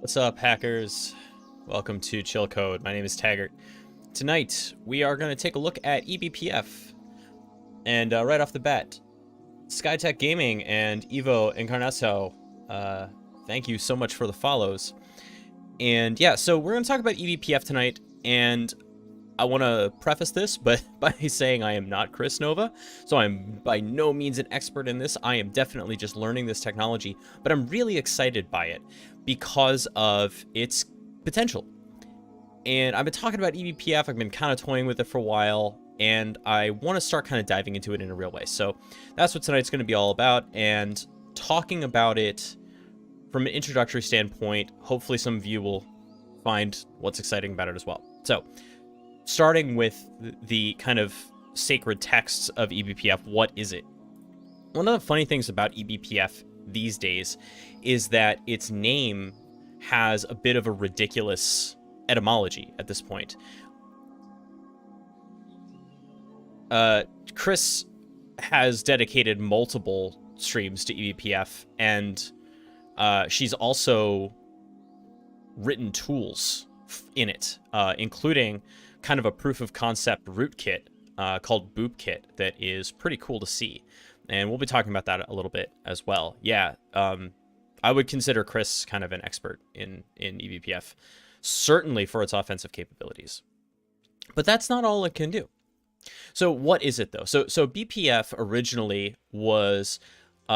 What's up, hackers? Welcome to Chill Code. My name is Taggart. Tonight, we are going to take a look at eBPF. And right off the bat, Skytech Gaming and Evo Encarnacio, thank you so much for the follows. And yeah, so we're going to talk about eBPF tonight, and I want to preface this by saying I am not Chris Nova, so I'm by no means an expert in this. I am definitely just learning this technology, but I'm really excited by it because of its potential. And I've been talking about eBPF, I've been kind of toying with it for a while, and I want to start kind of diving into it in a real way. So that's what tonight's going to be all about, and talking about it from an introductory standpoint. Hopefully some of you will find what's exciting about it as well. So starting with the kind of sacred texts of eBPF, what is it? One of the funny things about eBPF these days is that its name has a bit of a ridiculous etymology at this point. Chris has dedicated multiple streams to eBPF, and she's also written tools in it, including kind of a proof of concept rootkit called BoopKit that is pretty cool to see. And we'll be talking about that a little bit as well. Yeah, I would consider Chris kind of an expert in eBPF, certainly for its offensive capabilities. But that's not all it can do. So what is it, though? So BPF originally was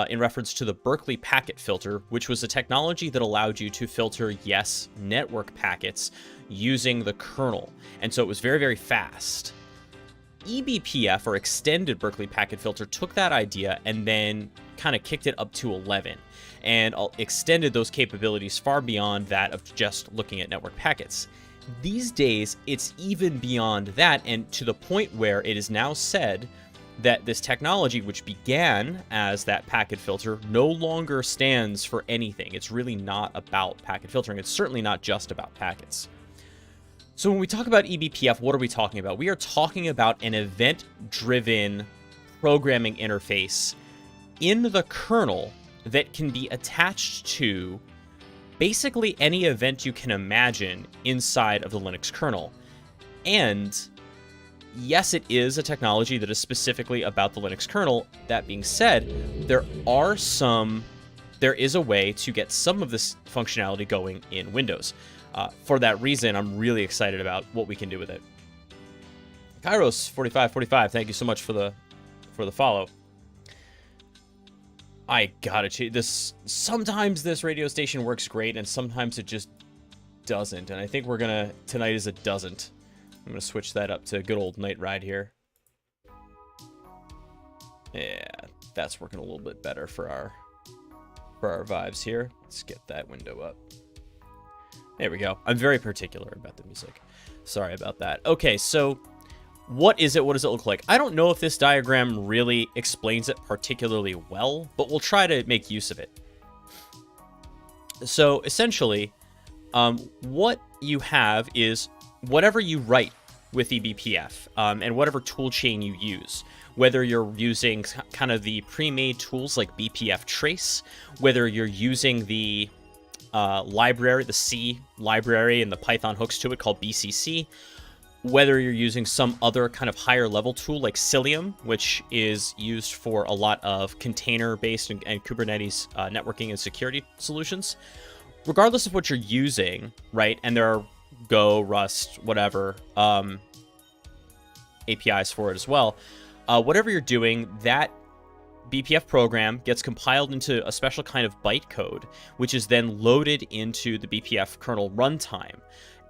in reference to the Berkeley packet filter, which was a technology that allowed you to filter, yes, network packets using the kernel. And so it was very, very fast. eBPF, or Extended Berkeley Packet Filter, took that idea and then kind of kicked it up to 11 and extended those capabilities far beyond that of just looking at network packets. These days, it's even beyond that, and to the point where it is now said that this technology, which began as that packet filter, no longer stands for anything. It's really not about packet filtering. It's certainly not just about packets. So when we talk about eBPF, what are we talking about? We are talking about an event-driven programming interface in the kernel that can be attached to basically any event you can imagine inside of the Linux kernel. And yes, it is a technology that is specifically about the Linux kernel. That being said, there is a way to get some of this functionality going in Windows. For that reason, I'm really excited about what we can do with it. Kairos4545, thank you so much for the follow. I gotta cheat this. Sometimes this radio station works great, and sometimes it just doesn't. And I think tonight is it doesn't. I'm gonna switch that up to good old Night Ride here. Yeah, that's working a little bit better for our vibes here. Let's get that window up. There we go. I'm very particular about the music. Sorry about that. Okay, so what is it? What does it look like? I don't know if this diagram really explains it particularly well, but we'll try to make use of it. So essentially, what you have is whatever you write with eBPF, and whatever toolchain you use, whether you're using kind of the pre-made tools like BPF Trace, whether you're using the library, the C library and the Python hooks to it called BCC, whether you're using some other kind of higher level tool like Cilium, which is used for a lot of container-based and Kubernetes networking and security solutions. Regardless of what you're using, right, and there are Go, Rust, whatever, APIs for it as well, whatever you're doing, that BPF program gets compiled into a special kind of bytecode, which is then loaded into the BPF kernel runtime.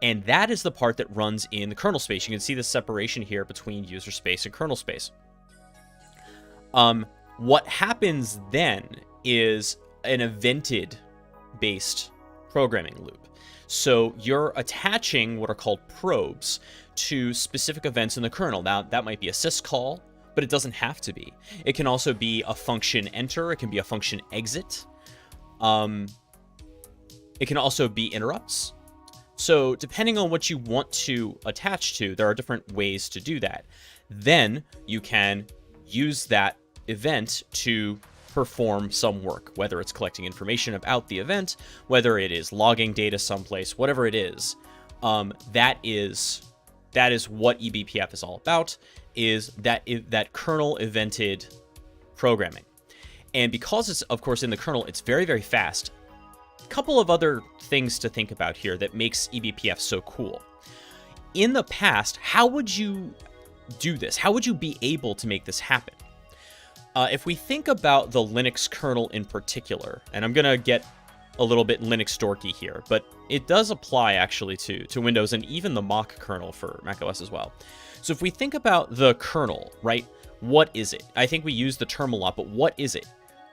And that is the part that runs in the kernel space. You can see the separation here between user space and kernel space. What happens then is an evented-based programming loop. So you're attaching what are called probes to specific events in the kernel. Now, that might be a syscall, but it doesn't have to be. It can also be a function enter. It can be a function exit. It can also be interrupts. So depending on what you want to attach to, there are different ways to do that. Then you can use that event to perform some work, whether it's collecting information about the event, whether it is logging data someplace, whatever it is. That is what eBPF is all about, is that kernel evented programming. And because it's, of course, in the kernel, it's very, very fast. A couple of other things to think about here that makes eBPF so cool. In the past, how would you do this? How would you be able to make this happen? If we think about the Linux kernel in particular, and I'm going to get a little bit Linux dorky here, but it does apply actually to Windows and even the mock kernel for macOS as well. So if we think about the kernel, right, what is it? I think we use the term a lot, but what is it?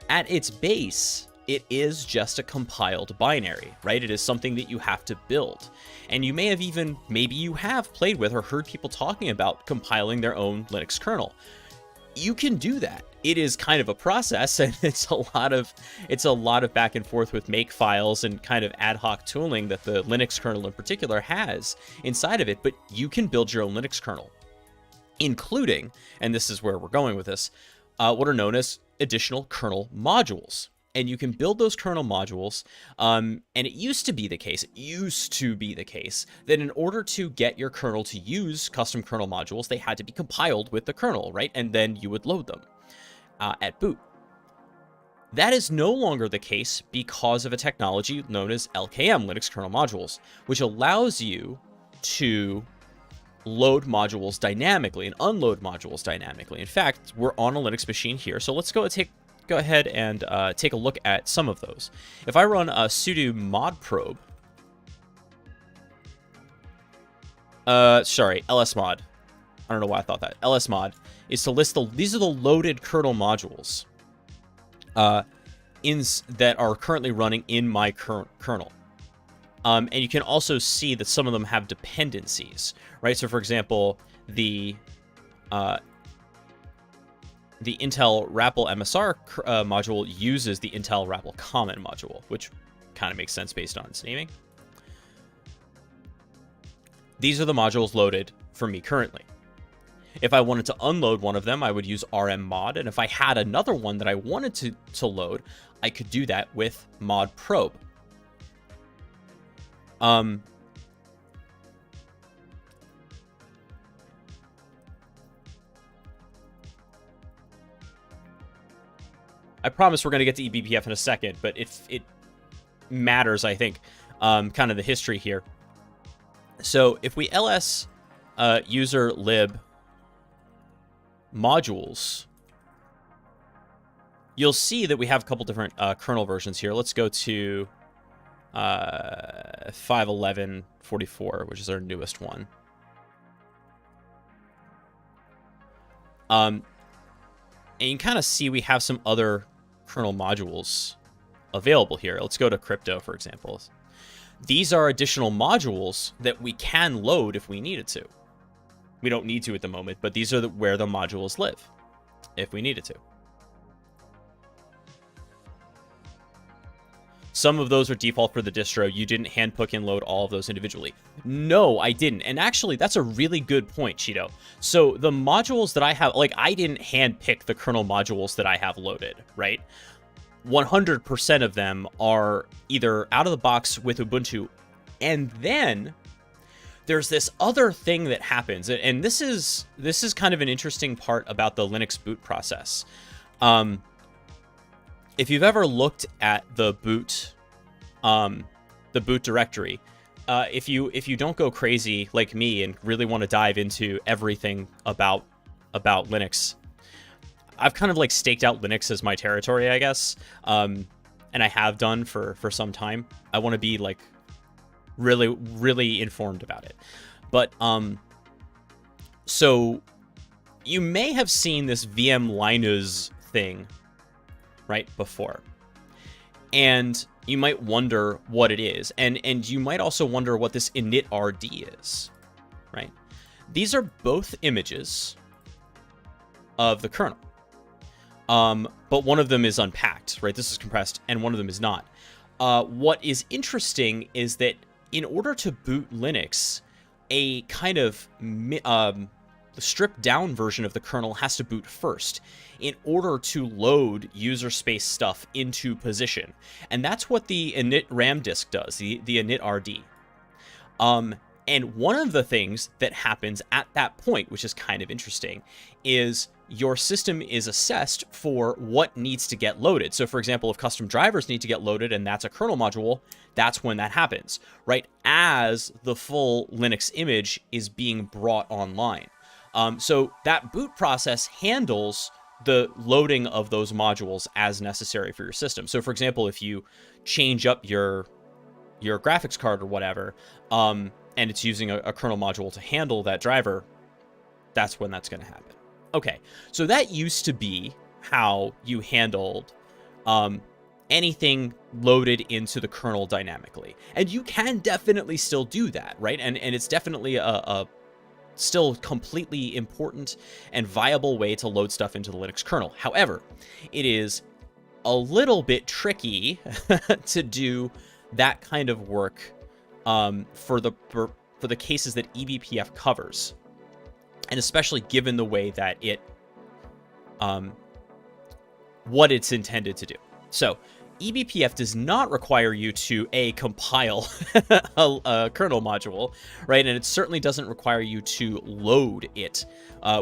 At its base, it is just a compiled binary, right? It is something that you have to build. And you may have even, maybe you have played with or heard people talking about compiling their own Linux kernel. You can do that. It is kind of a process, and it's a lot of back and forth with make files and kind of ad hoc tooling that the Linux kernel in particular has inside of it, but you can build your own Linux kernel, including, and this is where we're going with this, what are known as additional kernel modules. And you can build those kernel modules, and it used to be the case that in order to get your kernel to use custom kernel modules, they had to be compiled with the kernel, right? And then you would load them at boot. That is no longer the case because of a technology known as LKM, Linux Kernel Modules, which allows you to load modules dynamically and unload modules dynamically. In fact, we're on a Linux machine here, so let's go ahead and take a look at some of those. If I run a sudo mod probe, lsmod. I don't know why I thought that. lsmod is to list these are the loaded kernel modules that are currently running in my current kernel. And you can also see that some of them have dependencies, right? So for example, the Intel RAPL MSR module uses the Intel RAPL Common module, which kind of makes sense based on its naming. These are the modules loaded for me currently. If I wanted to unload one of them, I would use rmmod, and if I had another one that I wanted to load, I could do that with mod probe. I promise we're going to get to eBPF in a second, but it matters, I think, kind of the history here. So if we ls user lib modules, you'll see that we have a couple different kernel versions here. Let's go to 5.11.44, which is our newest one. And you can kind of see we have some other kernel modules available here. Let's go to crypto, for example. These are additional modules that we can load if we needed to. We don't need to at the moment, but these are where the modules live if we needed to. Some of those are default for the distro. You didn't handpick and load all of those individually. No, I didn't. And actually, that's a really good point, Cheeto. So the modules that I have, like, I didn't handpick the kernel modules that I have loaded, right? 100% of them are either out of the box with Ubuntu, and then there's this other thing that happens, and this is kind of an interesting part about the Linux boot process. If you've ever looked at the boot directory, if you don't go crazy like me and really want to dive into everything about Linux, I've kind of like staked out Linux as my territory, I guess, and I have done for some time. I want to be like really, really informed about it. But so you may have seen this VM Linux thing right before, and you might wonder what it is, and you might also wonder what this initrd is, right? These are both images of the kernel, but one of them is unpacked, right? This is compressed, and one of them is not. What is interesting is that in order to boot Linux, a kind of the stripped down version of the kernel has to boot first in order to load user space stuff into position. And that's what the init RAM disk does, the init RD. And one of the things that happens at that point, which is kind of interesting, is your system is assessed for what needs to get loaded. So for example, if custom drivers need to get loaded and that's a kernel module, that's when that happens, right? As the full Linux image is being brought online. So that boot process handles the loading of those modules as necessary for your system. So for example, if you change up your graphics card or whatever, and it's using a kernel module to handle that driver, that's when that's going to happen. Okay, so that used to be how you handled anything loaded into the kernel dynamically. And you can definitely still do that, right? And it's definitely a still completely important and viable way to load stuff into the Linux kernel. However, it is a little bit tricky to do that kind of work for the cases that eBPF covers, and especially given the way that it what it's intended to do. So eBPF does not require you to compile a kernel module, right? And it certainly doesn't require you to load it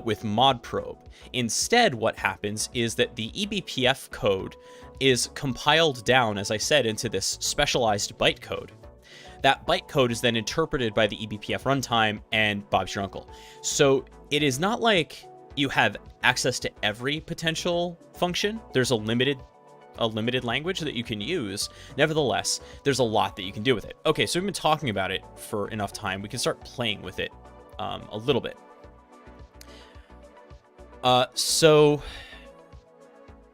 with modprobe. Instead, what happens is that the eBPF code is compiled down, as I said, into this specialized bytecode. That bytecode is then interpreted by the eBPF runtime, and Bob's your uncle. So it is not like you have access to every potential function. There's a limited language that you can use. Nevertheless, there's a lot that you can do with it. Okay, so we've been talking about it for enough time. We can start playing with it a little bit. So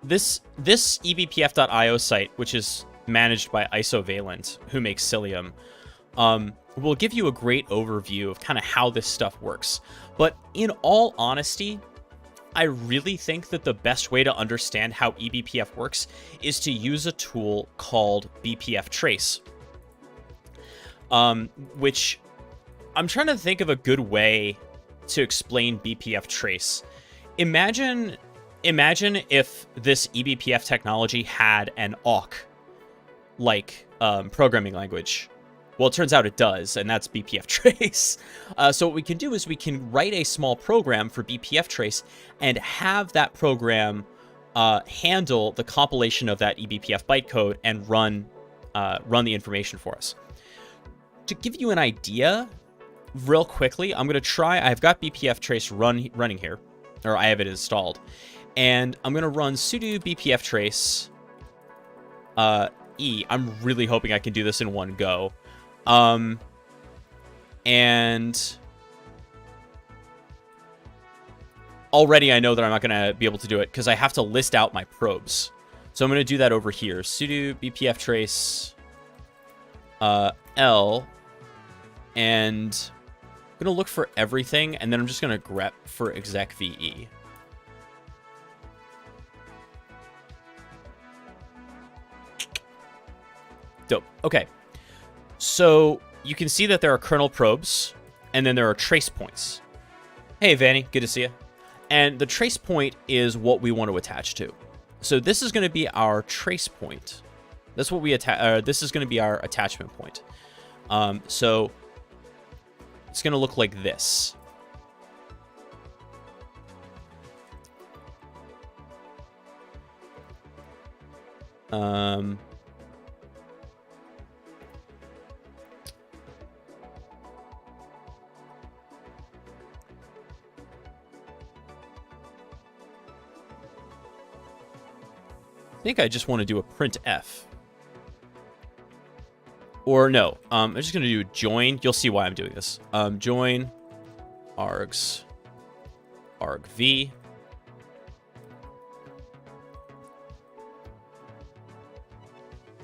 this eBPF.io site, which is managed by Isovalent, who makes Cilium, will give you a great overview of kind of how this stuff works. But in all honesty, I really think that the best way to understand how eBPF works is to use a tool called BPF Trace, which I'm trying to think of a good way to explain BPF Trace. Imagine if this eBPF technology had an awk like programming language. Well, it turns out it does, and that's BPF Trace. So what we can do is we can write a small program for BPF Trace and have that program handle the compilation of that eBPF bytecode and run the information for us. To give you an idea, real quickly, I'm going to try. I've got BPF Trace running here, or I have it installed, and I'm going to run sudo BPF Trace E. I'm really hoping I can do this in one go. And already I know that I'm not going to be able to do it because I have to list out my probes. So I'm going to do that over here. Sudo BPF Trace L, and I'm going to look for everything, and then I'm just going to grep for exec VE. Dope. Okay. So you can see that there are kernel probes, and then there are trace points. Hey, Vanny, good to see you. And the trace point is what we want to attach to. So this is going to be our trace point. That's what we attach. This is going to be our attachment point. So it's going to look like this. I think I just want to do a printf. Or no, I'm just going to do join. You'll see why I'm doing this. Join args argv.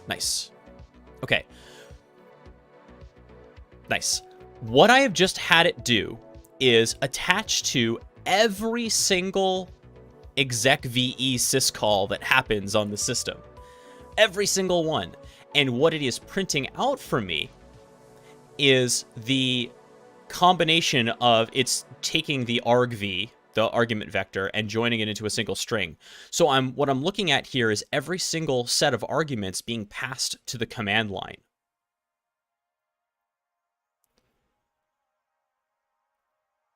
Nice. Okay. Nice. What I have just had it do is attach to every single exec VE syscall that happens on the system. Every single one. And what it is printing out for me is the combination of, it's taking the argv, the argument vector, and joining it into a single string. So what I'm looking at here is every single set of arguments being passed to the command line.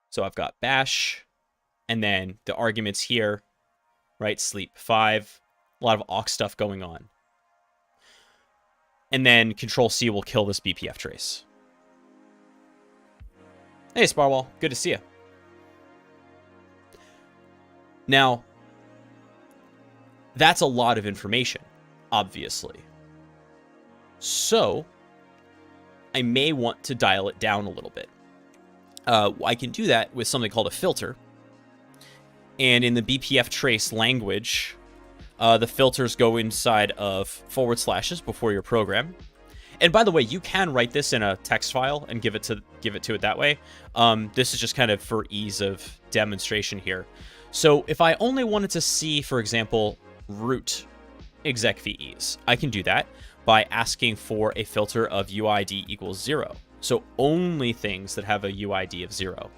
So I've got bash, and then the arguments here, right? Sleep 5, a lot of awk stuff going on. And then Control-C will kill this BPF trace. Hey, Sparwall. Good to see you. Now, that's a lot of information, obviously. So, I may want to dial it down a little bit. I can do that with something called a filter. And in the BPF trace language, the filters go inside of // before your program. And by the way, you can write this in a text file and give it to it that way. This is just kind of for ease of demonstration here. So if I only wanted to see, for example, root exec VEs, I can do that by asking for a filter of UID equals 0. So only things that have a UID of 0.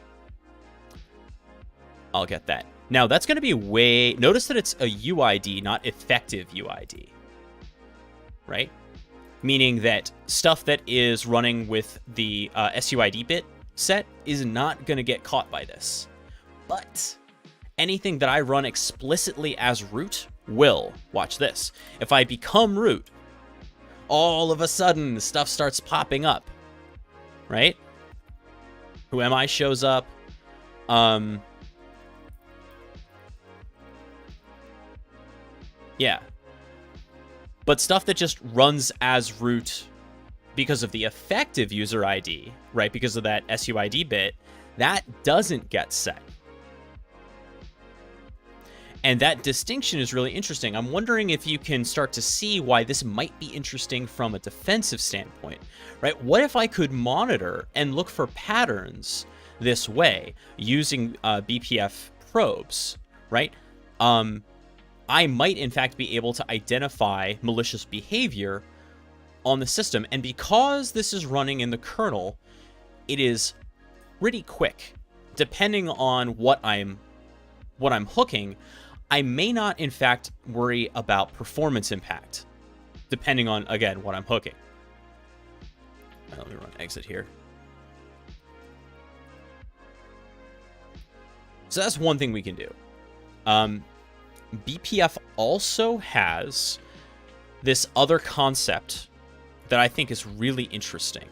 I'll get that. Now that's going to be notice that it's a UID, not effective UID, right? Meaning that stuff that is running with the SUID bit set is not going to get caught by this. But anything that I run explicitly as root will. Watch this. If I become root, all of a sudden stuff starts popping up, right? Who am I shows up. Yeah. But stuff that just runs as root because of the effective user ID, right? Because of that SUID bit, that doesn't get set. And that distinction is really interesting. I'm wondering if you can start to see why this might be interesting from a defensive standpoint, right? What if I could monitor and look for patterns this way using BPF probes, right? I might, in fact, be able to identify malicious behavior on the system. And because this is running in the kernel, it is pretty quick. Depending on what I'm hooking, I may not, in fact, worry about performance impact, depending on, again, what I'm hooking. Let me run exit here. So that's one thing we can do. BPF also has this other concept that I think is really interesting.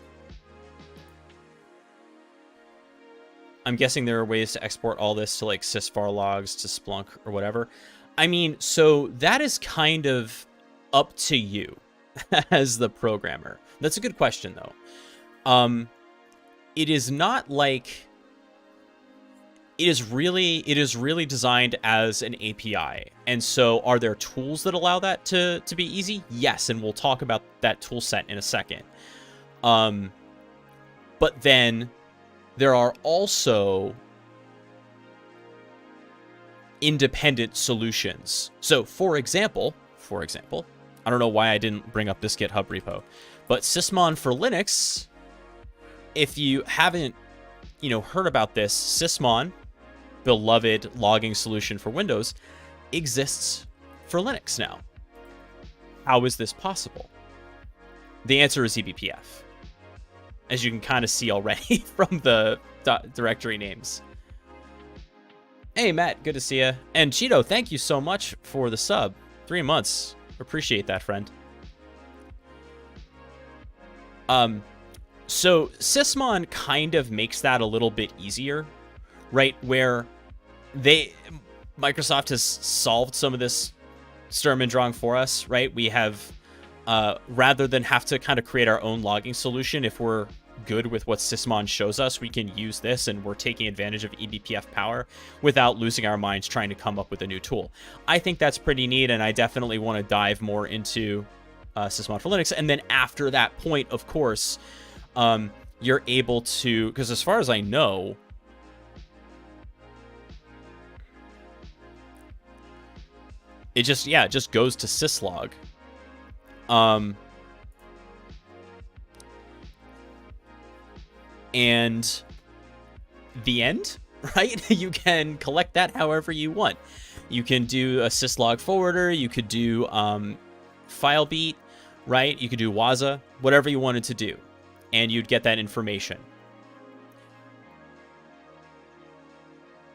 I'm guessing there are ways to export all this to like sysvar logs to Splunk or whatever. I mean, so that is kind of up to you as the programmer. That's a good question though. It is not like it is really designed as an API. And so are there tools that allow that to be easy? Yes, and we'll talk about that tool set in a second. But then there are also independent solutions. So for example, I don't know why I didn't bring up this GitHub repo, but Sysmon for Linux, if you haven't, heard about this, Sysmon, beloved logging solution for Windows, exists for Linux now. How is this possible? The answer is eBPF, as you can kind of see already from the directory names. Hey, Matt, good to see you. And Cheeto, thank you so much for the sub. 3 months. Appreciate that, friend. So Sysmon kind of makes that a little bit easier, right? Where Microsoft has solved some of this Sturm und Drang for us, right? We have, rather than have to kind of create our own logging solution, if we're good with what Sysmon shows us, we can use this, and we're taking advantage of eBPF power without losing our minds trying to come up with a new tool. I think that's pretty neat, and I definitely want to dive more into Sysmon for Linux. And then after that point, of course, you're able to, because as far as I know, it just goes to syslog. And the end, right? You can collect that however you want. You can do a syslog forwarder, you could do file beat, right? You could do waza, whatever you wanted to do, and you'd get that information.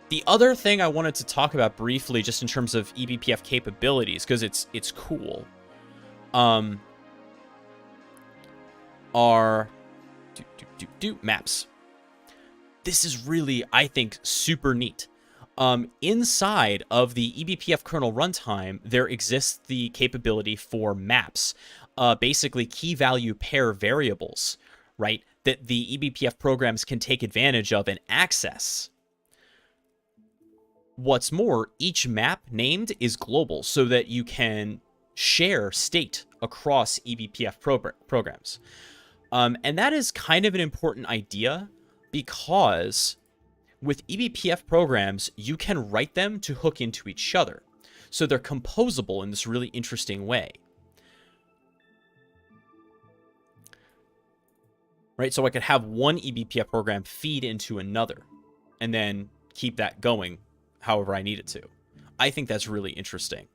The other thing I wanted to talk about briefly, just in terms of eBPF capabilities, because it's cool, are maps. This is really, I think, super neat. Inside of the eBPF kernel runtime, there exists the capability for maps, basically key value pair variables, right, that the eBPF programs can take advantage of and access. What's more, each map named is global, so that you can share state across eBPF programs. And that is kind of an important idea, because with eBPF programs, you can write them to hook into each other. So they're composable in this really interesting way. Right, so I could have one eBPF program feed into another, and then keep that going however I need it to. I think that's really interesting.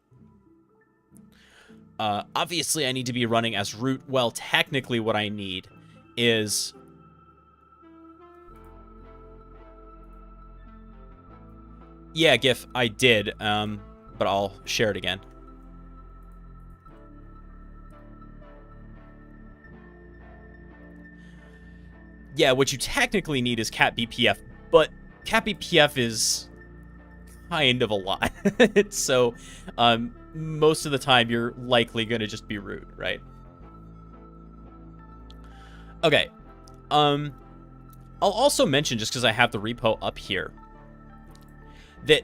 Obviously, I need to be running as root. Well, technically what I need is... Yeah, GIF, I did, but I'll share it again. Yeah, what you technically need is cat BPF, but cat BPF is kind of a lot. So, most of the time, you're likely going to just be root, right? Okay. I'll also mention, just because I have the repo up here, that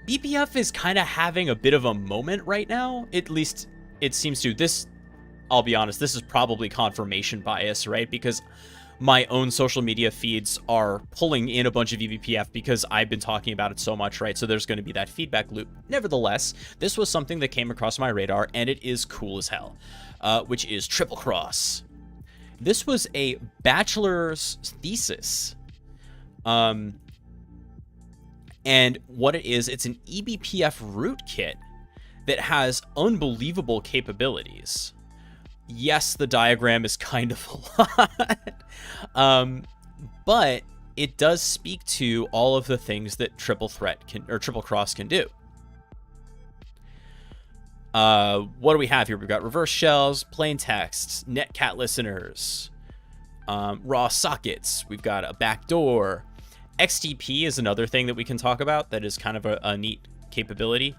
BPF is kind of having a bit of a moment right now. At least it seems to. This, I'll be honest, this is probably confirmation bias, right? Because my own social media feeds are pulling in a bunch of eBPF because I've been talking about it so much, right? So there's going to be that feedback loop. Nevertheless, this was something that came across my radar, and it is cool as hell, which is Triple Cross. This was a bachelor's thesis. And what it is, it's an eBPF rootkit that has unbelievable capabilities. Yes, the diagram is kind of a lot, but it does speak to all of the things that Triple Cross can do. What do we have here? We've got reverse shells, plain texts, netcat listeners, raw sockets. We've got a backdoor. XDP is another thing that we can talk about that is kind of a neat capability.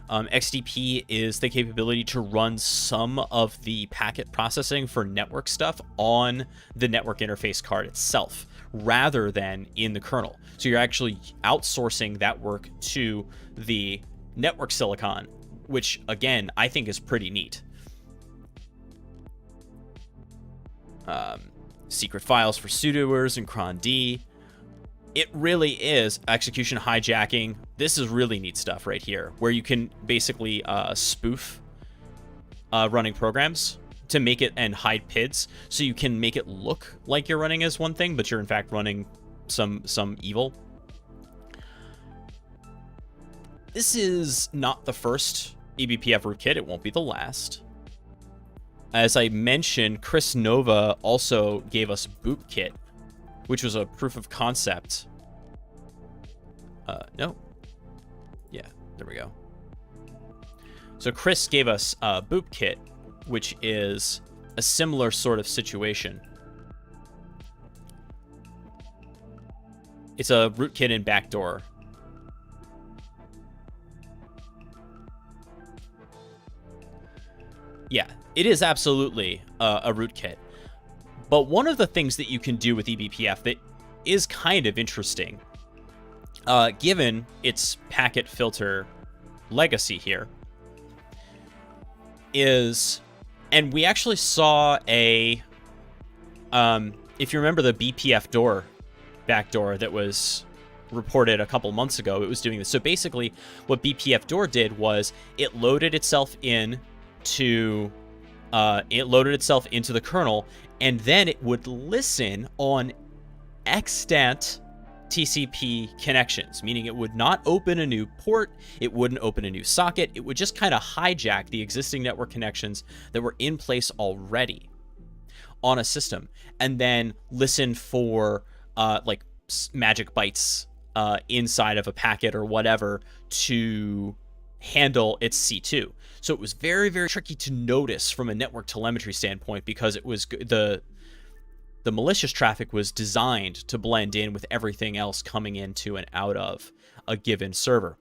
XDP is the capability to run some of the packet processing for network stuff on the network interface card itself, rather than in the kernel. So you're actually outsourcing that work to the network silicon, which, again, I think is pretty neat. Secret files for sudoers and cron D. It really is execution hijacking. This is really neat stuff right here, where you can basically spoof running programs to make it, and hide PIDs, so you can make it look like you're running as one thing, but you're in fact running some evil. This is not the first eBPF rootkit. It won't be the last. As I mentioned, Chris Nova also gave us Bootkit, which was a proof of concept. No. Yeah, there we go. So Chris gave us Bootkit, which is a similar sort of situation. It's a rootkit in backdoor. Yeah, it is absolutely a rootkit. But one of the things that you can do with eBPF that is kind of interesting, given its packet filter legacy here, is, and we actually saw a, if you remember the BPF door backdoor that was reported a couple months ago, it was doing this. So basically what BPF door did was it loaded itself in to, into the kernel, and then it would listen on extant TCP connections, meaning it would not open a new port, it wouldn't open a new socket, it would just kind of hijack the existing network connections that were in place already on a system, and then listen for like magic bytes inside of a packet or whatever to handle its C2. So it was very, very tricky to notice from a network telemetry standpoint, because it was the malicious traffic was designed to blend in with everything else coming into and out of a given server.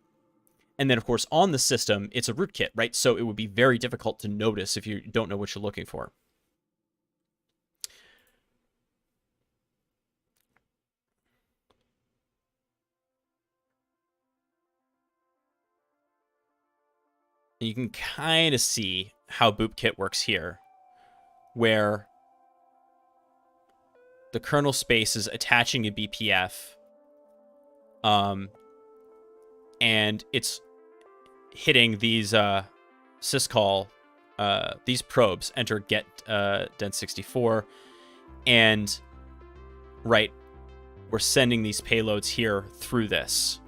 And then, of course, on the system, it's a rootkit, right? So it would be very difficult to notice if you don't know what you're looking for. And you can kind of see how BoopKit works here, where the kernel space is attaching a BPF, and it's hitting these syscall, these probes, enter get dent64, and right, we're sending these payloads here through this,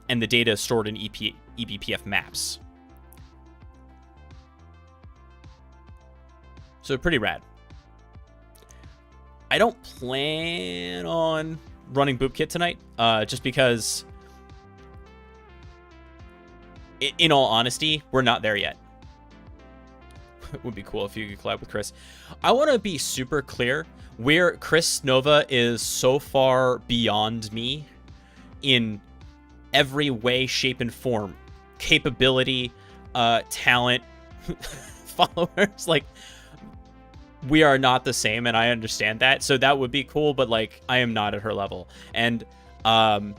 and the data is stored in eBPF maps. So pretty rad. I don't plan on running BoopKit tonight, just because, in all honesty, we're not there yet. It would be cool if you could collab with Chris. I want to be super clear, where Chris Nova is so far beyond me in every way, shape, and form. Capability, talent, followers, like, we are not the same, and I understand that. So that would be cool, but like, I am not at her level, and I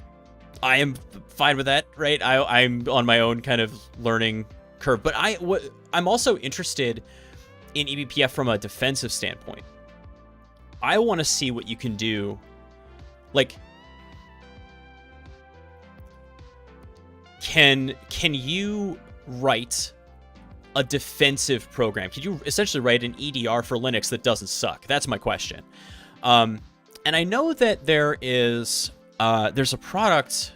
am fine with that, right? I'm on my own kind of learning curve, but I'm also interested in eBPF from a defensive standpoint. I want to see what you can do. Like, can you write a defensive program? Could you essentially write an EDR for Linux that doesn't suck? That's my question. And I know that there's a product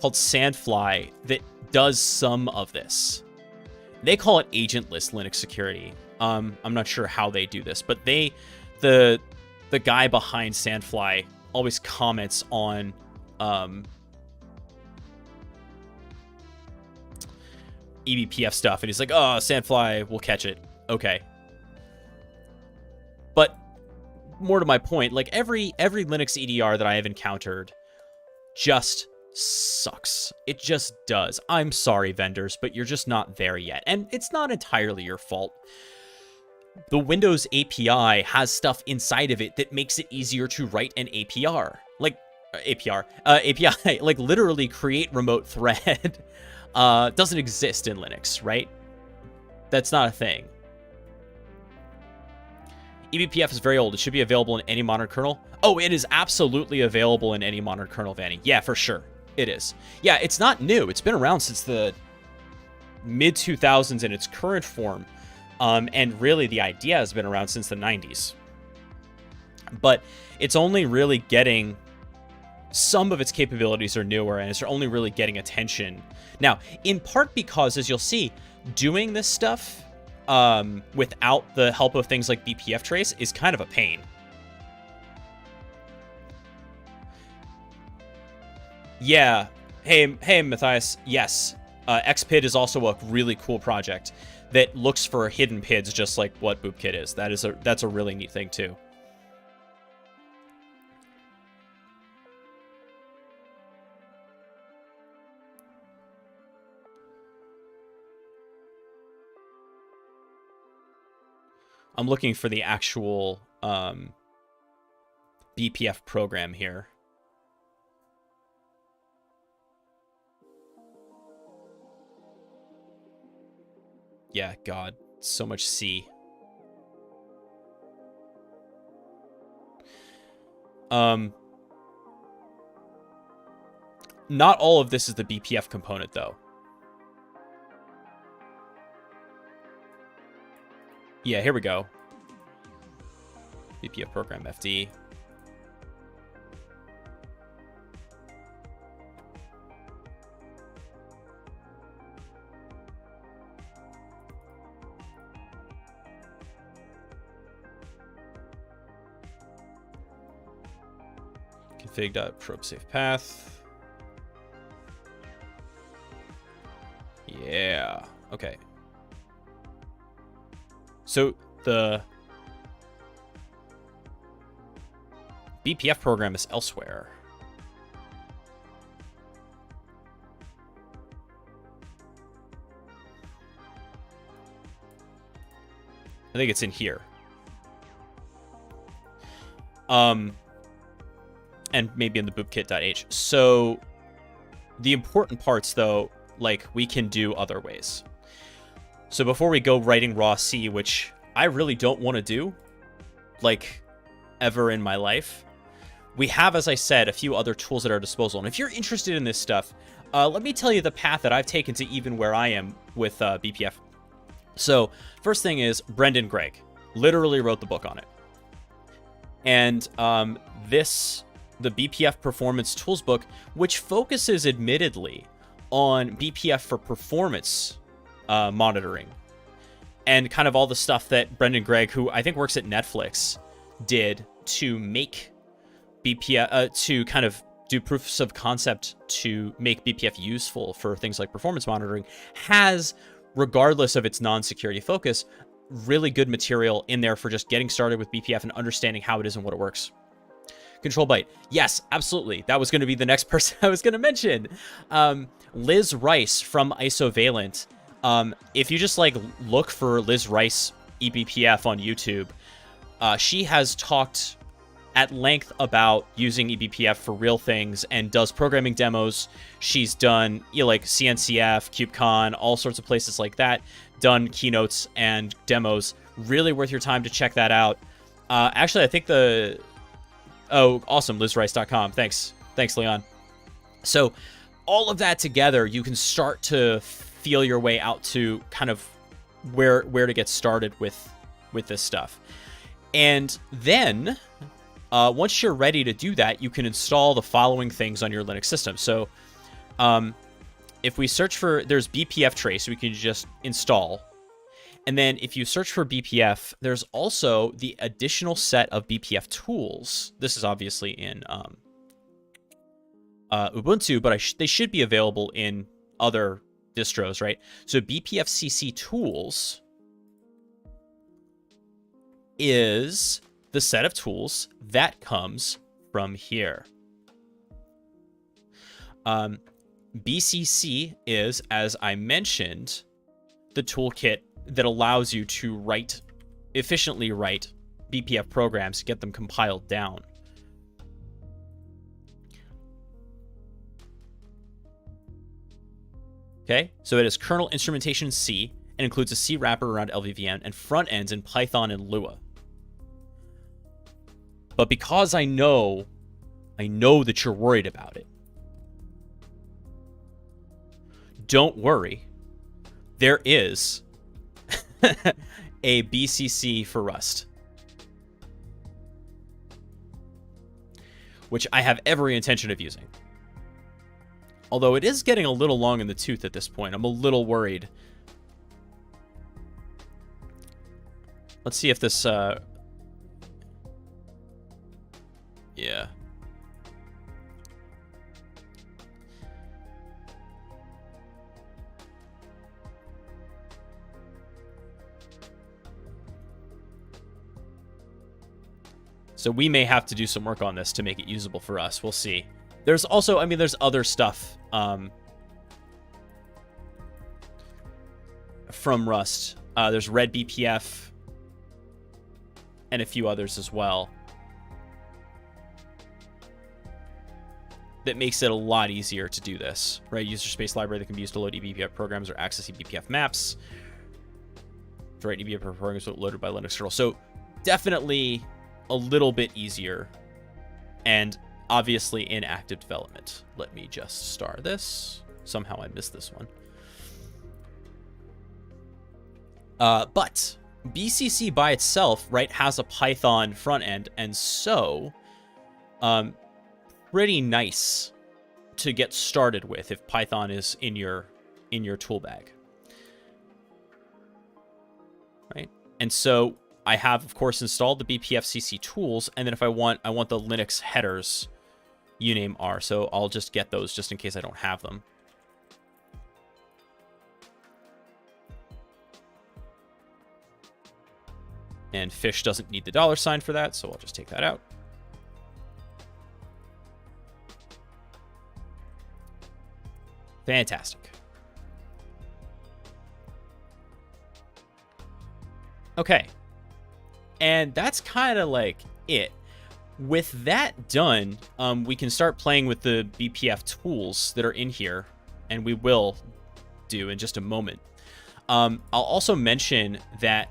called Sandfly that does some of this. They call it agentless Linux security. I'm not sure how they do this, but the guy behind Sandfly always comments on eBPF stuff, and he's like, oh, Sandfly will catch it. Okay. But more to my point, like, every Linux EDR that I have encountered just sucks. It just does. I'm sorry, vendors, but you're just not there yet. And it's not entirely your fault. The Windows API has stuff inside of it that makes it easier to write an API. Like, API, like, literally create remote thread. Doesn't exist in Linux, right? That's not a thing. eBPF is very old. It should be available in any modern kernel. Oh, it is absolutely available in any modern kernel, Vanny. Yeah, for sure. It is. Yeah, it's not new. It's been around since the mid-2000s in its current form. And really, the idea has been around since the 90s. But it's only really getting... Some of its capabilities are newer, and it's only really getting attention now, in part because, as you'll see, doing this stuff without the help of things like BPF trace is kind of a pain. Yeah. Hey, Matthias. Yes. XPID is also a really cool project that looks for hidden PIDs, just like what BoopKit is. That's a really neat thing too. I'm looking for the actual BPF program here. Yeah, God, so much C. Not all of this is the BPF component, though. Yeah, here we go. BPF program FD. config.probeSafePath. Yeah. Okay. So the BPF program is elsewhere. I think it's in here. And maybe in the boopkit.h. So the important parts, though, like, we can do other ways. So before we go writing raw C, which I really don't want to do, like, ever in my life, we have, as I said, a few other tools at our disposal. And if you're interested in this stuff, let me tell you the path that I've taken to even where I am with BPF. So first thing is Brendan Gregg literally wrote the book on it. And the BPF Performance Tools book, which focuses admittedly on BPF for performance monitoring and kind of all the stuff that Brendan Gregg, who I think works at Netflix, did to make BPF, to kind of do proofs of concept to make BPF useful for things like performance monitoring, has, regardless of its non-security focus, really good material in there for just getting started with BPF and understanding how it is and what it works. Control Byte. Yes, absolutely. That was going to be the next person I was going to mention. Liz Rice from Isovalent. If you just like look for Liz Rice eBPF on YouTube, she has talked at length about using eBPF for real things and does programming demos. She's done, you know, like CNCF, KubeCon, all sorts of places like that, done keynotes and demos. Really worth your time to check that out. Actually, I think oh, awesome, lizrice.com. Thanks, Leon. So all of that together, you can start to feel your way out to kind of where to get started with this stuff. And then once you're ready to do that, you can install the following things on your Linux system. So if we search for, there's BPF trace, we can just install. And then if you search for BPF, there's also the additional set of BPF tools. This is obviously in Ubuntu, but they should be available in other distros, right? So BPF CC tools is the set of tools that comes from here. BCC is, as I mentioned, the toolkit that allows you to efficiently write BPF programs, get them compiled down. Okay, so it is kernel instrumentation C and includes a C wrapper around LVVN and front ends in Python and Lua. But because I know that you're worried about it, don't worry. There is a BCC for Rust, which I have every intention of using. Although it is getting a little long in the tooth at this point. I'm a little worried. Let's see if this... yeah. So we may have to do some work on this to make it usable for us. We'll see. There's also, I mean, there's other stuff from Rust. There's Red BPF and a few others as well that makes it a lot easier to do this, right? User space library that can be used to load eBPF programs or access eBPF maps. To write eBPF programs loaded by Linux kernel. So definitely a little bit easier, and obviously in active development. Let me just star this. Somehow I missed this one. But BCC by itself, right, has a Python front end, and so pretty nice to get started with if Python is in your tool bag, right? And so I have, of course, installed the BPF CC tools, and then if I want the Linux headers uname are. So I'll just get those just in case I don't have them. And fish doesn't need the $sign for that, so I'll just take that out. Fantastic. Okay. And that's kind of like it. With that done, we can start playing with the BPF tools that are in here, and we will do in just a moment. I'll also mention that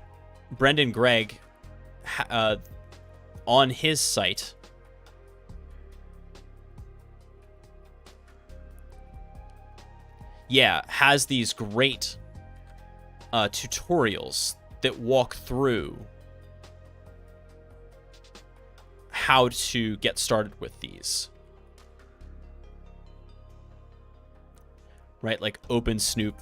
Brendan Gregg, on his site, has these great tutorials that walk through how to get started with these. Right, like Open Snoop.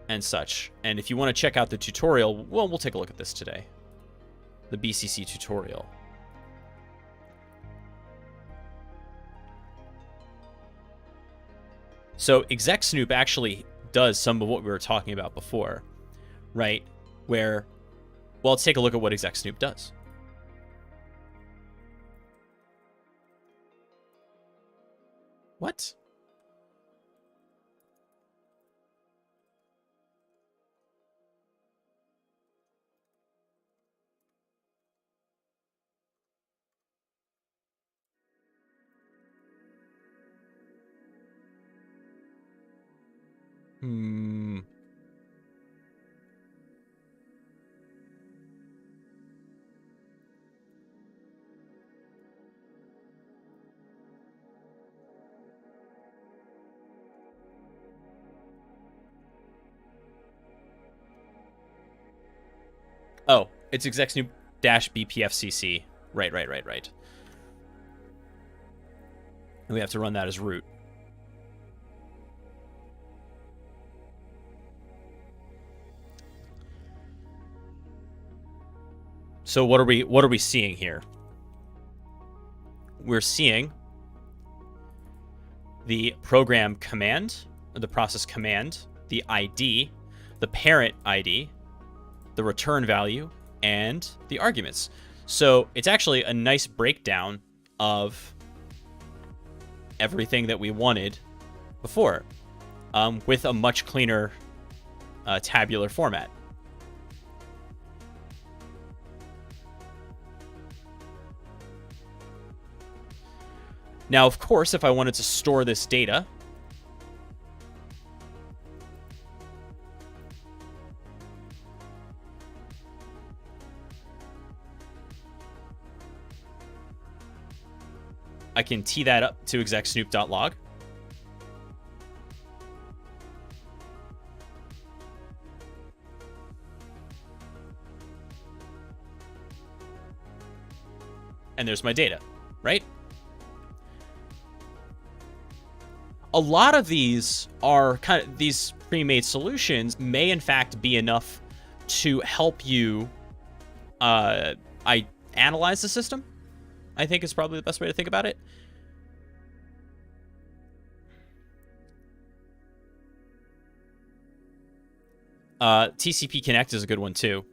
And such. And if you want to check out the tutorial, well, we'll take a look at this today. The BCC tutorial. So exec snoop actually does some of what we were talking about before, right? Where, well, let's take a look at what exec snoop does. What? Oh, it's exec snoop -bpfcc. Right. And we have to run that as root. So what are we seeing here? We're seeing the program command, or the process command, the ID, the parent ID, the return value, and the arguments. So it's actually a nice breakdown of everything that we wanted before, with a much cleaner tabular format. Now, of course, if I wanted to store this data, I can tee that up to exec-snoop.log. And there's my data, right? A lot of these are these pre-made solutions may in fact be enough to help you analyze the system, I think is probably the best way to think about it. TCP Connect is a good one too.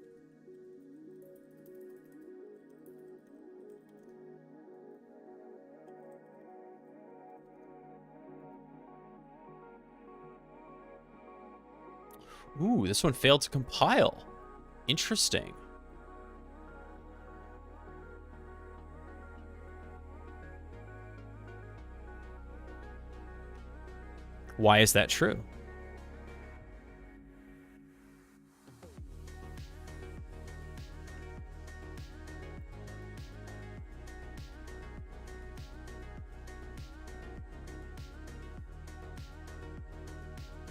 Ooh, this one failed to compile. Interesting. Why is that true?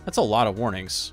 That's a lot of warnings.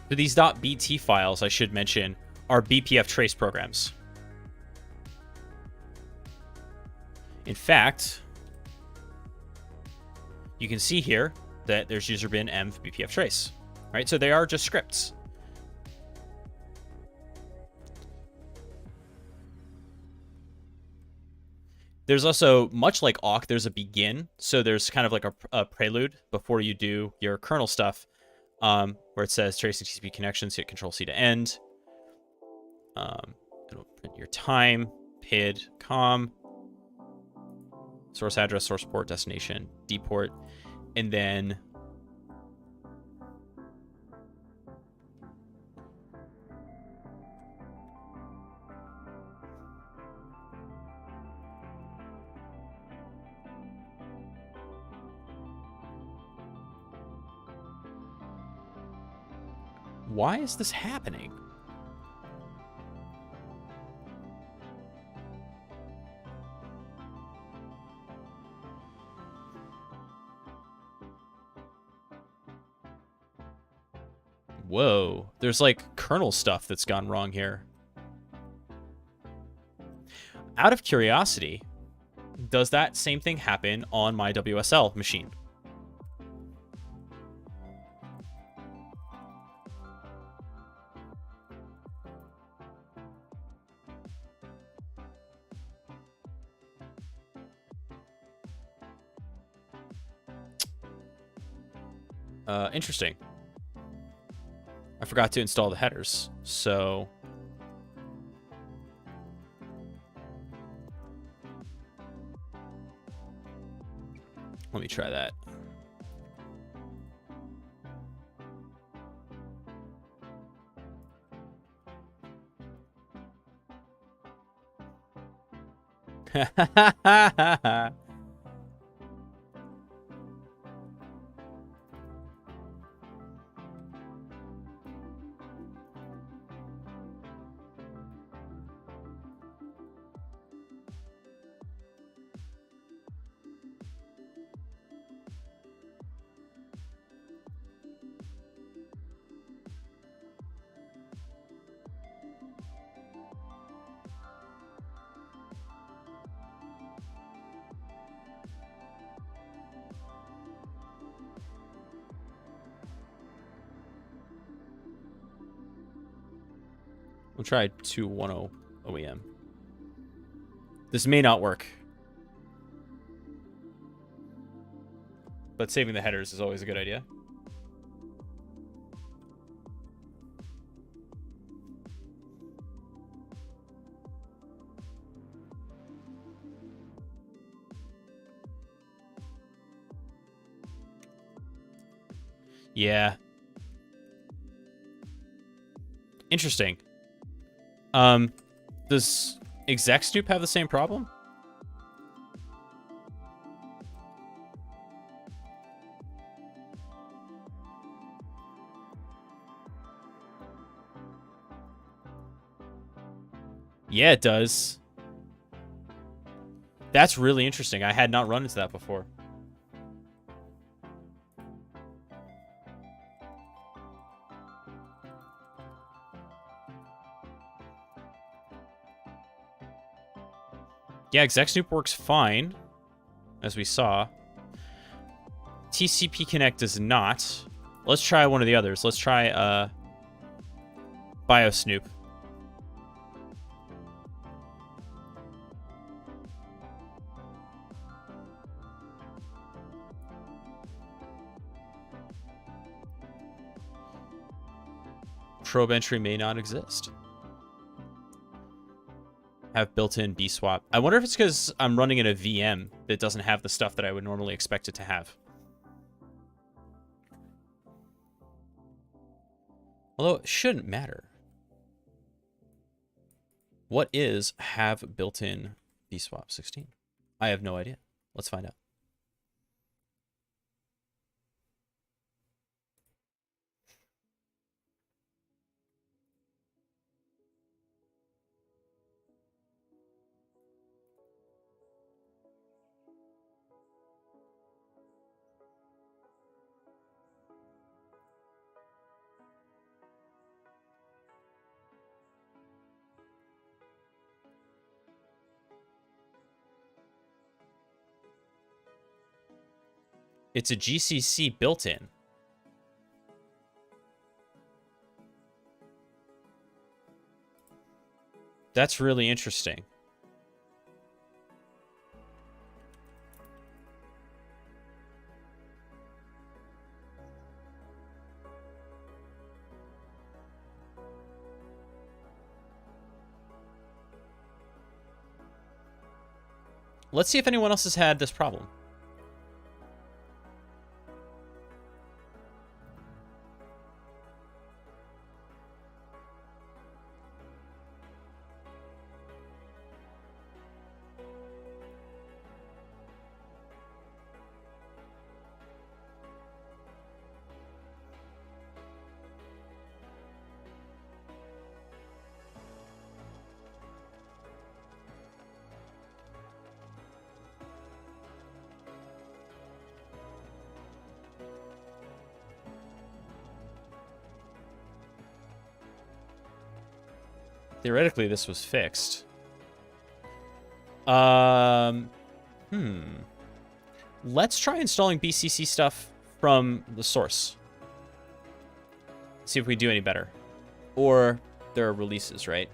So these .bt files, I should mention, are BPF trace programs. In fact, you can see here that there's user bin env BPF trace, right? So they are just scripts. There's also, much like awk, there's a begin. So there's kind of like a prelude before you do your kernel stuff, where it says tracing TCP connections, hit Control C to end. It'll print your time, PID, COM, source address, source port, destination, dport, and then why is this happening? Whoa, there's like kernel stuff that's gone wrong here. Out of curiosity, does that same thing happen on my WSL machine? Interesting. I forgot to install the headers, so let me try that. We'll try 210 OEM. This may not work, but saving the headers is always a good idea. Yeah. Interesting. Does exec snoop have the same problem? Yeah, it does. That's really interesting. I had not run into that before. Yeah, exec snoop works fine, as we saw. TCP connect does not. Let's try one of the others. Let's try biosnoop. Probe entry may not exist. Have built-in bswap. I wonder if it's because I'm running in a VM that doesn't have the stuff that I would normally expect it to have. Although it shouldn't matter. What is have built-in bswap 16? I have no idea. Let's find out. It's a GCC built-in. That's really interesting. Let's see if anyone else has had this problem. Theoretically, this was fixed. Let's try installing BCC stuff from the source. See if we do any better. Or there are releases, right?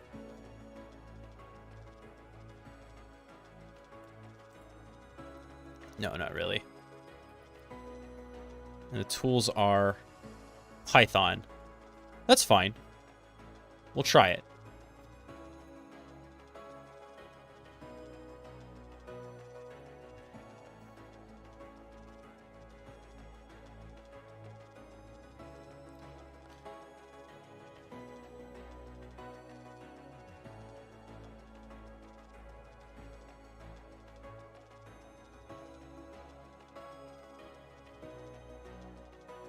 No, not really. And the tools are Python. That's fine. We'll try it.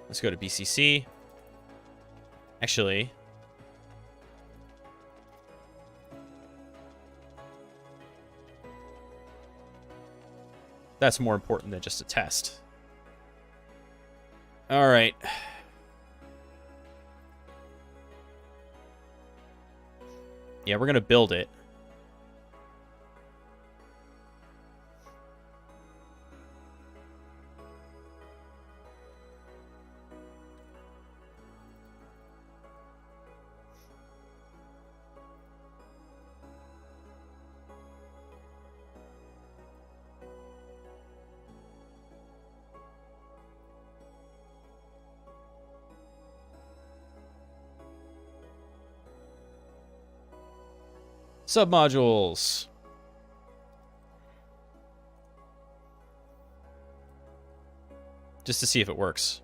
Let's go to BCC. Actually, that's more important than just a test. All right. Yeah, we're going to build it. Submodules. Just to see if it works.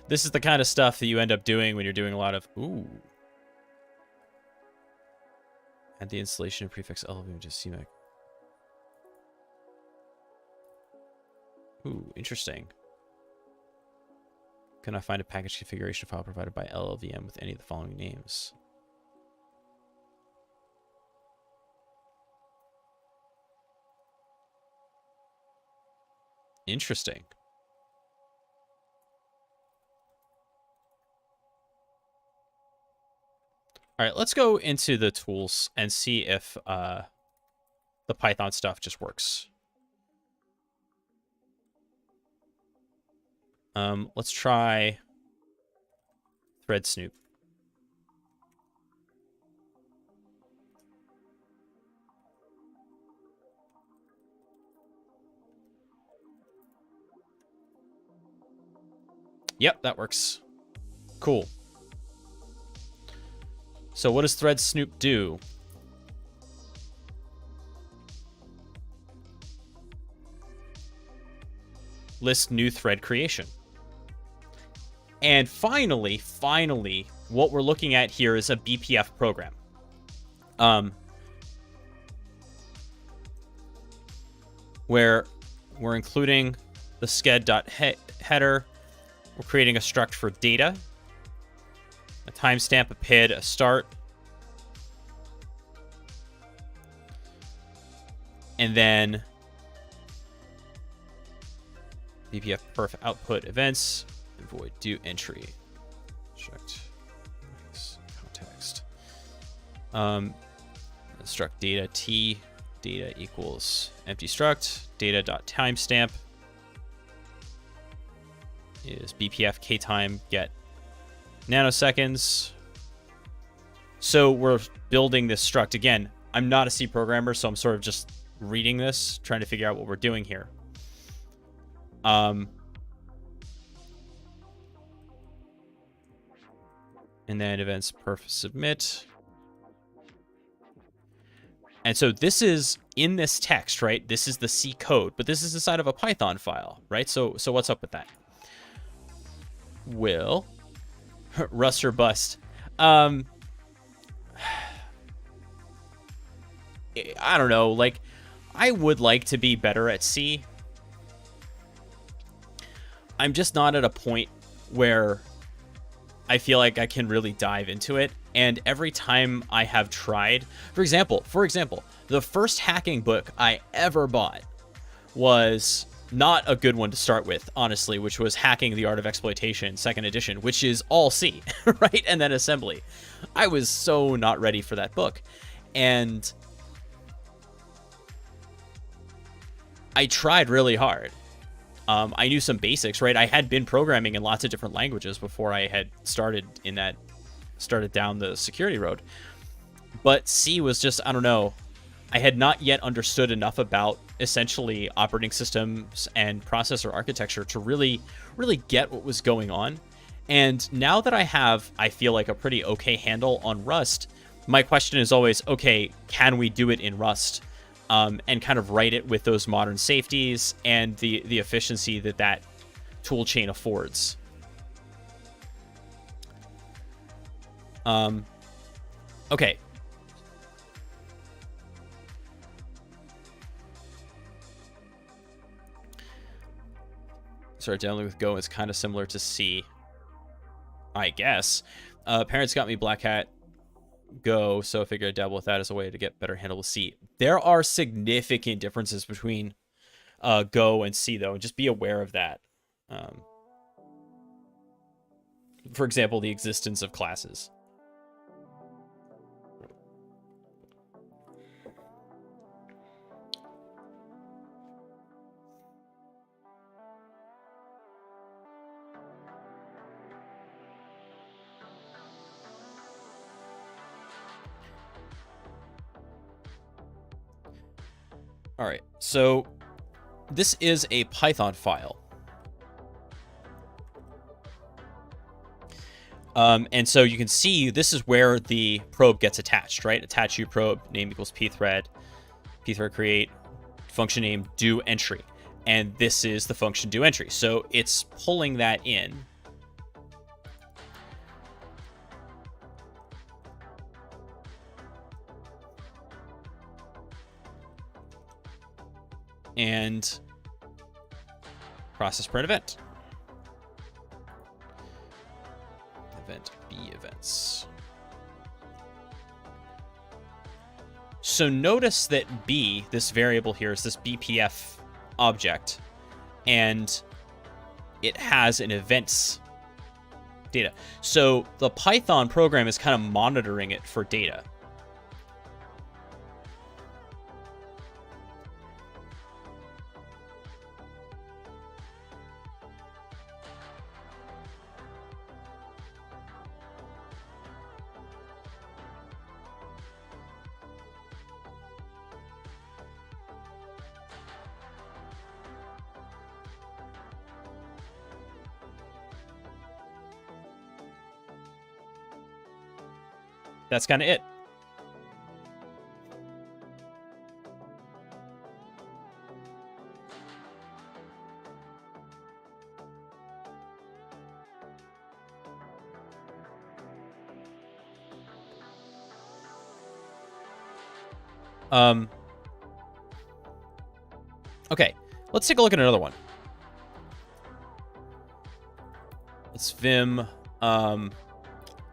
This is the kind of stuff that you end up doing when you're doing a lot of... Ooh. Add the installation of prefix LV to CMake. Ooh, interesting. Can I find a package configuration file provided by LLVM with any of the following names? Interesting. All right, let's go into the tools and see if the Python stuff just works. Let's try thread snoop. Yep, that works. Cool. So what does thread snoop do? List new thread creation. And finally, what we're looking at here is a BPF program. Where we're including the sched.header. We're creating a struct for data, a timestamp, a PID, a start. And then BPF perf output events, and void do entry. Struct Struct data t, data equals empty struct, data.timestamp is BPFktime get nanoseconds. So we're building this struct. Again, I'm not a C programmer, so I'm sort of just reading this, trying to figure out what we're doing here. And then events perf submit. And so this is in this text, right? This is the C code, but this is inside of a Python file, right? So what's up with that? Will rust or bust? I don't know. Like, I would like to be better at C. I'm just not at a point where I feel like I can really dive into it. And every time I have tried, for example, the first hacking book I ever bought was not a good one to start with, honestly, which was Hacking the Art of Exploitation, 2nd edition, which is all C, right? And then assembly. I was so not ready for that book. And I tried really hard. I knew some basics, right? I had been programming in lots of different languages before I had started down the security road. But C was just, I don't know. I had not yet understood enough about essentially operating systems and processor architecture to really get what was going on. And now that I have, I feel like, a pretty okay handle on Rust, my question is always, okay, can we do it in Rust? And kind of write it with those modern safeties and the efficiency that tool chain affords. Okay. Sorry, dealing with Go is kind of similar to C, I guess. Parents got me Black Hat Go, so I figured I'd dabble with that as a way to get better handle with C. There are significant differences between Go and C, though, and just be aware of that. For example, the existence of classes. All right, so this is a Python file. And so you can see this is where the probe gets attached, right? Attach uprobe, name equals pthread create, function name do entry. And this is the function do entry. So it's pulling that in. And process print event. Event B events. So notice that B, this variable here, is this BPF object, and it has an events data. So the Python program is kind of monitoring it for data. That's kind of it. Okay, let's take a look at another one. It's Vim.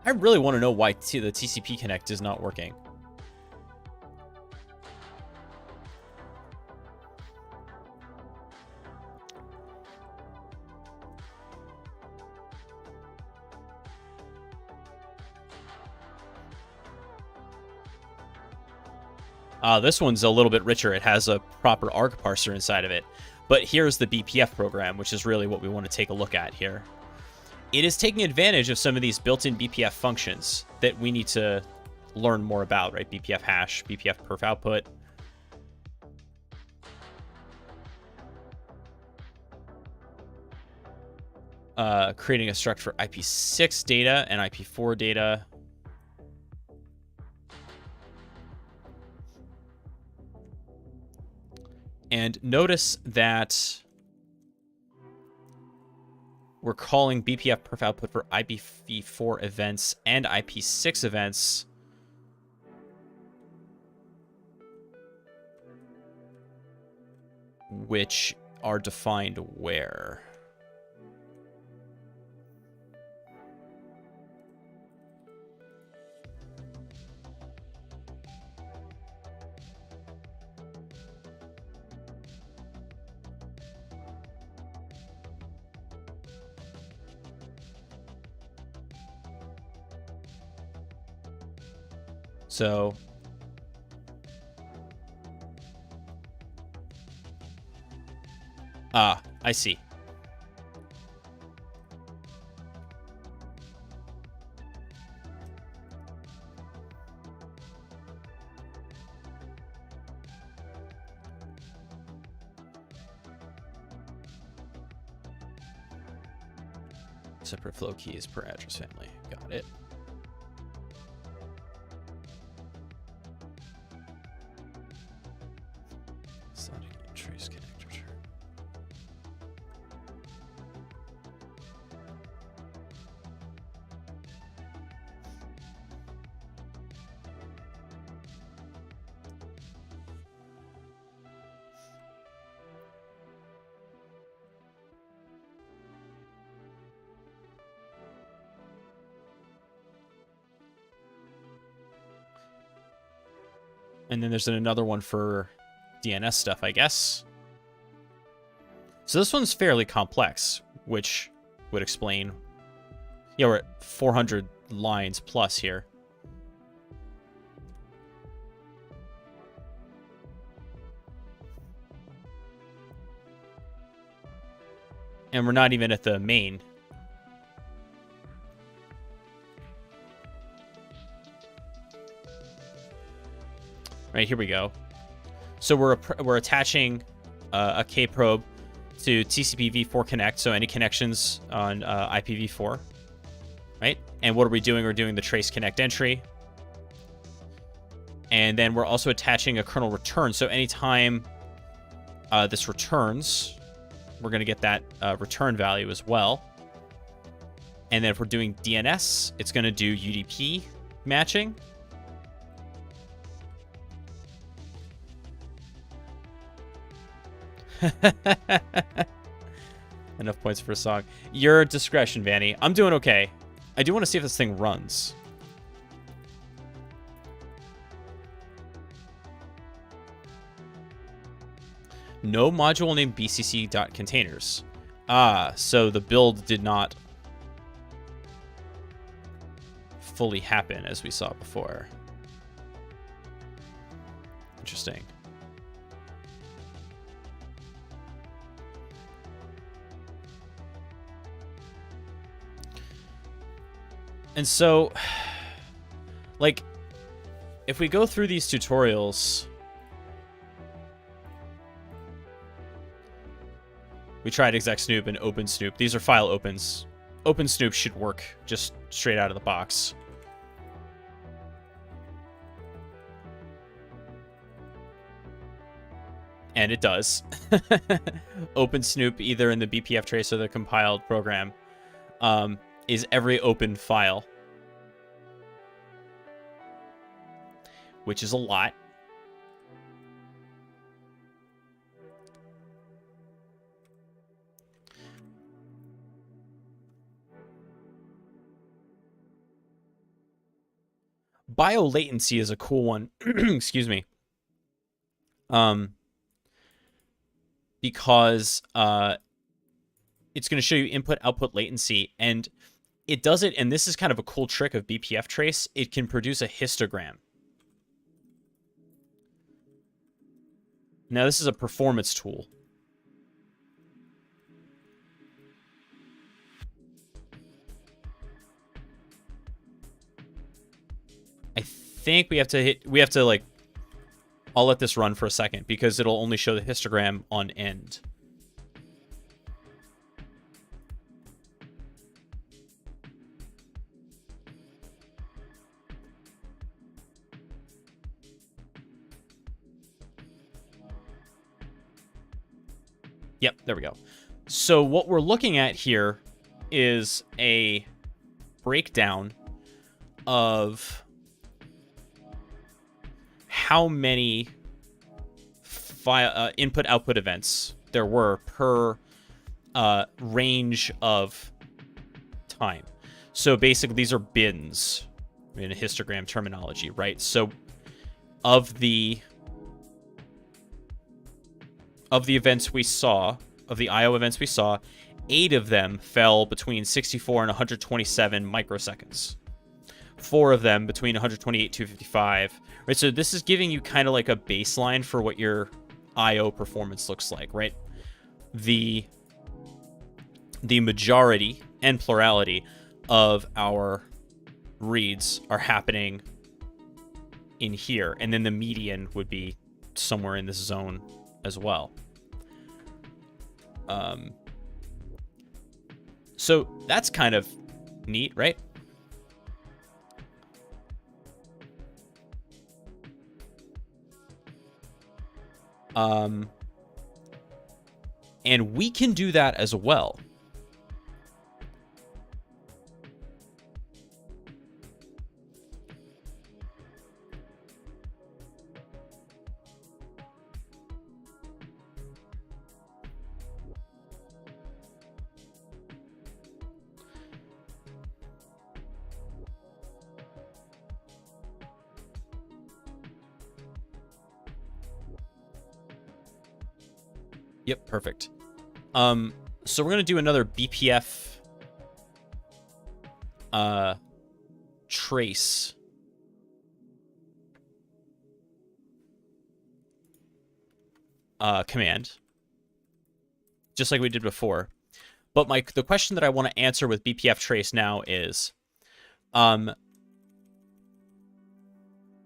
I really want to know why the TCP Connect is not working. This one's a little bit richer. It has a proper arg parser inside of it. But here's the BPF program, which is really what we want to take a look at here. It is taking advantage of some of these built-in BPF functions that we need to learn more about, right? BPF hash, BPF perf output. Creating a structure for IP6 data and IP4 data. And notice that we're calling BPF perf output for IPv4 events and IP6 events. Which are defined where? So I see. Separate flow keys per address family. Got it. Trace connector term. And then there's another one for DNS stuff, I guess. So this one's fairly complex, which would explain... Yeah, we're at 400 lines plus here. And we're not even at the main. Right, here we go. So we're attaching a K probe to TCP v4 connect, so any connections on IPv4, right? And what are we doing? We're doing the trace connect entry. And then we're also attaching a kernel return. So anytime this returns, we're going to get that return value as well. And then if we're doing DNS, it's going to do UDP matching. Enough points for a song. Your discretion, Vanny. I'm doing okay. I do want to see if this thing runs. No module named bcc.containers. Ah, so the build did not fully happen as we saw before. Interesting. And so, like, if we go through these tutorials, we tried exec snoop and open snoop. These are file opens. Open snoop should work just straight out of the box. And it does. Open snoop, either in the BPF trace or the compiled program, is every open file, which is a lot. Biolatency is a cool one. Excuse me. Because it's going to show you input-output latency, and it does it, and this is kind of a cool trick of BPF trace. It can produce a histogram. Now, this is a performance tool. I think we have to like, I'll let this run for a second because it'll only show the histogram on end. Yep, there we go. So what we're looking at here is a breakdown of how many input-output events there were per range of time. So basically, these are bins in histogram terminology, right? So of the events we saw, of the I/O events we saw, 8 of them fell between 64 and 127 microseconds. 4 of them between 128 and 255. Right, so this is giving you kind of like a baseline for what your I/O performance looks like, right? The majority and plurality of our reads are happening in here, and then the median would be somewhere in this zone as well. So that's kind of neat, right? And we can do that as well. Yep, perfect. So we're gonna do another BPF trace. Command. Just like we did before. But the question that I want to answer with BPF trace now is,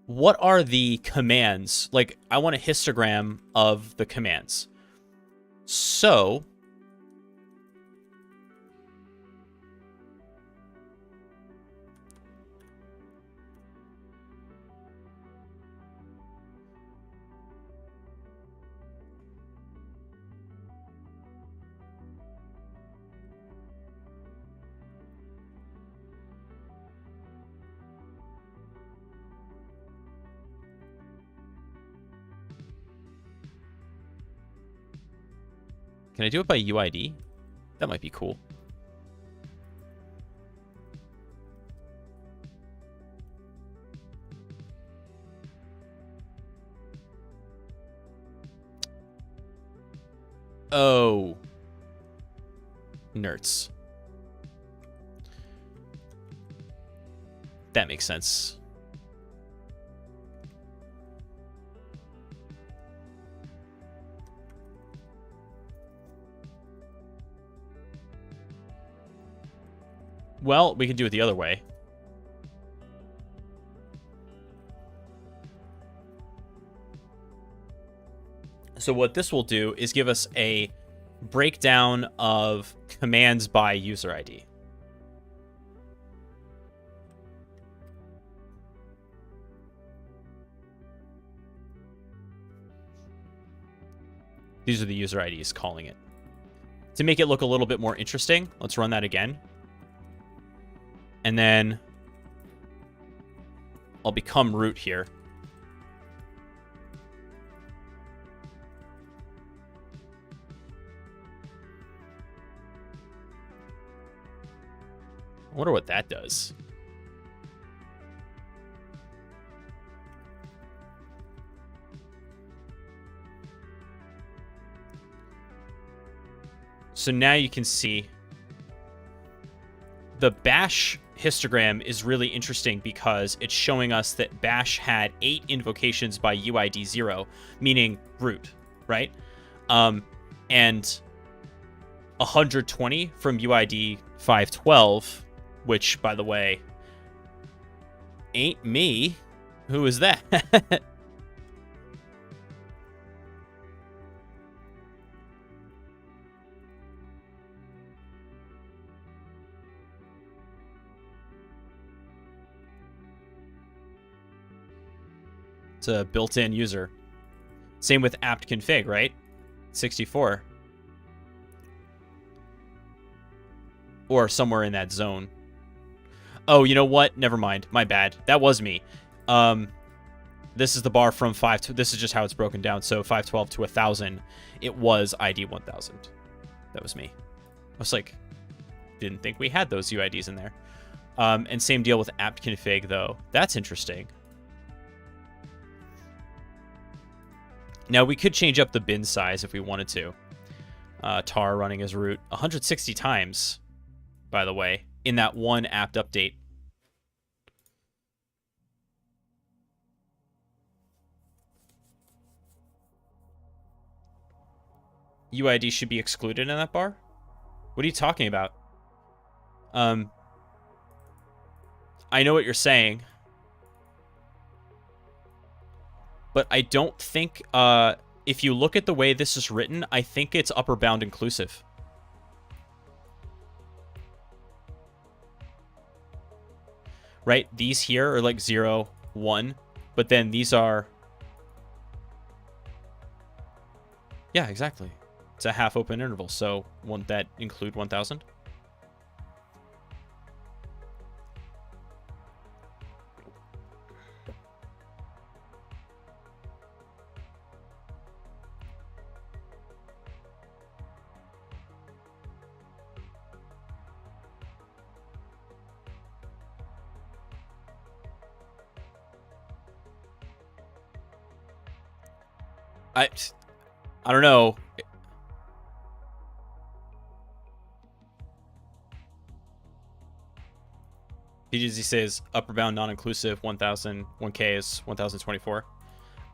what are the commands? Like, I want a histogram of the commands. So, can I do it by UID? That might be cool. Oh. Nerds. That makes sense. Well, we can do it the other way. So what this will do is give us a breakdown of commands by user ID. These are the user IDs calling it. To make it look a little bit more interesting, let's run that again. And then I'll become root here. I wonder what that does. So now you can see the bash histogram is really interesting because it's showing us that bash had 8 invocations by UID 0, meaning root. right? And 120 from UID 512, which, by the way, ain't me. Who is that? It's a built-in user. Same with apt config, right? 64. Or somewhere in that zone. Oh, you know what? Never mind. My bad. That was me. This is the bar from 5 to... This is just how it's broken down. So 512 to 1,000. It was ID 1,000. That was me. I was like, didn't think we had those UIDs in there. And same deal with apt config, though. That's interesting. Now, we could change up the bin size if we wanted to. Tar running as root 160 times, by the way, in that one apt update. UID should be excluded in that bar? What are you talking about? I know what you're saying. But I don't think, if you look at the way this is written, I think it's upper bound inclusive. Right? These here are like 0, 1, but then these are... Yeah, exactly. It's a half open interval, so won't that include 1,000? I don't know. PGZ says upper bound non-inclusive 1,000, 1K is 1,024.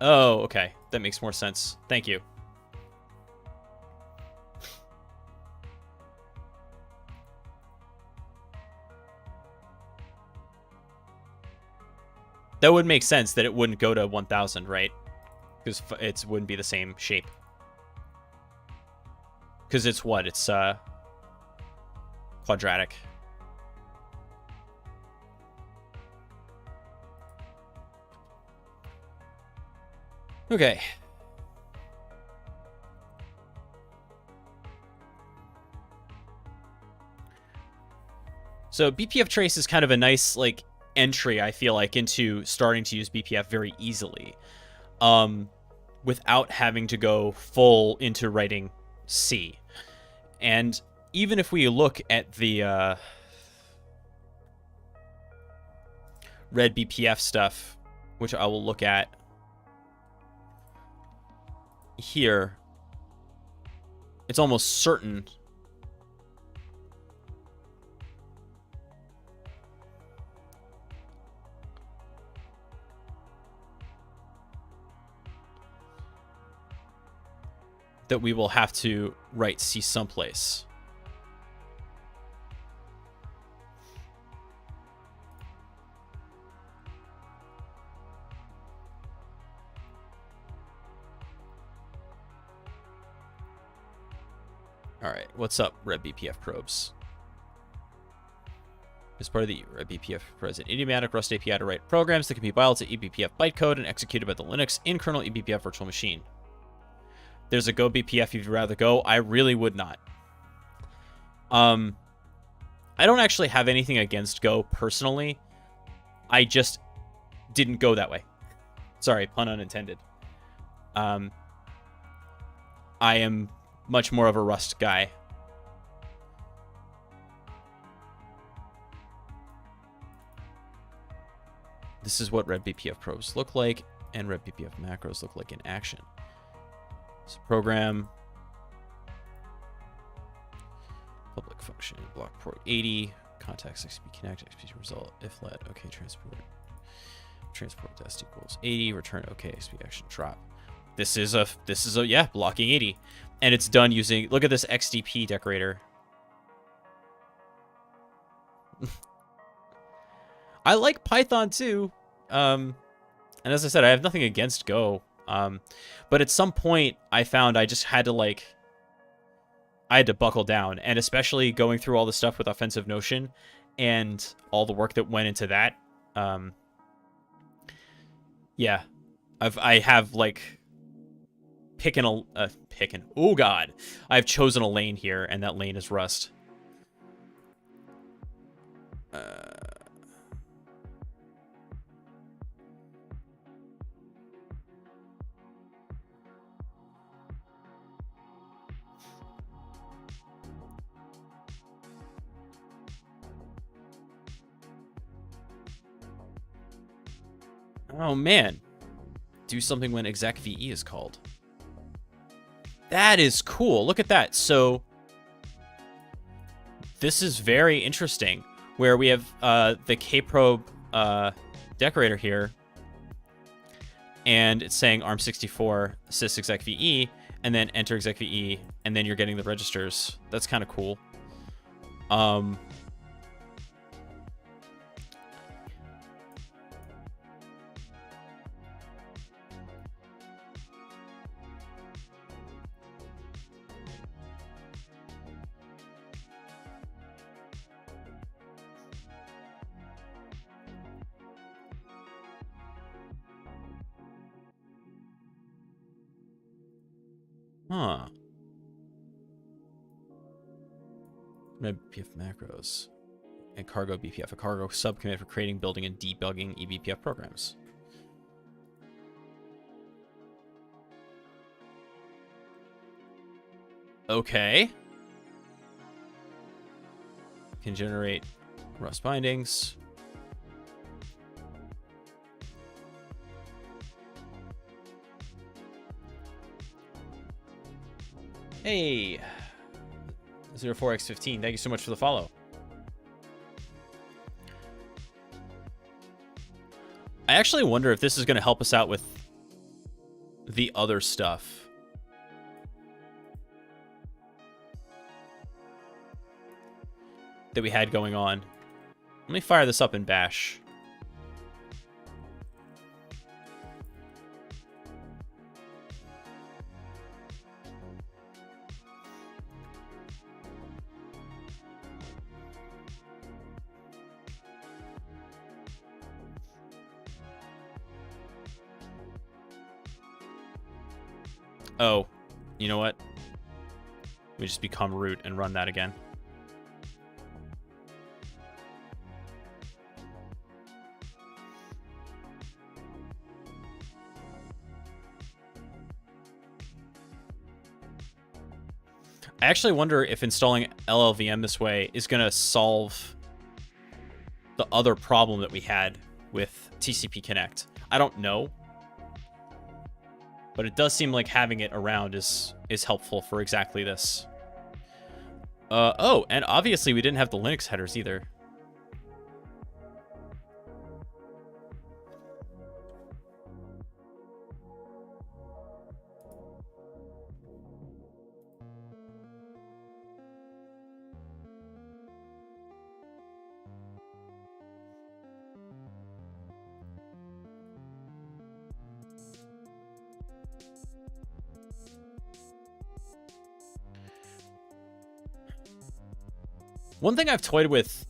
Oh, okay. That makes more sense. Thank you. That would make sense that it wouldn't go to 1,000, right? Because it wouldn't be the same shape. Because it's what? It's quadratic. Okay. So BPF trace is kind of a nice like entry, I feel like, into starting to use BPF very easily. Without having to go full into writing C. And even if we look at the red BPF stuff, which I will look at here, it's almost certain that we will have to write C someplace. All right, what's up, Red BPF probes? As part of the Red BPF present idiomatic Rust API to write programs that can be compiled to eBPF bytecode and executed by the Linux in-kernel eBPF virtual machine. There's a Go BPF if you'd rather go. I really would not. I don't actually have anything against Go personally. I just didn't go that way. Sorry, pun unintended. I am much more of a Rust guy. This is what Red BPF probes look like, and Red BPF macros look like in action. So program, public function, block port 80, context XP connect, XP result, if let, okay, transport dest equals 80, return okay, XP action drop. This is a yeah, blocking 80. And it's done using, look at this XDP decorator. I like Python too. And as I said, I have nothing against Go. But at some point I found I just had to I had to buckle down, and especially going through all the stuff with Offensive Notion and all the work that went into that. Yeah, I have oh god, I've chosen a lane here, and that lane is Rust. Oh man, do something when exec VE is called. That is cool. Look at that. So this is very interesting, where we have the kprobe decorator here, and it's saying ARM64 sys exec VE, and then enter exec VE, and then you're getting the registers. That's kind of cool. Huh. eBPF macros and cargo BPF, a cargo subcommand for creating, building, and debugging eBPF programs. Okay. Can generate Rust bindings. Hey, 04x15, thank you so much for the follow. I actually wonder if this is going to help us out with the other stuff. That we had going on. Let me fire this up in Bash. Oh, you know what? We just become root and run that again. I actually wonder if installing LLVM this way is going to solve the other problem that we had with TCP Connect. I don't know. But it does seem like having it around is helpful for exactly this. Oh, and obviously we didn't have the Linux headers either. One thing I've toyed with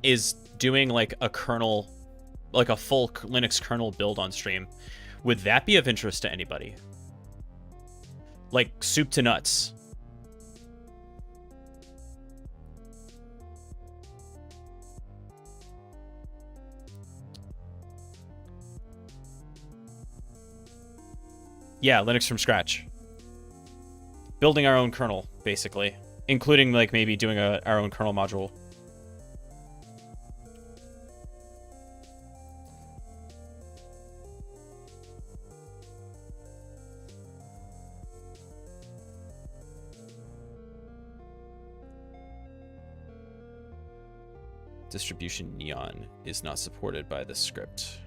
is doing like a kernel, like a full Linux kernel build on stream. Would that be of interest to anybody? Like soup to nuts. Yeah, Linux from scratch. Building our own kernel, basically. Including, like, maybe doing our own kernel module. Distribution Neon is not supported by this script.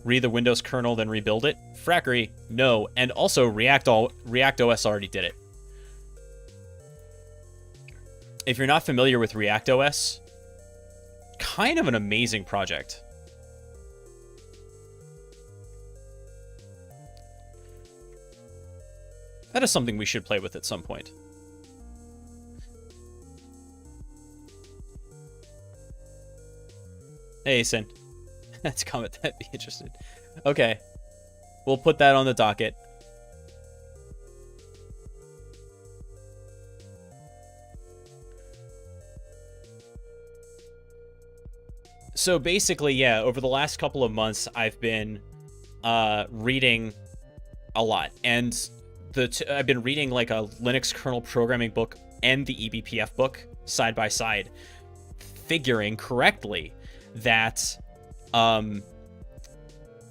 Read the Windows kernel, then rebuild it? Frackery, no. And also, React OS already did it. If you're not familiar with React OS, kind of an amazing project. That is something we should play with at some point. Hey, Sin. That's a comment. That'd be interested. Okay. We'll put that on the docket. So basically, yeah, over the last couple of months, I've been reading a lot. And I've been reading like a Linux kernel programming book and the eBPF book side by side, figuring correctly that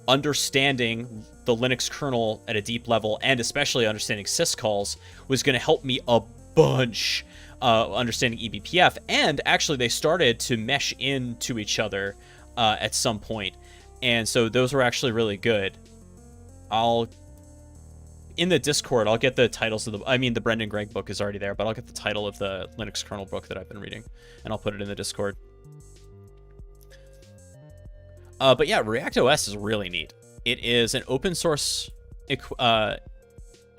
understanding the Linux kernel at a deep level, and especially understanding syscalls, was going to help me a bunch understanding eBPF. And actually, they started to mesh into each other at some point. And so those were actually really good. In the Discord, I'll get the titles of the Brendan Gregg book is already there, but I'll get the title of the Linux kernel book that I've been reading, and I'll put it in the Discord. But yeah, React OS is really neat. It is an open source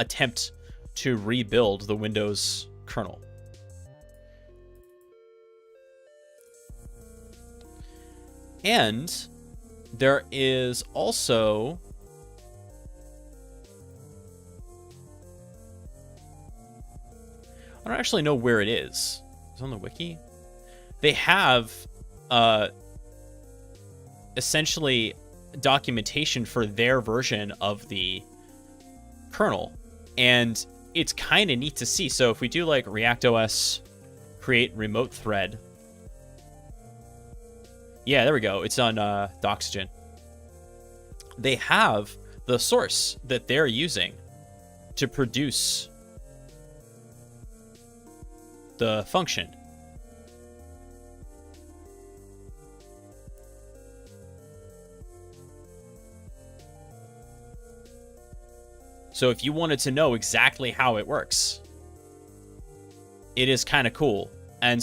attempt to rebuild the Windows kernel. And there is also... I don't actually know where it is. It's on the wiki. They have essentially documentation for their version of the kernel, and it's kind of neat to see. So if we do like React OS create remote thread, yeah, there we go. It's on Doxygen. They have the source that they're using to produce the function. So if you wanted to know exactly how it works, it is kind of cool. And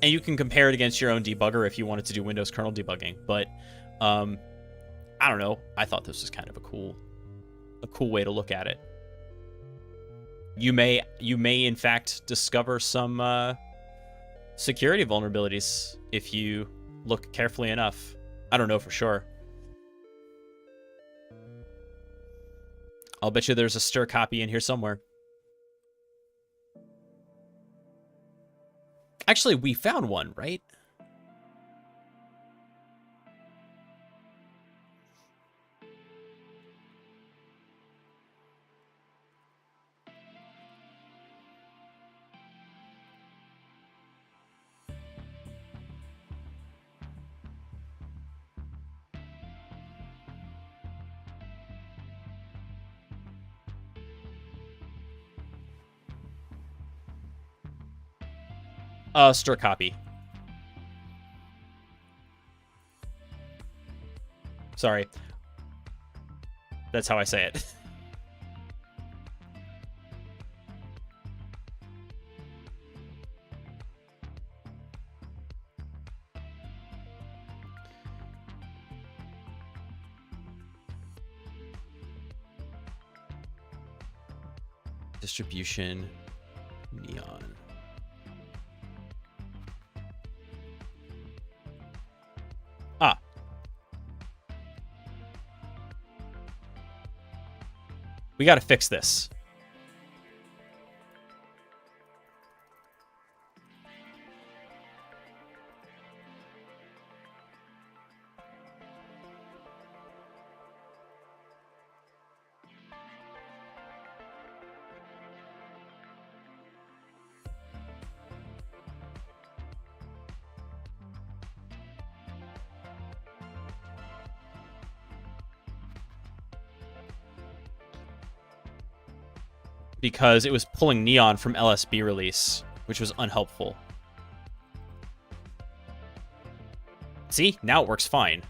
you can compare it against your own debugger if you wanted to do Windows kernel debugging. But I don't know. I thought this was kind of a cool way to look at it. You may in fact discover some security vulnerabilities if you look carefully enough. I don't know for sure. I'll bet you there's a stir copy in here somewhere. Actually, we found one, right? Stir copy. Sorry. That's how I say it. Distribution neon. Ah. We got to fix this. Because it was pulling neon from LSB release, which was unhelpful. See? Now it works fine.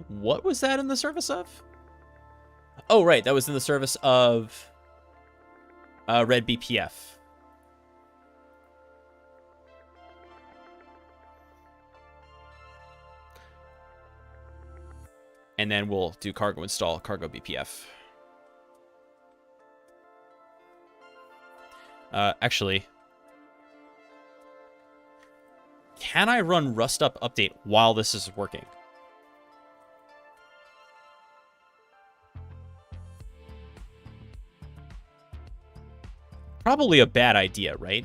What was that in the service of? Oh, right. That was in the service of Red BPF. And then we'll do cargo install, cargo BPF. Actually, can I run rust up update while this is working? Probably a bad idea, right?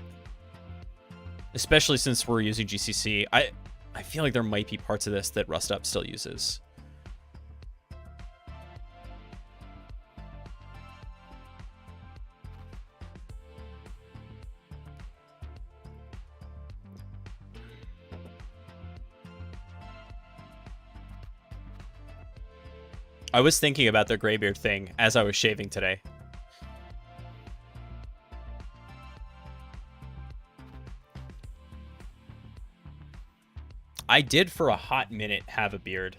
Especially since we're using GCC. I feel like there might be parts of this that rust up still uses. I was thinking about the graybeard thing as I was shaving today. I did for a hot minute have a beard.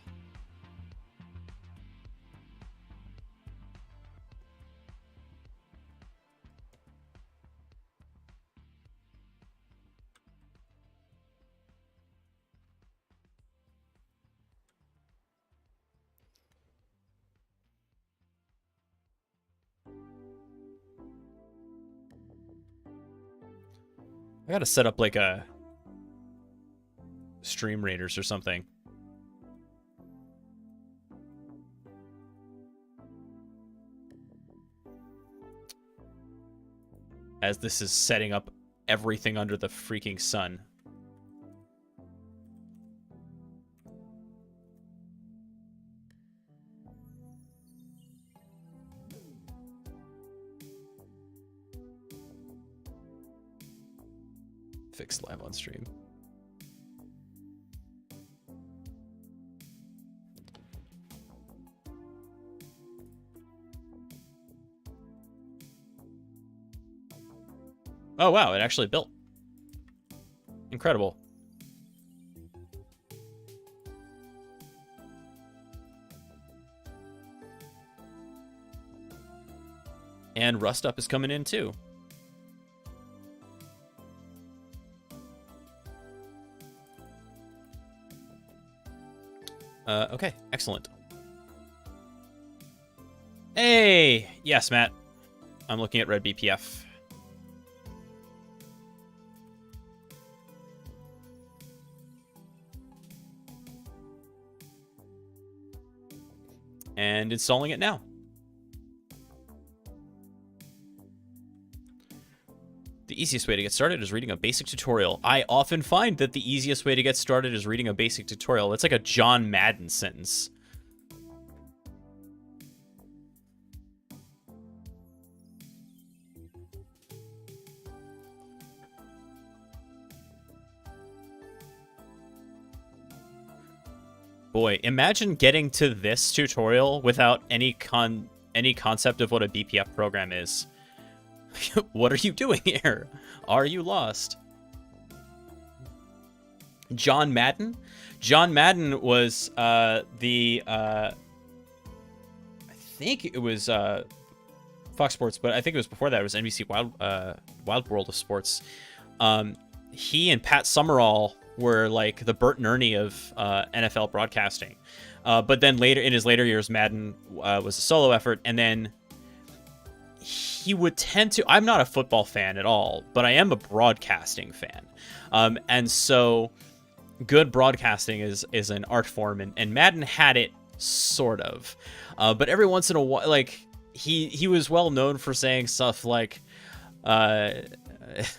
I gotta set up like a Stream Raiders or something. As this is setting up everything under the freaking sun. Fixed live on stream. Oh, wow, it actually built. Incredible. And rust up is coming in too. Okay, excellent. Hey! Yes, Matt. I'm looking at Red BPF. And installing it now. The easiest way to get started is reading a basic tutorial. I often find that the easiest way to get started is reading a basic tutorial. That's like a John Madden sentence. Boy, imagine getting to this tutorial without any concept of what a BPF program is. What are you doing here? Are you lost? John Madden? John Madden was I think it was Fox Sports, but I think it was before that. It was NBC Wild World of Sports. He and Pat Summerall were like the Bert and Ernie of NFL broadcasting. But then later in his later years, Madden was a solo effort, and then he would tend to... I'm not a football fan at all, but I am a broadcasting fan. And so good broadcasting is an art form, and Madden had it sort of. But every once in a while, like, he was well known for saying stuff like, my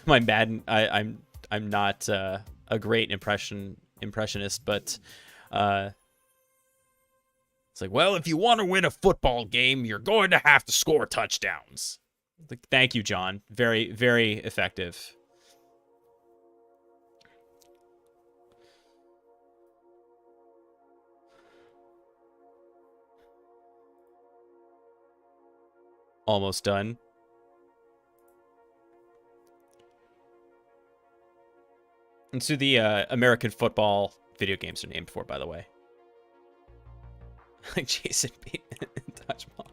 Madden, I'm not a great impressionist, but it's like, well, if you want to win a football game, you're going to have to score touchdowns. Like, thank you, John. Very, very effective. Almost done. And so the American football video games are named for, by the way. Like Jason Bateman in Dodgeball.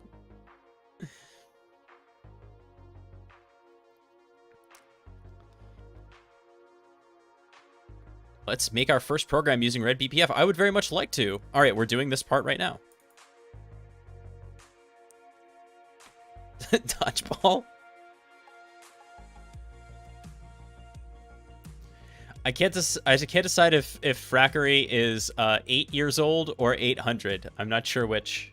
Let's make our first program using Red BPF. I would very much like to. All right, we're doing this part right now. Dodgeball. I can't decide if Frackery is 8 years old or 800. I'm not sure which.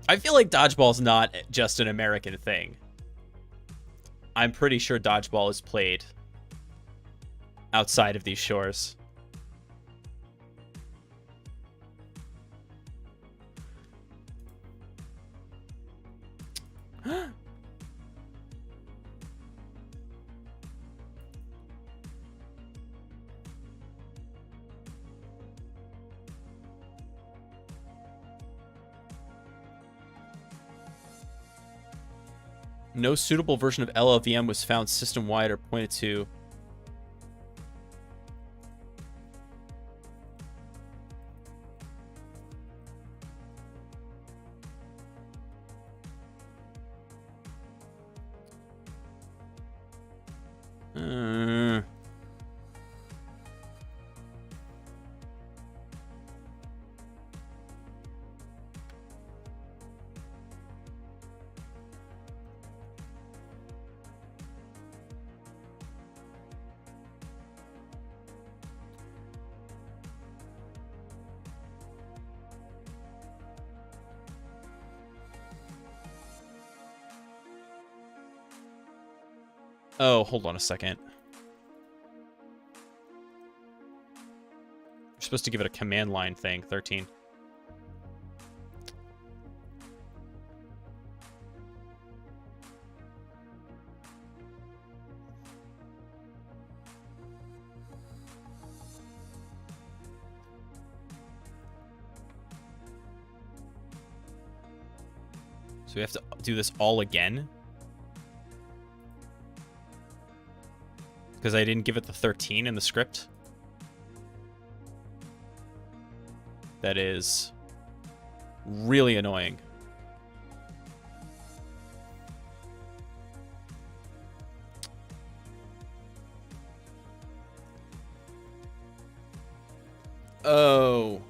I feel like dodgeball's not just an American thing. I'm pretty sure dodgeball is played outside of these shores. No suitable version of LLVM was found system-wide or pointed to. Oh, hold on a second. You're supposed to give it a command line thing, 13. So we have to do this all again? Because I didn't give it the 13 in the script? That is really annoying. Oh.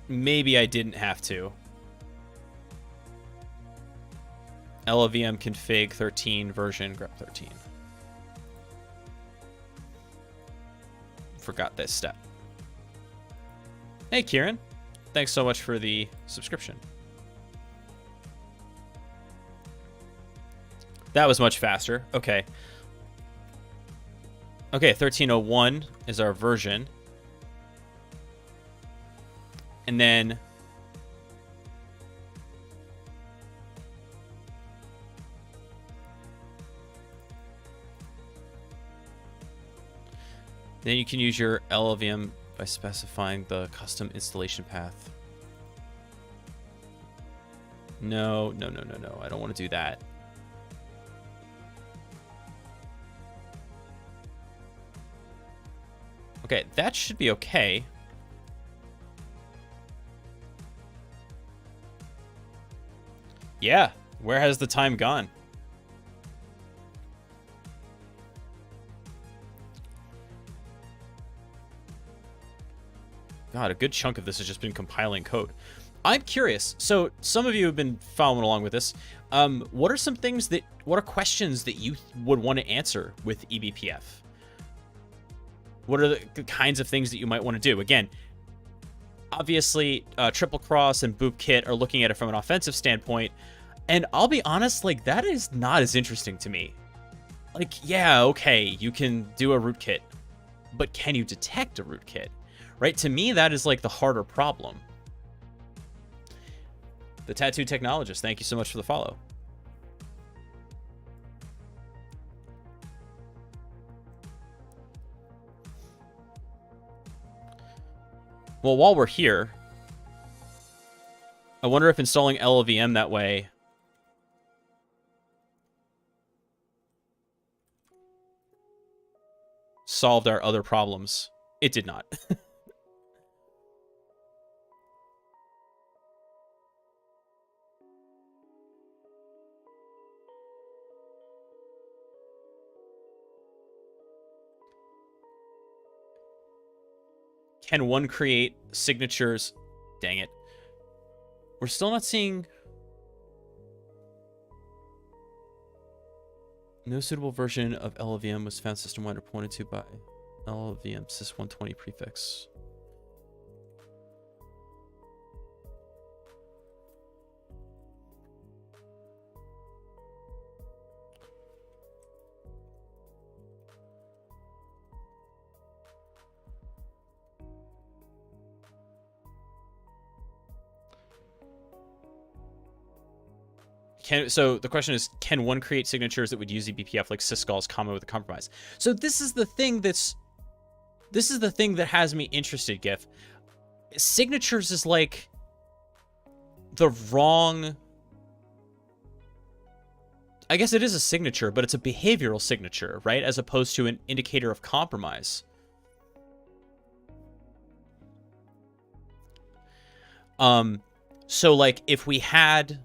Maybe I didn't have to. LLVM config 13 version grep 13. Forgot this step. Hey, Kieran. Thanks so much for the subscription. That was much faster. Okay. Okay, 1301 is our version. And then you can use your LLVM by specifying the custom installation path. No. I don't want to do that. Okay, that should be okay. Yeah, where has the time gone? God, a good chunk of this has just been compiling code. I'm curious. So some of you have been following along with this. What are questions that you would want to answer with eBPF? What are the kinds of things that you might want to do? Again, obviously, Triple Cross and BoopKit are looking at it from an offensive standpoint. And I'll be honest, like, that is not as interesting to me. Like, yeah, okay, you can do a rootkit, but can you detect a rootkit? Right? To me, that is like the harder problem. The Tattoo Technologist, thank you so much for the follow. Well, while we're here, I wonder if installing LLVM that way solved our other problems. It did not. Can one create signatures? Dang it. We're still not seeing... No suitable version of LLVM was found system-wide or pointed to by LLVM sys 120 prefix. So the question is, can one create signatures that would use eBPF like syscalls, comma with a compromise? So this is the thing that has me interested, GIF. Signatures is like the wrong... I guess it is a signature, but it's a behavioral signature, right? As opposed to an indicator of compromise. So like if we had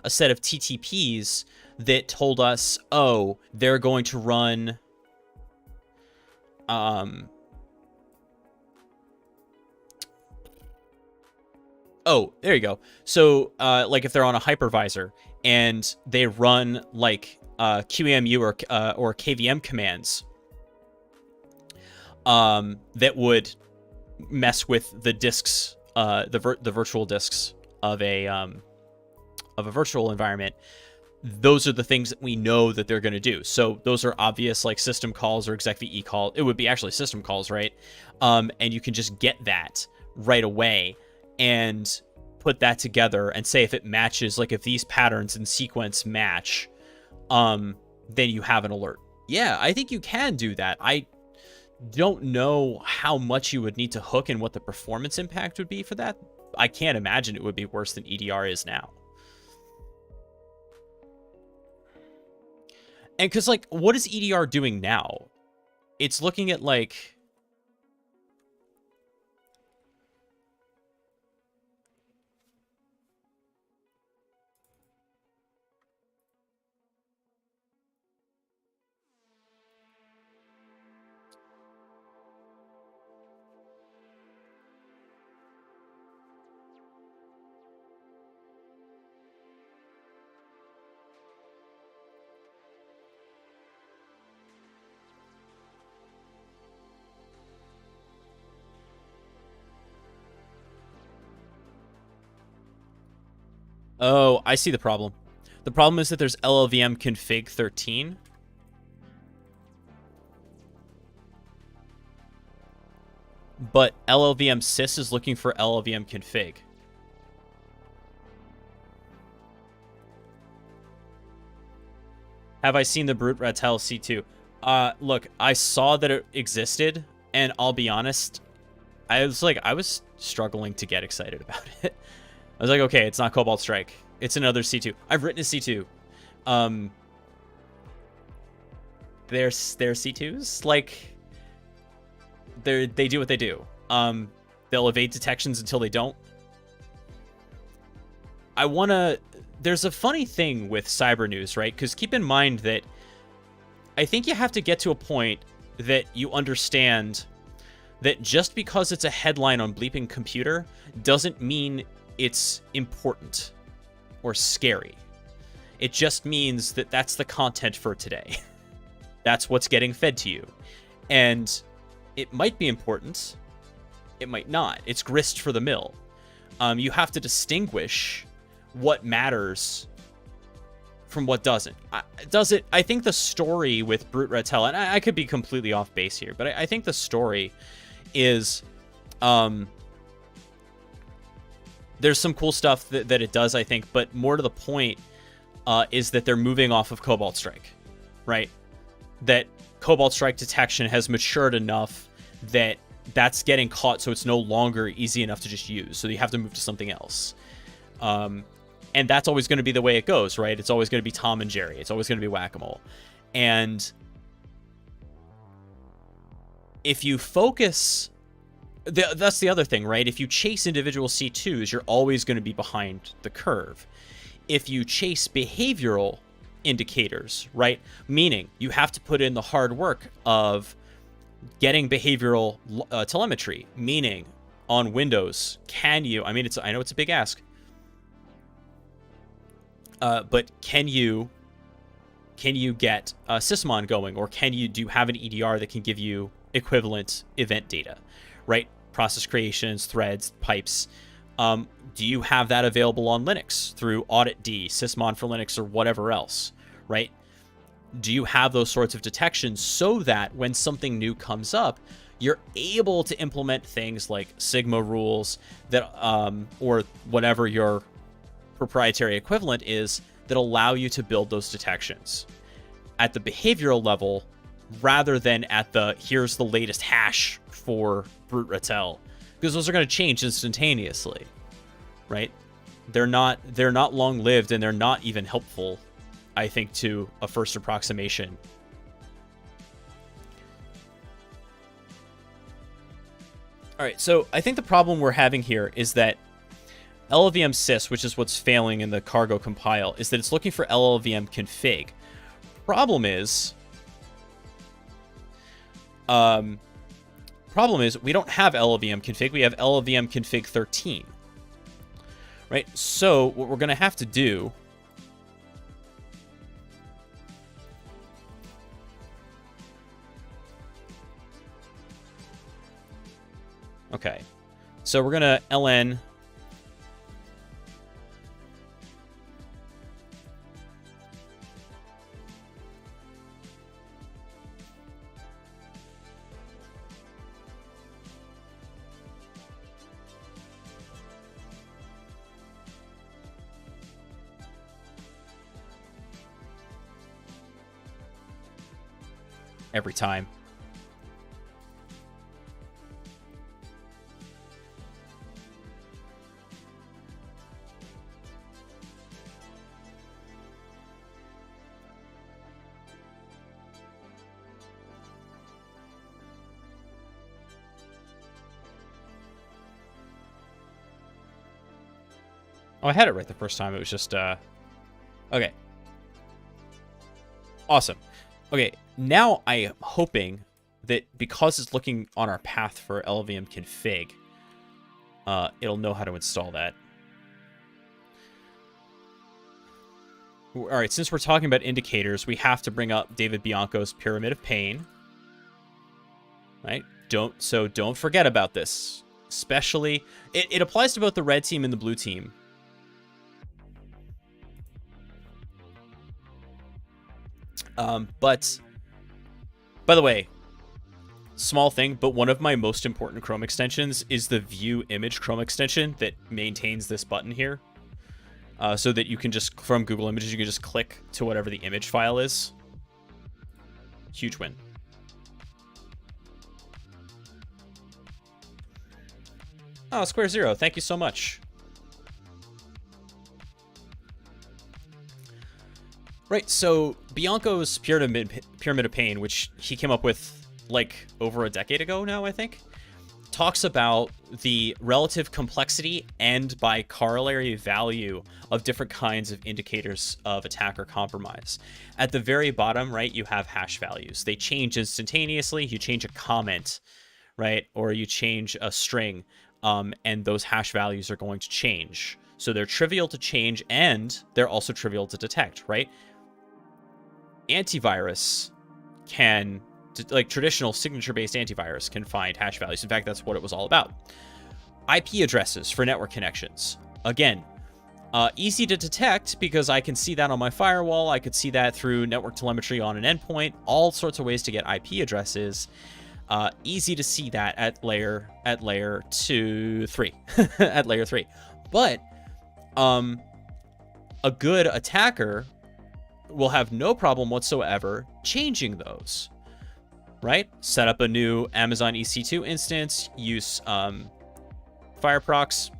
a set of TTPs that told us, oh, they're going to run, oh, there you go. So, like if they're on a hypervisor and they run like QEMU or KVM commands, that would mess with the disks, the virtual disks of a virtual environment, those are the things that we know that they're going to do. So those are obvious, like system calls or exec-ve call. It would be actually system calls, right? And you can just get that right away and put that together and say if it matches, like if these patterns in sequence match, then you have an alert. Yeah, I think you can do that. I don't know how much you would need to hook and what the performance impact would be for that. I can't imagine it would be worse than EDR is now. And because, like, what is EDR doing now? It's looking at, like... Oh, I see the problem. The problem is that there's LLVM config 13. But LLVM sys is looking for LLVM config. Have I seen the Brute Ratel C2? Look, I saw that it existed, and I'll be honest, I was struggling to get excited about it. I was like, okay, it's not Cobalt Strike. It's another C2. I've written a C2. They're C2s. Like, they do what they do. They'll evade detections until they don't. There's a funny thing with cyber news, right? Because keep in mind that I think you have to get to a point that you understand that just because it's a headline on Bleeping Computer doesn't mean it's important or scary. It just means that that's the content for today. That's what's getting fed to you. And it might be important. It might not. It's grist for the mill. You have to distinguish what matters from what doesn't. I think the story with Brute Ratel, and I could be completely off base here, but I think the story is... there's some cool stuff that it does, I think, but more to the point is that they're moving off of Cobalt Strike, right? That Cobalt Strike detection has matured enough that that's getting caught, so it's no longer easy enough to just use. So you have to move to something else. And that's always going to be the way it goes, right? It's always going to be Tom and Jerry. It's always going to be whack-a-mole. And if you focus, that's the other thing, right? If you chase individual C2s, you're always going to be behind the curve. If you chase behavioral indicators, right? Meaning you have to put in the hard work of getting behavioral telemetry, meaning on Windows, can you, I mean, I know it's a big ask, but can you get sysmon going, or do you have an EDR that can give you equivalent event data, right? Process creations, threads, pipes. Do you have that available on Linux through auditd, sysmon for Linux, or whatever else, right? Do you have those sorts of detections so that when something new comes up, you're able to implement things like Sigma rules that, or whatever your proprietary equivalent is, that allow you to build those detections at the behavioral level, rather than at the here's the latest hash for brute ratel, because those are going to change instantaneously, right? They're not long lived, and they're not even helpful, I think, to a first approximation. All right, so I think the problem we're having here is that LLVM sys, which is what's failing in the cargo compile, is that it's looking for LLVM config. Problem is we don't have LLVM config. We have LLVM config 13, right? So what we're going to have to do okay, so we're going to ln every time. Oh, I had it right the first time. It was just, okay. Awesome. Okay, now I am hoping that because it's looking on our path for LLVM config, it'll know how to install that. All right, since we're talking about indicators, we have to bring up David Bianco's Pyramid of Pain. Right? Don't forget about this. Especially, it applies to both the red team and the blue team. But, by the way, small thing, but one of my most important Chrome extensions is the View Image Chrome extension that maintains this button here. So that you can just, from Google Images, you can just click to whatever the image file is. Huge win. Oh, Square Zero, thank you so much. Right, so Bianco's Pyramid of Pain, which he came up with like over a decade ago now, I think, talks about the relative complexity and by corollary value of different kinds of indicators of attack or compromise. At the very bottom, right, you have hash values. They change instantaneously. You change a comment, right, or you change a string, and those hash values are going to change. So they're trivial to change, and they're also trivial to detect, right? Antivirus can, like traditional signature-based antivirus, can find hash values. In fact, that's what it was all about. IP addresses for network connections. Again, easy to detect because I can see that on my firewall. I could see that through network telemetry on an endpoint. All sorts of ways to get IP addresses. Easy to see that at layer 3, at layer 3. But a good attacker will have no problem whatsoever changing those, right? Set up a new Amazon EC2 instance, use Fireprox,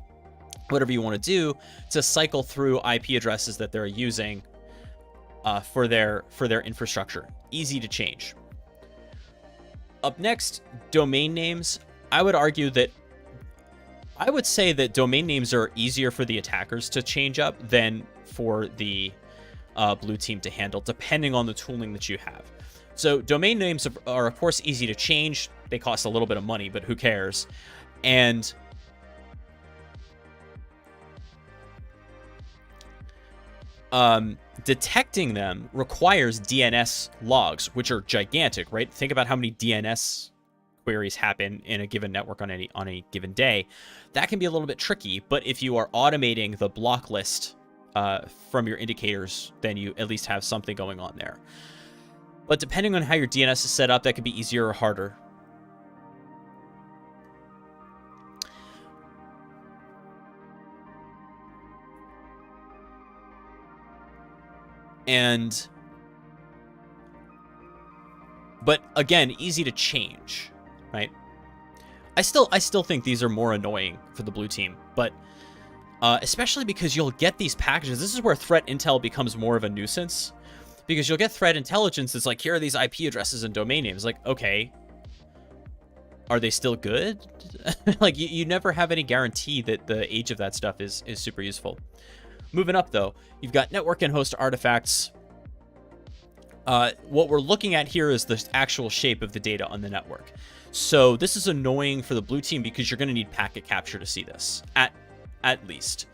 whatever you want to do to cycle through IP addresses that they're using for their infrastructure. Easy to change. Up next, domain names. I would say that domain names are easier for the attackers to change up than for the blue team to handle, depending on the tooling that you have. So domain names are of course easy to change. They cost a little bit of money, but who cares? And detecting them requires DNS logs, which are gigantic, right? Think about how many DNS queries happen in a given network on a given day. That can be a little bit tricky, but if you are automating the block list from your indicators, then you at least have something going on there. But depending on how your DNS is set up, that could be easier or harder. But again, easy to change, right? I still think these are more annoying for the blue team, but especially because you'll get these packages. This is where threat intel becomes more of a nuisance, because you'll get threat intelligence that's like, here are these IP addresses and domain names. Like, okay, are they still good? Like, you never have any guarantee that the age of that stuff is super useful. Moving up, though, you've got network and host artifacts. What we're looking at here is the actual shape of the data on the network. So this is annoying for the blue team because you're going to need packet capture to see this, at least,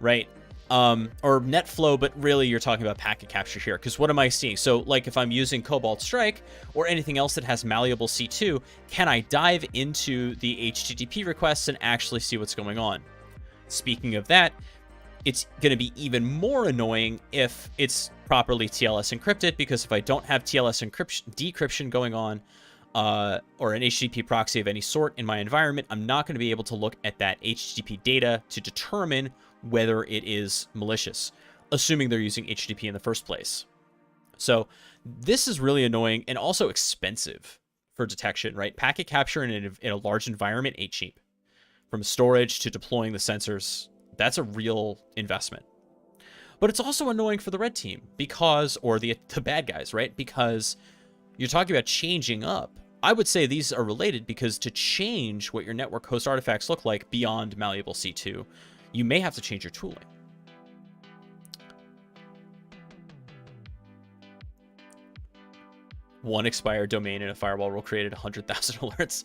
right? Or net flow, but really you're talking about packet capture here, because what am I seeing? So like if I'm using Cobalt Strike or anything else that has malleable C2, can I dive into the HTTP requests and actually see what's going on? Speaking of that, it's going to be even more annoying if it's properly TLS encrypted, because if I don't have TLS decryption going on, or an HTTP proxy of any sort in my environment, I'm not going to be able to look at that HTTP data to determine whether it is malicious, assuming they're using HTTP in the first place. So this is really annoying and also expensive for detection, right? Packet capture in a large environment ain't cheap. From storage to deploying the sensors, that's a real investment. But it's also annoying for the red team because, or the bad guys, right? Because you're talking about changing up. I would say these are related, because to change what your network host artifacts look like beyond malleable C2, you may have to change your tooling. One expired domain in a firewall rule created 100,000 alerts.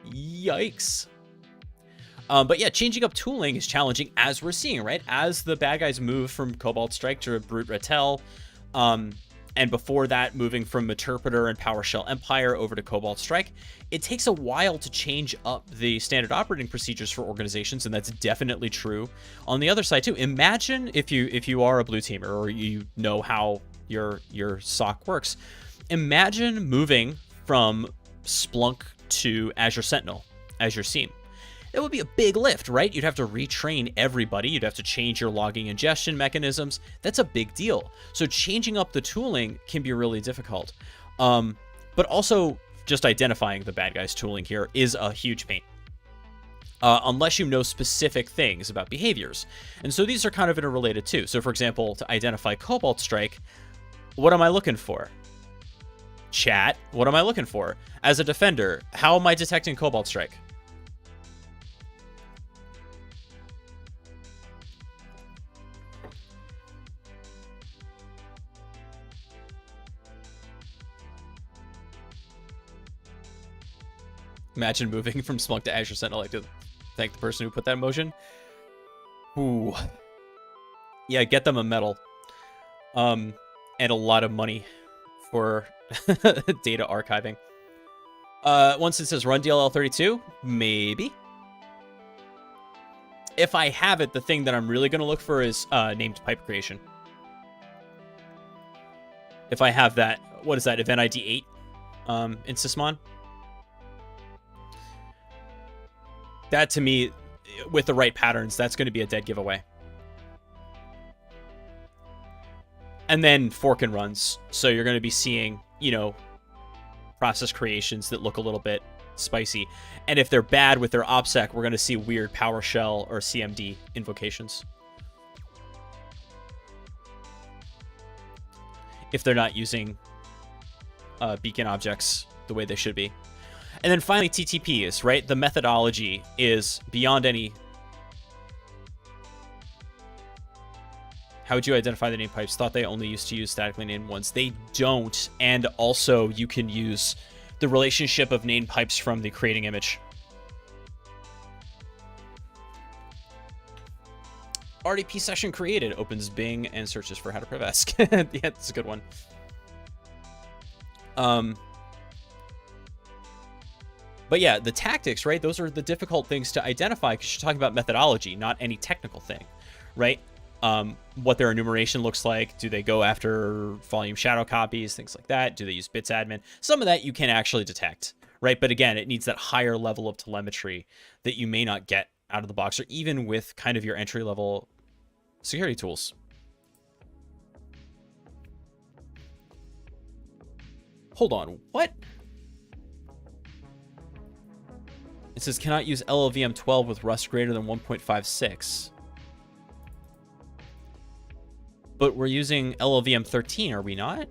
Yikes. But yeah, changing up tooling is challenging, as we're seeing, right? As the bad guys move from Cobalt Strike to Brute Ratel, and before that, moving from Meterpreter and PowerShell Empire over to Cobalt Strike, it takes a while to change up the standard operating procedures for organizations, and that's definitely true on the other side too. Imagine if you are a blue teamer, or you know how your SOC works. Imagine moving from Splunk to Azure Sentinel as your SIEM. It would be a big lift, right? You'd have to retrain everybody. You'd have to change your logging ingestion mechanisms. That's a big deal. So changing up the tooling can be really difficult. But also just identifying the bad guys' tooling here is a huge pain. Unless you know specific things about behaviors. And so these are kind of interrelated too. So for example, to identify Cobalt Strike, what am I looking for? Chat, what am I looking for? As a defender, how am I detecting Cobalt Strike? Imagine moving from Splunk to Azure Sentinel. Like to thank the person who put that in motion. Ooh. Yeah, get them a medal. And a lot of money for data archiving. Once it says run DLL32, maybe. If I have it, the thing that I'm really going to look for is named pipe creation. If I have that, what is that, event ID 8 in Sysmon? That, to me, with the right patterns, that's going to be a dead giveaway. And then fork and runs. So you're going to be seeing, you know, process creations that look a little bit spicy. And if they're bad with their OPSEC, we're going to see weird PowerShell or CMD invocations. If they're not using beacon objects the way they should be. And then finally, TTPs, right? The methodology is beyond any... How would you identify the name pipes? Thought they only used to use statically named ones. They don't. And also, you can use the relationship of named pipes from the creating image. RDP session created. Opens Bing and searches for how to Prevesk. Yeah, that's a good one. But yeah, the tactics, right? Those are the difficult things to identify because you're talking about methodology, not any technical thing, right? What their enumeration looks like. Do they go after volume shadow copies, things like that? Do they use bits admin? Some of that you can actually detect, right? But again, it needs that higher level of telemetry that you may not get out of the box or even with kind of your entry level security tools. Hold on, what? It says cannot use LLVM 12 with Rust greater than 1.56. But we're using LLVM 13, are we not?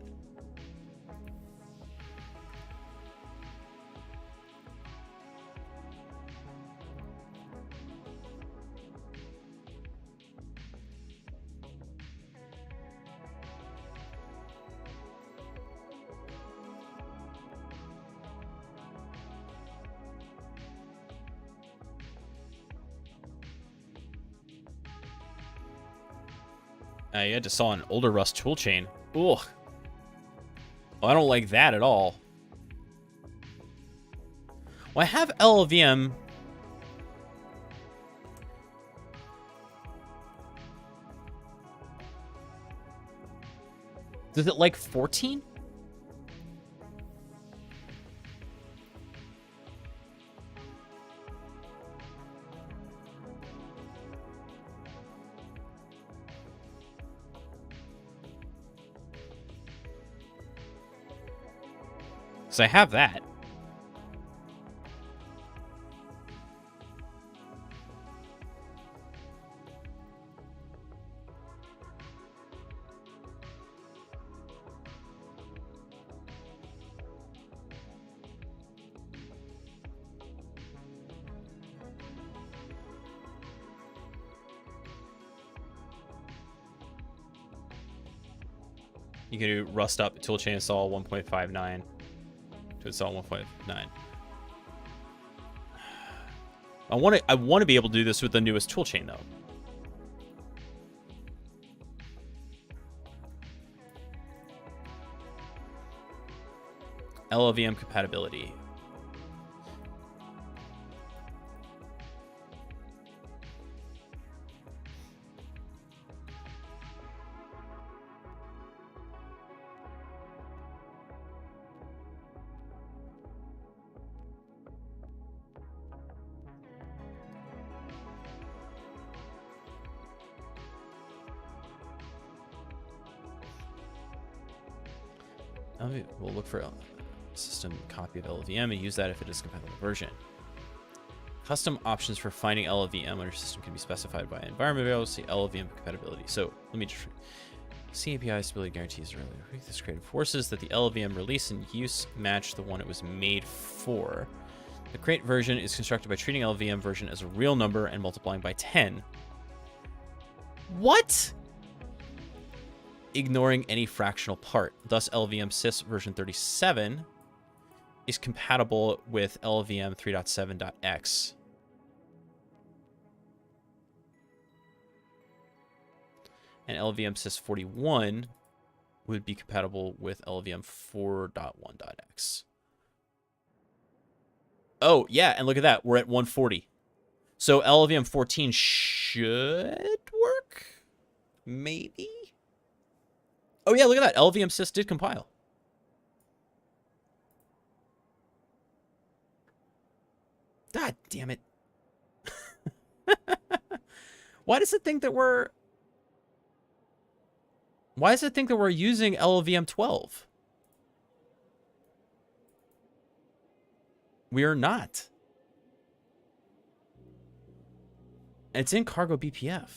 You had to saw an older Rust toolchain. Ugh. Well, I don't like that at all. Well, I have LLVM. Does it like 14? Because I have that. You can do rust up toolchain install 1.59 to install 1.9. I want to be able to do this with the newest toolchain though. LLVM compatibility. We'll look for a system copy of LLVM and use that if it is compatible version. Custom options for finding LLVM on your system can be specified by environment variables. See LLVM compatibility. So let me just see API stability guarantees earlier. This creative forces that the LLVM release and use match the one it was made for. The create version is constructed by treating LLVM version as a real number and multiplying by 10. What? Ignoring any fractional part. Thus, LLVM sys version 37 is compatible with LLVM 3.7.x. And LLVM sys 41 would be compatible with LLVM 4.1.x. Oh, yeah, and look at that. We're at 140. So LLVM 14 should work? Maybe? Oh, yeah, look at that. LLVM sys did compile. God damn it. Why does it think that we're... Why does it think that we're using LLVM 12? We are not. It's in cargo BPF.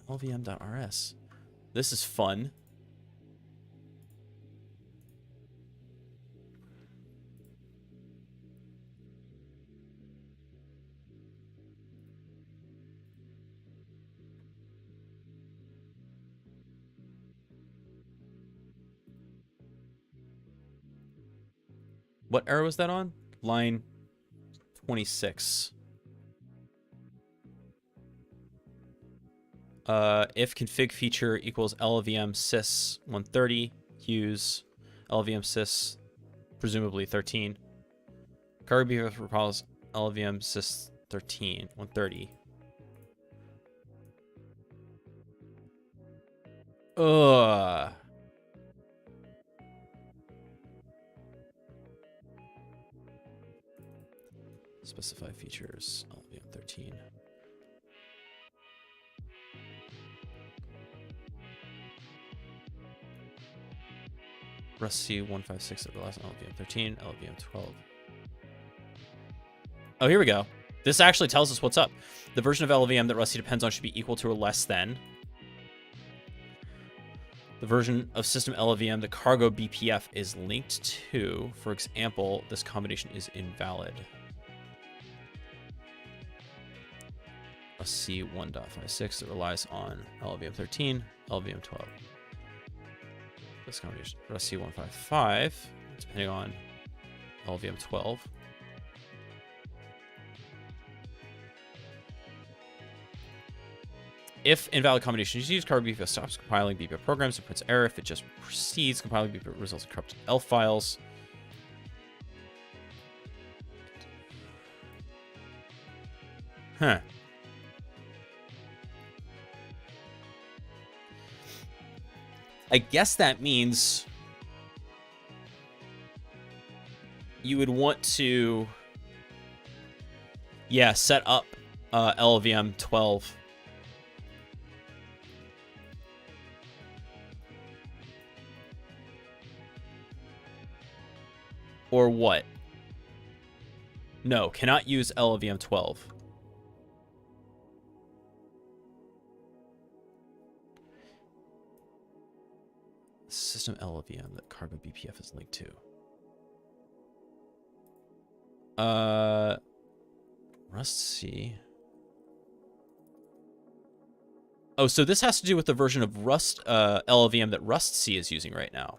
LVM.rs. This is fun. What error was that on? Line 26. If config feature equals LVM sys 130, use LVM sys presumably 13. Cargo BPF recalls LVM sys 13 130. Ugh. Specify features LVM 13. Rust C 156 that relies on LVM 13, LVM 12. Oh, here we go. This actually tells us what's up. The version of LVM that Rusty depends on should be equal to or less than the version of system LVM the cargo BPF is linked to. For example, this combination is invalid. Rust C 1.56 that relies on LVM 13, LVM 12. This combination, Rust C 155, depending on LVM 12. If invalid combination is used, cargo BPF stops compiling BPF programs and prints error. If it just proceeds, compiling BPF results in corrupted ELF files. Huh. I guess that means you would want to, yeah, set up LVM 12. Or what? No, cannot use LVM 12. System LVM that cargo BPF is linked to. Rust C. Oh, so this has to do with the version of Rust LVM that Rust C is using right now.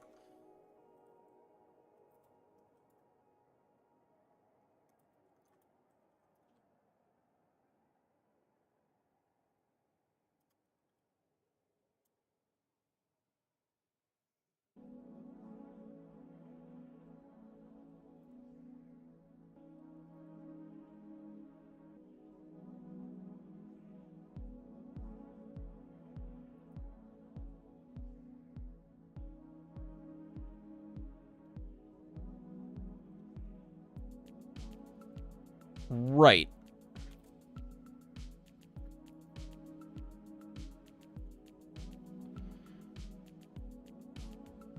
Right.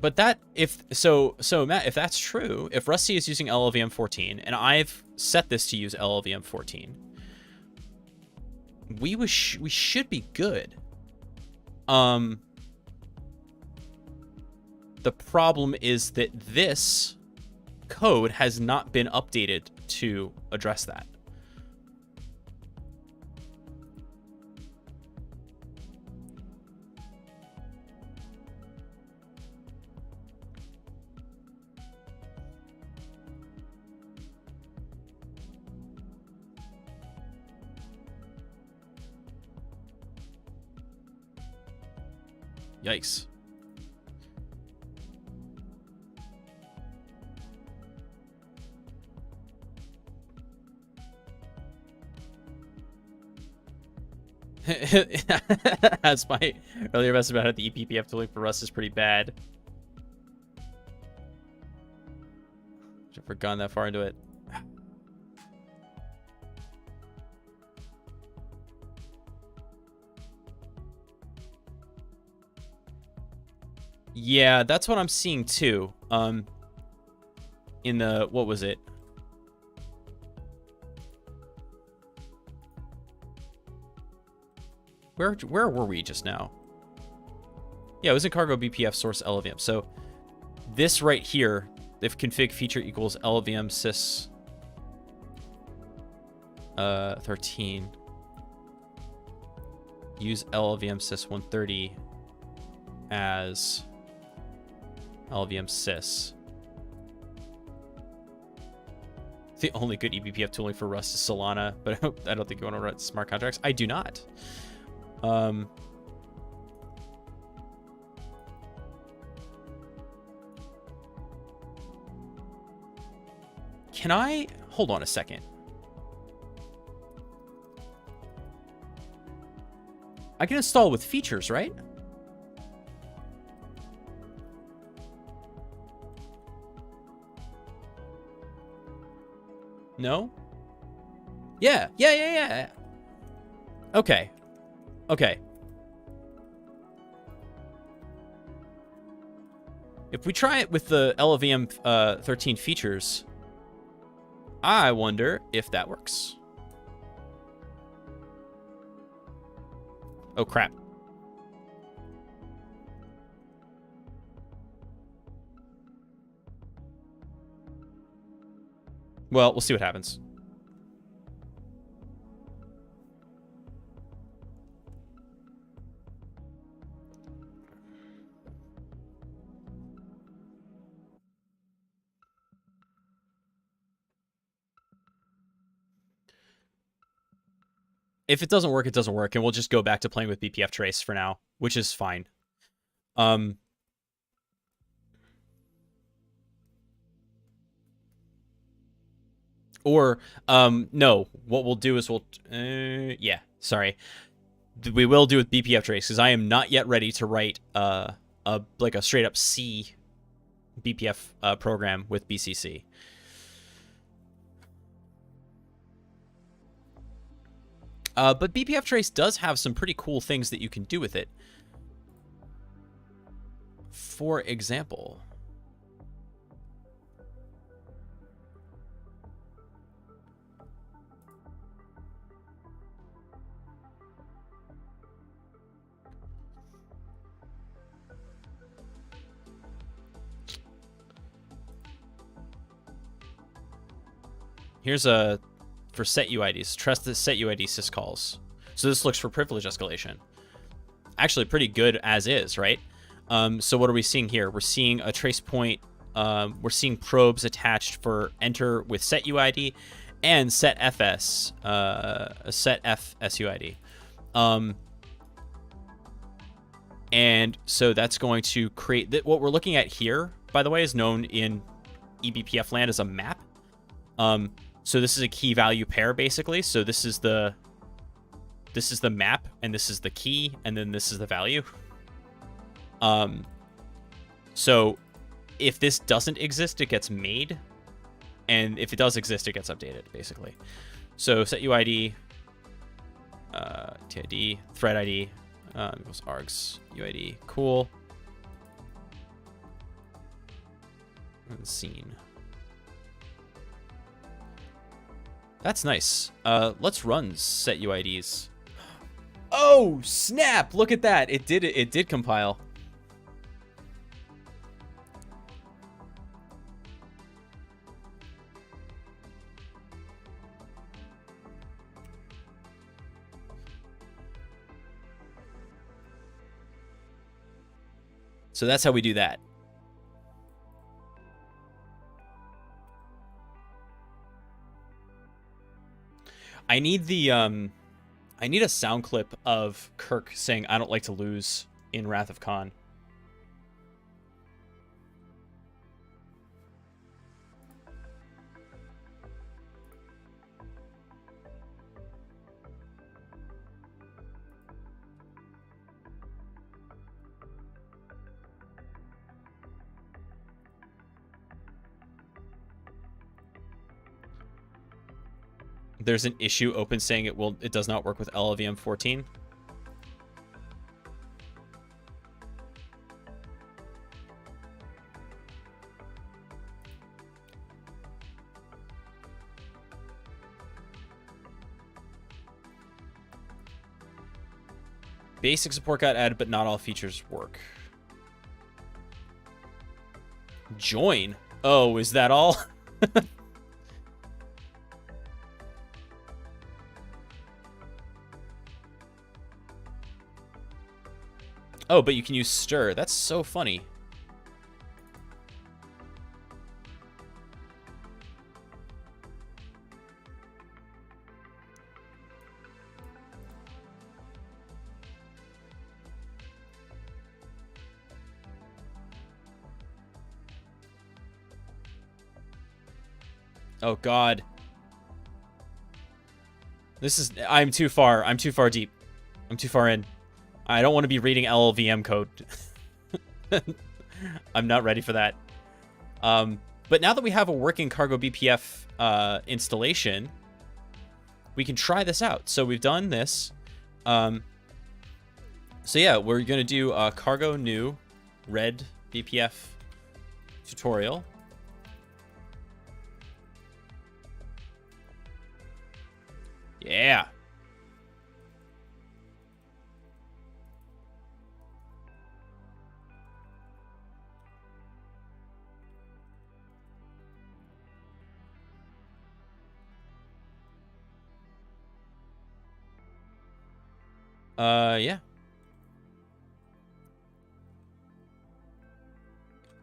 But that, so Matt, if that's true, if Rusty is using LLVM 14 and I've set this to use LLVM 14, we should be good. The problem is that this code has not been updated to address that. Yikes. That's my earlier message about how the eBPF tooling for Rust is pretty bad. I've never gone that far into it. Yeah, that's what I'm seeing too. In the, what was it? Where were we just now? Yeah, it was in cargo BPF source LVM. So this right here, if config feature equals LVM sys 13, use LVM sys 130 as LVM sys. The only good eBPF tooling for Rust is Solana, but I don't think you want to write smart contracts. I do not. Can I hold on a second? I can install with features, right? No? Yeah. Okay. If we try it with the LLVM 13 features, I wonder if that works. Oh, crap. Well, we'll see what happens. If it doesn't work, it doesn't work, and we'll just go back to playing with BPF trace for now, which is fine. No, what we'll do is yeah, sorry. We will do with BPF trace, because I am not yet ready to write like a straight up C BPF program with BCC. But BPF trace does have some pretty cool things that you can do with it. For example, here's a for set UIDs. Trust the set UID syscalls. So this looks for privilege escalation. Actually pretty good as is, right? So what are we seeing here? We're seeing a trace point. We're seeing probes attached for enter with set UID and set FS, set F SUID. And so that's going to create what we're looking at here, by the way, is known in eBPF land as a map. So this is a key value pair, basically. So this is the map, and this is the key, and then this is the value. So if this doesn't exist, it gets made, and if it does exist, it gets updated, basically. So set UID, TID, thread ID, equals args UID, cool. And scene. That's nice. Let's run set UIDs. Oh, snap! Look at that. It did compile. So that's how we do that. I need the I need a sound clip of Kirk saying "I don't like to lose" in Wrath of Khan. There's an issue open saying it does not work with LLVM 14. Basic support got added, but not all features work. Join? Oh, is that all? Oh, but you can use stir. That's so funny. Oh, God. This is... I'm too far. I'm too far deep. I'm too far in. I don't want to be reading LLVM code. I'm not ready for that. But now that we have a working Cargo BPF installation, we can try this out. So we've done this. So yeah, we're going to do a Cargo new red BPF tutorial. Yeah. Yeah.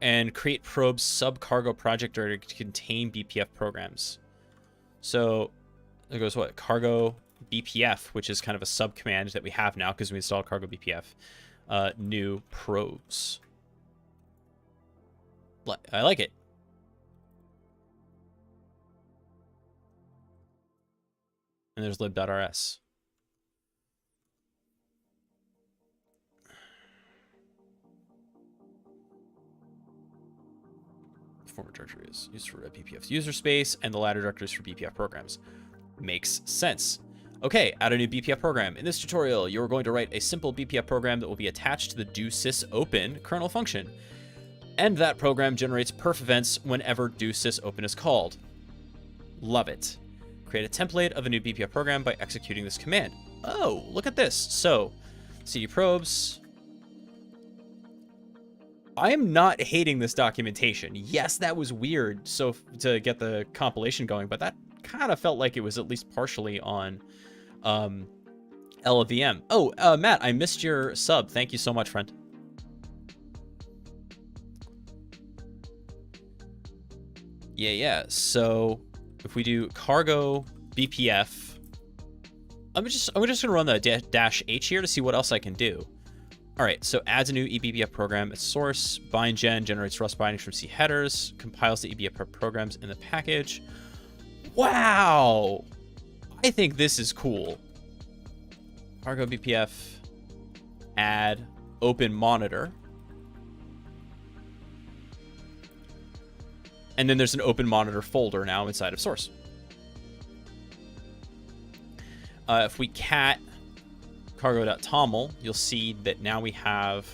And create probes sub-cargo project or to contain BPF programs. So there goes what? Cargo BPF, which is kind of a sub-command that we have now because we installed Cargo BPF. New probes. I like it. And there's lib.rs. Former directory is used for BPF's user space, and the latter directory is for BPF programs. Makes sense. Okay, add a new BPF program. In this tutorial, you're going to write a simple BPF program that will be attached to the do sysopen kernel function. And that program generates perf events whenever do sysopen is called. Love it. Create a template of a new BPF program by executing this command. Oh, look at this. So, cd probes. I am not hating this documentation. Yes, that was weird so to get the compilation going, but that kind of felt like it was at least partially on LLVM. Oh, Matt, I missed your sub. Thank you so much, friend. Yeah. So if we do cargo BPF, I'm just gonna run the -h here to see what else I can do. All right, so adds a new eBPF program at source. BindGen generates Rust bindings from C headers. Compiles the eBPF programs in the package. Wow! I think this is cool. Cargo BPF. Add open monitor. And then there's an open monitor folder now inside of source. If we cat cargo.toml, you'll see that now we have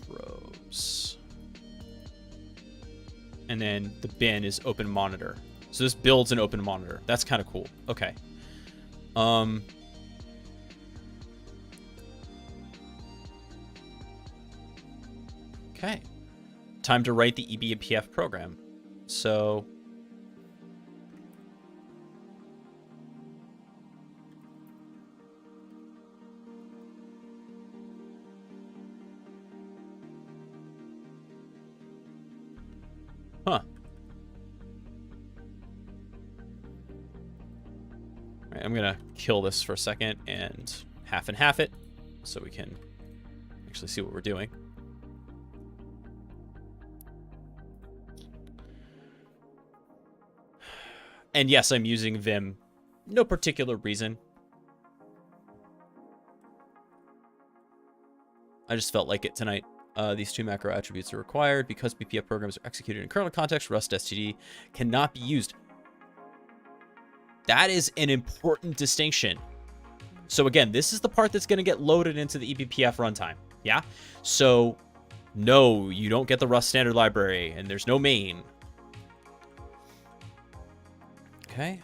probes. And then the bin is open monitor. So this builds an open monitor. That's kind of cool. Okay. Okay. Time to write the eBPF program. So Huh. All right, I'm going to kill this for a second and half it so we can actually see what we're doing. And yes, I'm using Vim. No particular reason. I just felt like it tonight. These two macro attributes are required because BPF programs are executed in kernel context. Rust std cannot be used. That is an important distinction. So again, this is the part that's going to get loaded into the eBPF runtime. Yeah. So no, you don't get the Rust standard library, and there's no main. Okay.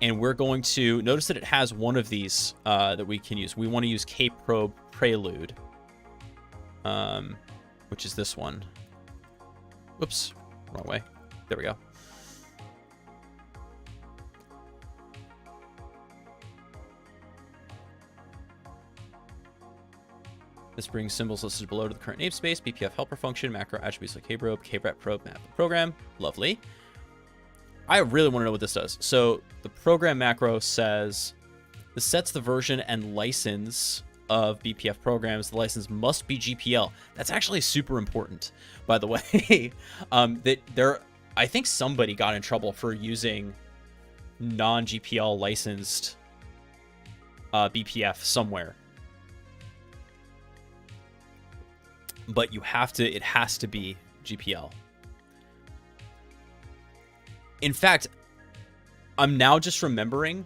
And we're going to notice that it has one of these that we can use. We want to use kprobe prelude, which is this one. Whoops, wrong way. There we go. This brings symbols listed below to the current namespace. BPF helper function, macro attributes like kprobe, kbrat probe, map the program. Lovely. I really want to know what this does. So the program macro says this sets the version and license of BPF programs, the license must be GPL. That's actually super important, by the way. I think somebody got in trouble for using non-GPL licensed BPF somewhere. But it has to be GPL. In fact, I'm now just remembering,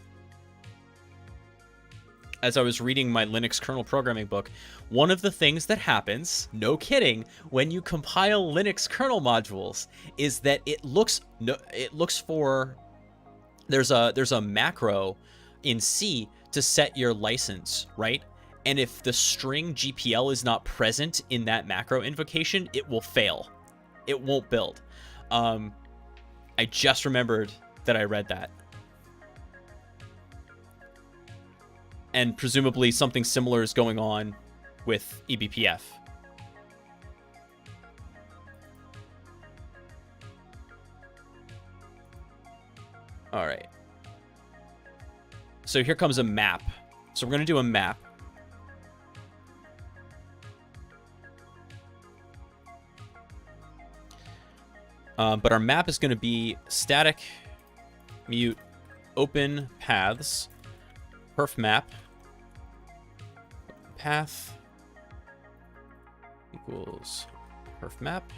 as I was reading my Linux kernel programming book, one of the things that happens, no kidding, when you compile Linux kernel modules is that there's a macro in C to set your license, right? And if the string GPL is not present in that macro invocation, it will fail. It won't build. I just remembered that I read that. And presumably something similar is going on with eBPF. All right. So here comes a map. So we're going to do a map. But our map is going to be static mute open paths perf map path equals perf map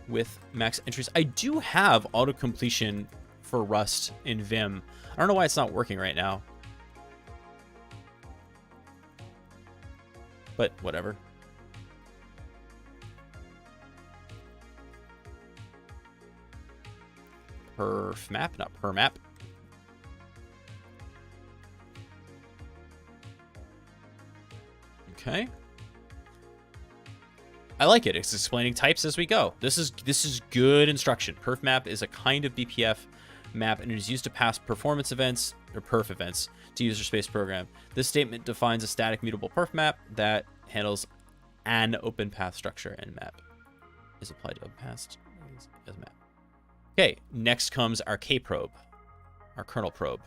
with max entries. I do have auto completion for Rust in Vim. I don't know why it's not working right now, but whatever. Perf map, not per map. Okay. I like it. It's explaining types as we go. This is good instruction. Perf map is a kind of BPF map, and it is used to pass performance events or perf events to user space program. This statement defines a static mutable perf map that handles an open path structure, and map is applied to open paths as map. Okay, next comes our K probe, our kernel probe.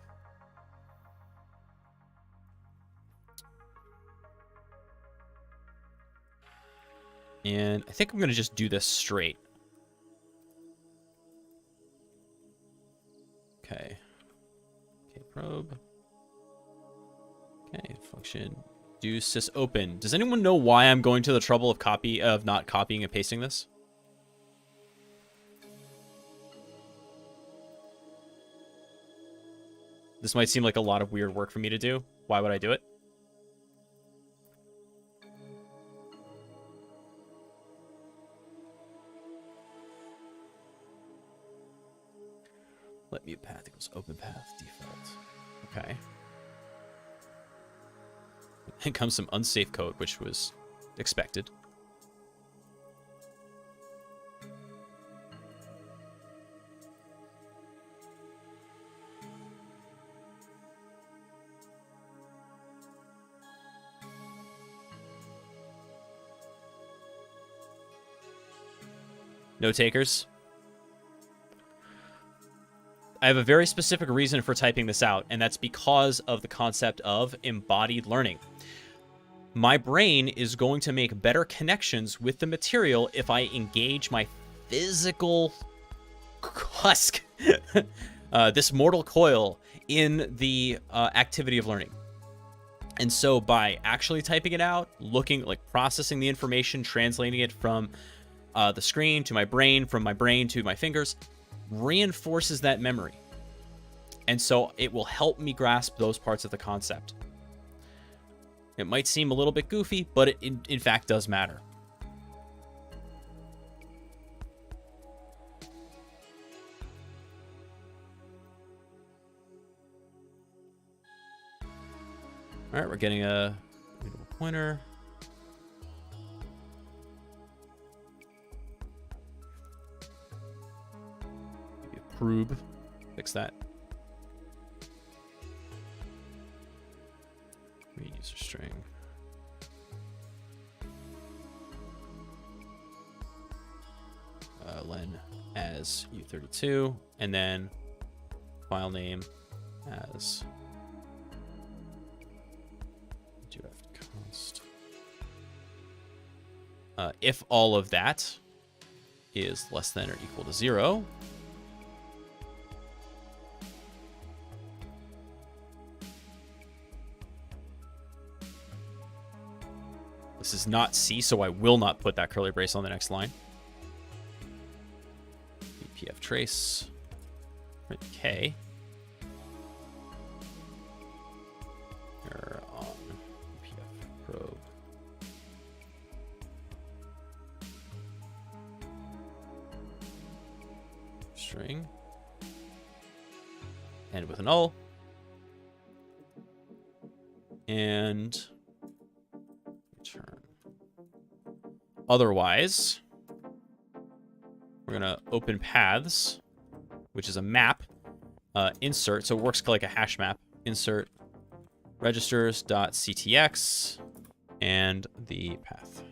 And I think I'm going to just do this straight. Okay. K probe. Okay, function do sys open. Does anyone know why I'm going to the trouble of not copying and pasting this? This might seem like a lot of weird work for me to do. Why would I do it? Let mute path equals open path default. Okay. Then comes some unsafe code, which was expected. No takers. I have a very specific reason for typing this out, and that's because of the concept of embodied learning. My brain is going to make better connections with the material if I engage my physical husk, this mortal coil, in the activity of learning. And so by actually typing it out, processing the information, translating it from the screen to my brain, from my brain to my fingers, reinforces that memory. And so it will help me grasp those parts of the concept. It might seem a little bit goofy, but it in fact does matter. All right, we're getting a pointer. Probe, fix that. Read user string. Len as U32, and then file name as do have const. If all of that is less than or equal to 0, this is not C, so I will not put that curly brace on the next line. eBPF trace, print K. Error on eBPF probe. String. End with a null. And return. Otherwise, we're going to open paths, which is a map, insert. So it works like a hash map. Insert registers.ctx and the path.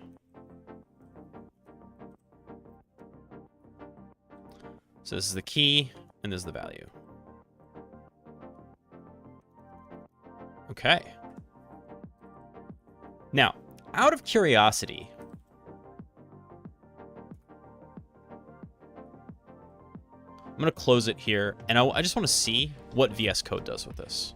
So this is the key, and this is the value. Okay. Now, out of curiosity, I'm going to close it here, and I just want to see what VS Code does with this.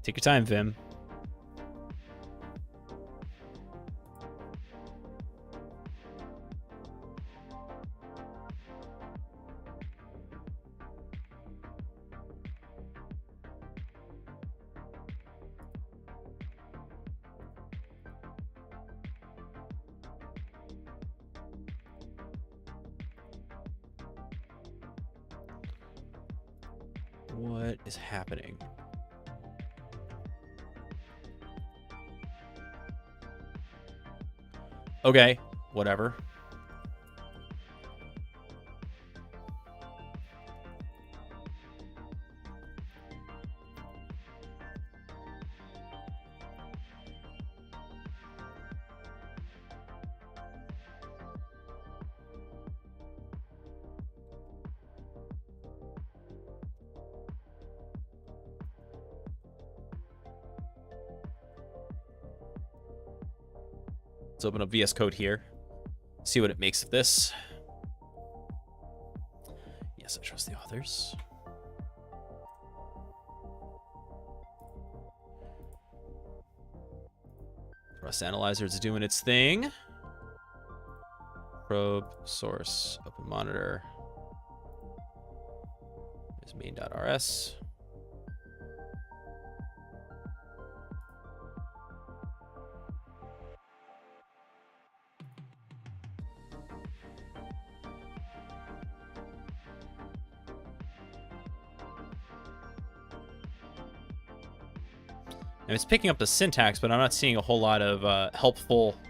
Take your time, Vim. What is happening? Okay, whatever. Let's open up VS Code here. See what it makes of this. Yes, I trust the authors. Rust Analyzer is doing its thing. Probe, source, open monitor. There's main.rs. And it's picking up the syntax, but I'm not seeing a whole lot of helpful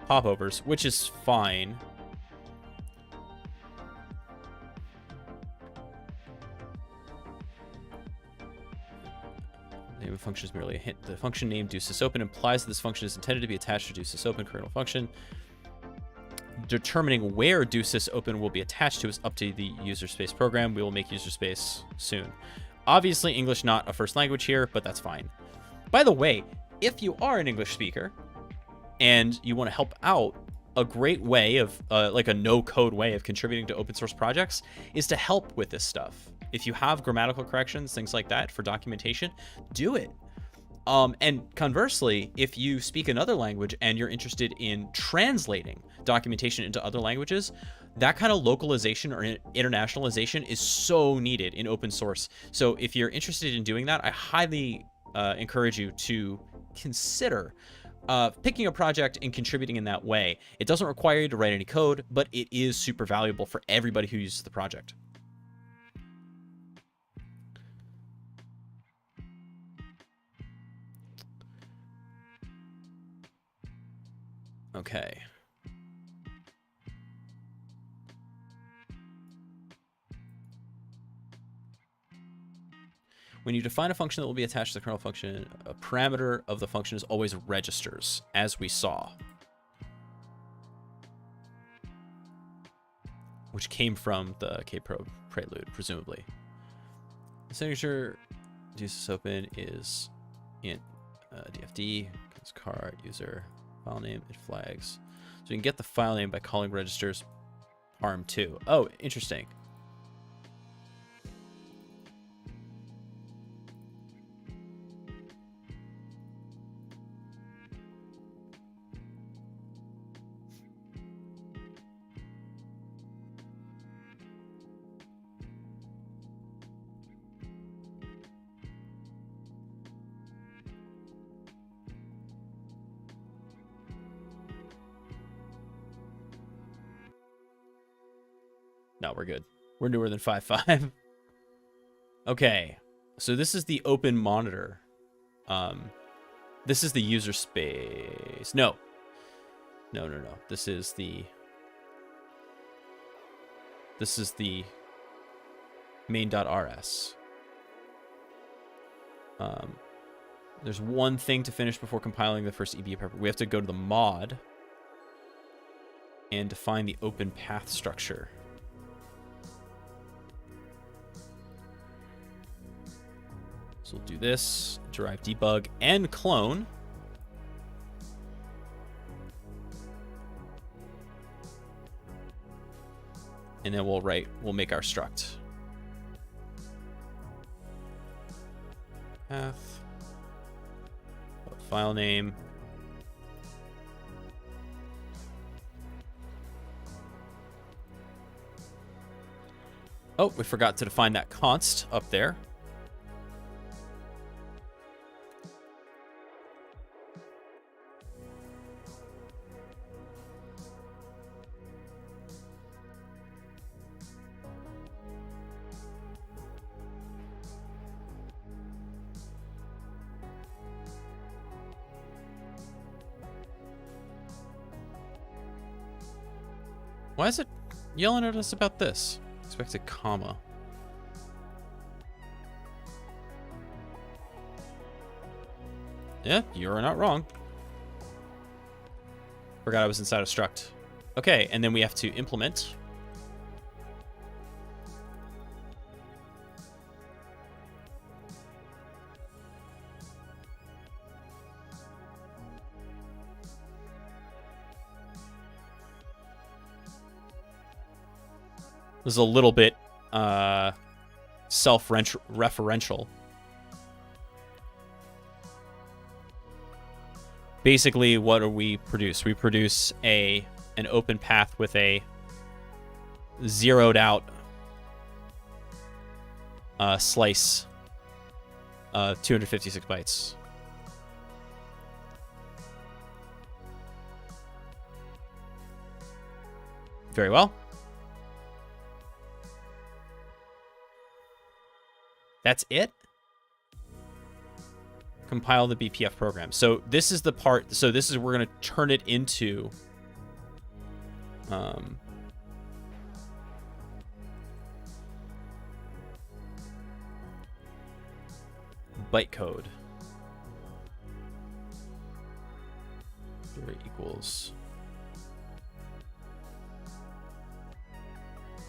popovers, which is fine. The name of function is merely a hint. The function name doSysOpen implies that this function is intended to be attached to doSysOpen kernel function. Determining where doSysOpen will be attached to is up to the user space program. We will make user space soon. Obviously, English not a first language here, but that's fine. By the way, if you are an English speaker and you want to help out, a great way of, like a no-code way of contributing to open source projects is to help with this stuff. If you have grammatical corrections, things like that for documentation, do it. And conversely, if you speak another language and you're interested in translating documentation into other languages, that kind of localization or internationalization is so needed in open source. So if you're interested in doing that, I highly encourage you to consider picking a project and contributing in that way. It doesn't require you to write any code, but it is super valuable for everybody who uses the project. Okay. When you define a function that will be attached to the kernel function, a parameter of the function is always registers, as we saw. which came from the K-probe prelude, presumably. The signature uses open is in DFD, card user file name, it flags. So you can get the file name by calling registers arm2. Oh, interesting. No, we're good. We're newer than 5.5. Okay, so this is the open monitor. This is the user space. No. This is the main.rs. There's one thing to finish before compiling the first eBPF. We have to go to the mod and define the open path structure. So we'll do this, derive debug, and clone. And then we'll make our struct. Path. File name. Oh, we forgot to define that const up there. Why is it yelling at us about this? Expected comma. Yeah, you're not wrong. Forgot I was inside of struct. Okay, and then we have to implement. This is a little bit self-referential. Basically, what do we produce? We produce an open path with a zeroed out slice, 256 bytes. Very well. That's it? Compile the BPF program. So this is the part, so this is, we're going to turn it into bytecode. Here equals.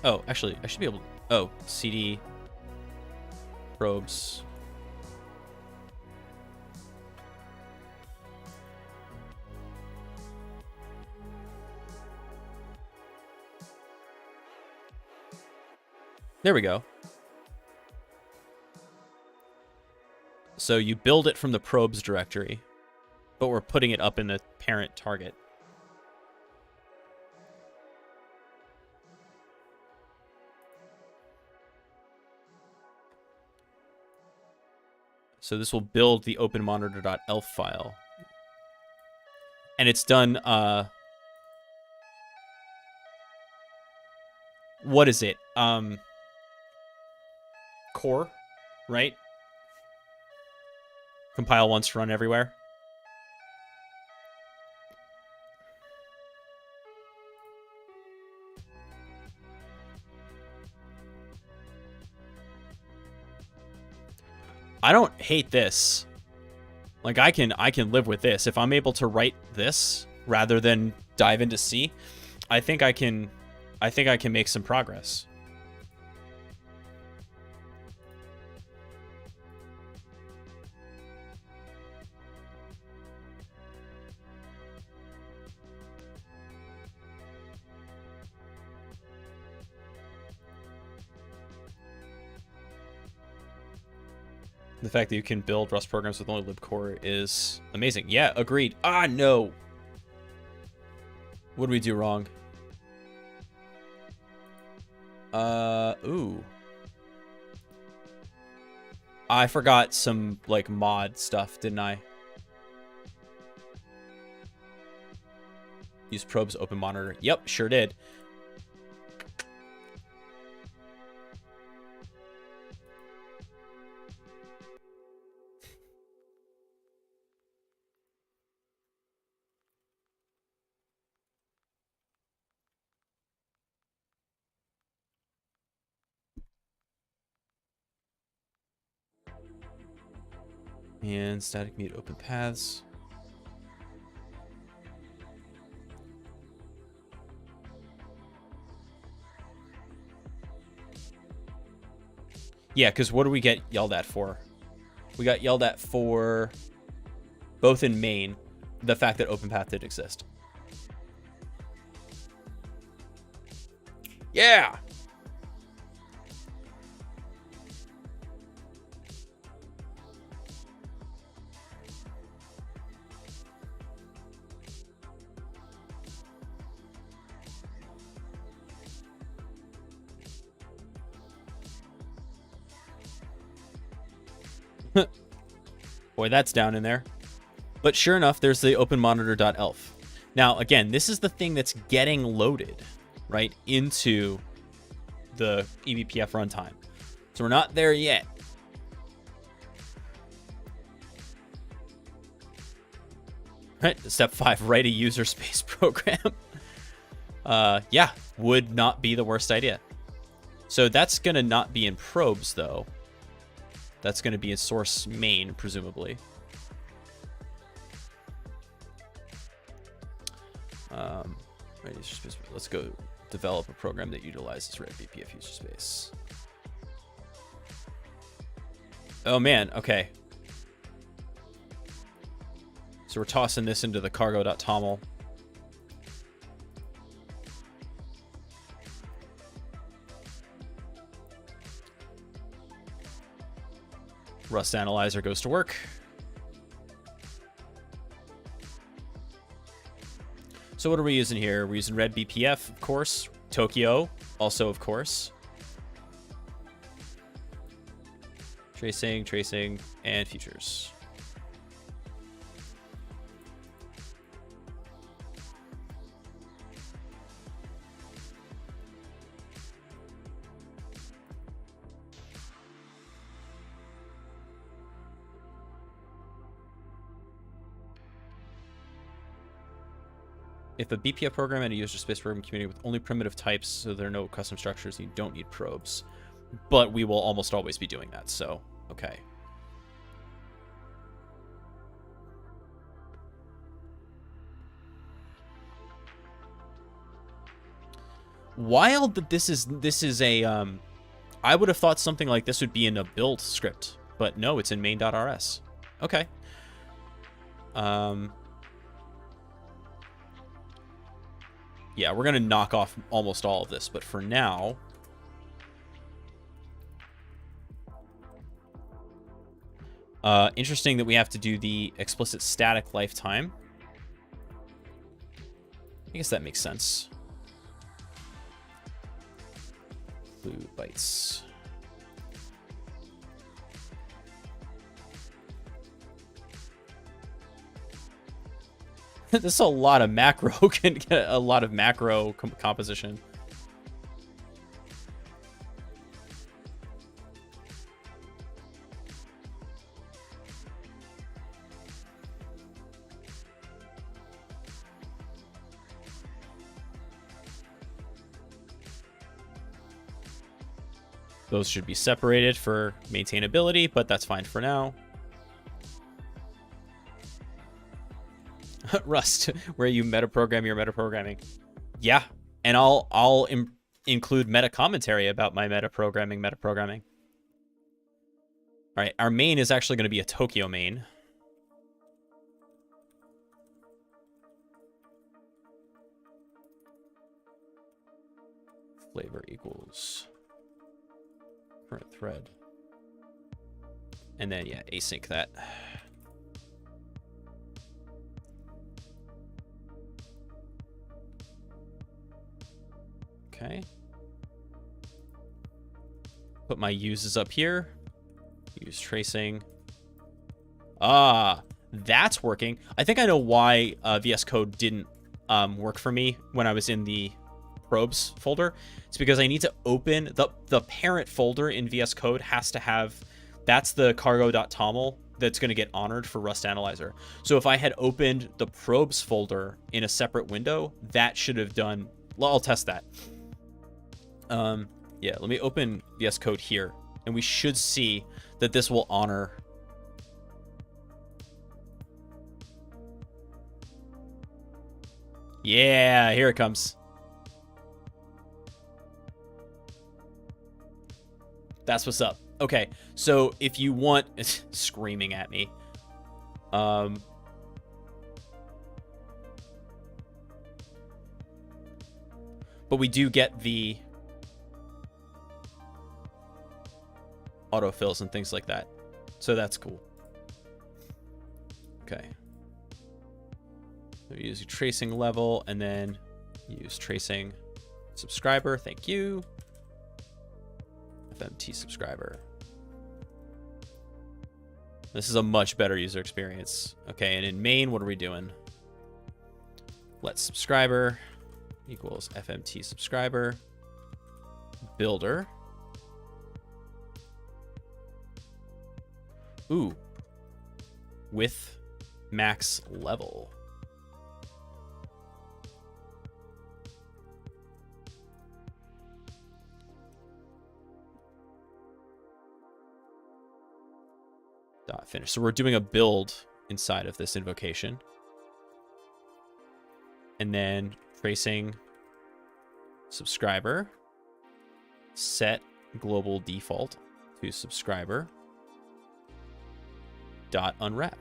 Oh, actually, I should be able to, oh, CD probes. There we go. So you build it from the probes directory, but we're putting it up in the parent target. So this will build the openmonitor.elf file. And it's done, what is it? Core, right? Compile once, run everywhere. I don't hate this. Like I can live with this. If I'm able to write this rather than dive into C, I think I can I think I can make some progress. The fact that you can build Rust programs with only libcore is amazing. Yeah, agreed. Ah, no. What did we do wrong? Ooh. I forgot some, like, mod stuff, didn't I? Use probes, open monitor. Yep, sure did. And static mute open paths. Yeah, because what do we get yelled at for? We got yelled at for, both in main, the fact that OpenPath did exist. Yeah! Boy, that's down in there. But sure enough, there's the openmonitor.elf. Now, again, this is the thing that's getting loaded, right, into the eBPF runtime. So we're not there yet. Right, step 5, write a user space program. Yeah, would not be the worst idea. So that's going to not be in probes, though. That's going to be in source main, presumably. Right, user space. Let's go develop a program that utilizes eBPF user space. Oh, man. Okay. So we're tossing this into the cargo.toml. Rust Analyzer goes to work. So what are we using here? We're using Red BPF, of course. Tokyo, also of course. Tracing, and features. If a BPF program and a user space program communicate with only primitive types, so there are no custom structures, you don't need probes. But we will almost always be doing that, so okay. Wild that this is a I would have thought something like this would be in a build script, but no, it's in main.rs. Okay. Yeah, we're going to knock off almost all of this, but for now... interesting that we have to do the explicit static lifetime. I guess that makes sense. Blue bytes. This is a lot of macro, can get a lot of macro composition. Those should be separated for maintainability, but that's fine for now. Rust, where you metaprogram your metaprogramming. Yeah, And I'll include meta commentary about my metaprogramming. All right, our main is actually going to be a Tokyo main. Flavor equals current thread. And then, yeah, async that. Okay. Put my uses up here. Use tracing. Ah, that's working. I think I know why VS Code didn't work for me when I was in the probes folder. It's because I need to open the parent folder in VS Code has to have, that's the cargo.toml that's going to get honored for Rust Analyzer. So if I had opened the probes folder in a separate window, that should have done, well, I'll test that. Yeah, let me open VS Code here, and we should see that this will honor. Yeah, here it comes. That's what's up. Okay, so if you want, it's screaming at me. But we do get the autofills and things like that. So that's cool. Okay. So use your tracing level and then use tracing subscriber. Thank you. FMT subscriber. This is a much better user experience. Okay, and in main, what are we doing? Let subscriber equals FMT subscriber builder. Ooh. With max level. Dot finish. So we're doing a build inside of this invocation. And then tracing subscriber. Set global default to subscriber. Dot unwrap.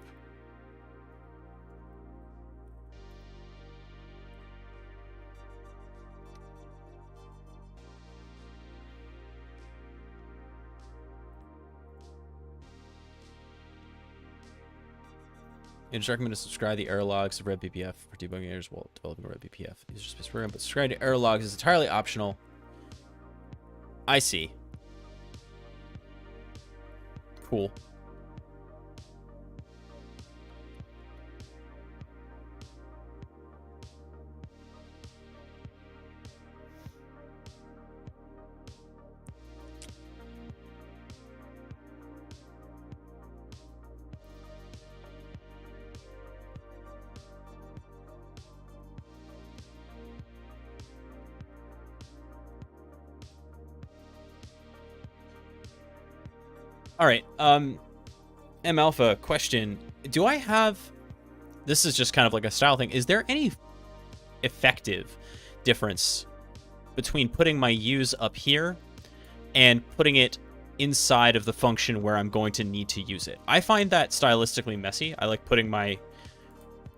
It is recommended to subscribe the error logs of eBPF for debugging errors while developing a eBPF user space program, but subscribing to error logs is entirely optional. I see. Cool. All right. M Alpha question. Do I have, this is just kind of like a style thing. Is there any effective difference between putting my use up here and putting it inside of the function where I'm going to need to use it? I find that stylistically messy. I like putting my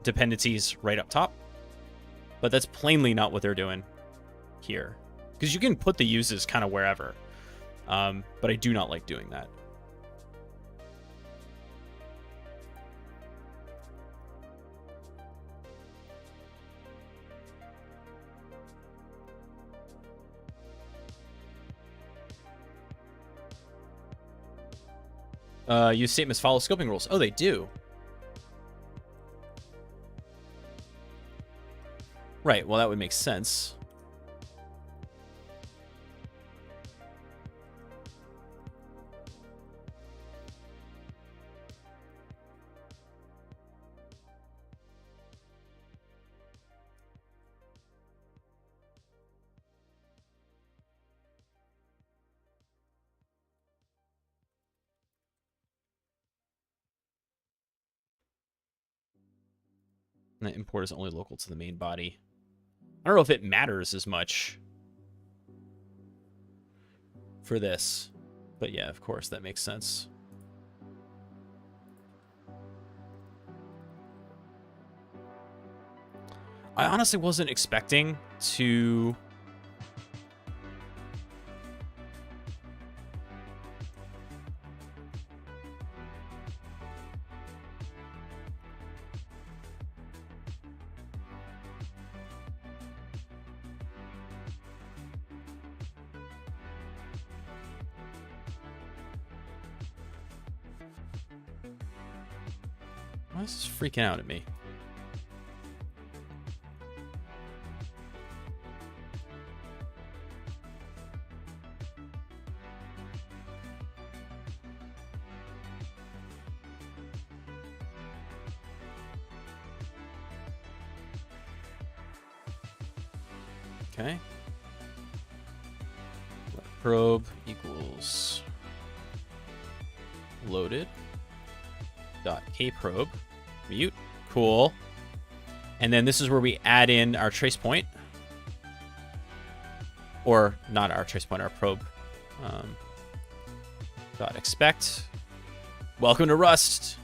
dependencies right up top, but that's plainly not what they're doing here. Because you can put the uses kind of wherever, but I do not like doing that. Use statements follow scoping rules. Oh, they do. Right, well, that would make sense. And the import is only local to the main body. I don't know if it matters as much for this. But yeah, of course, that makes sense. I honestly wasn't expecting to... Why is this freaking out at me? Okay. Probe equals loaded dot kprobe mute. Cool. And then this is where we add in our trace point, or not our trace point, our probe. Dot expect. Welcome to Rust.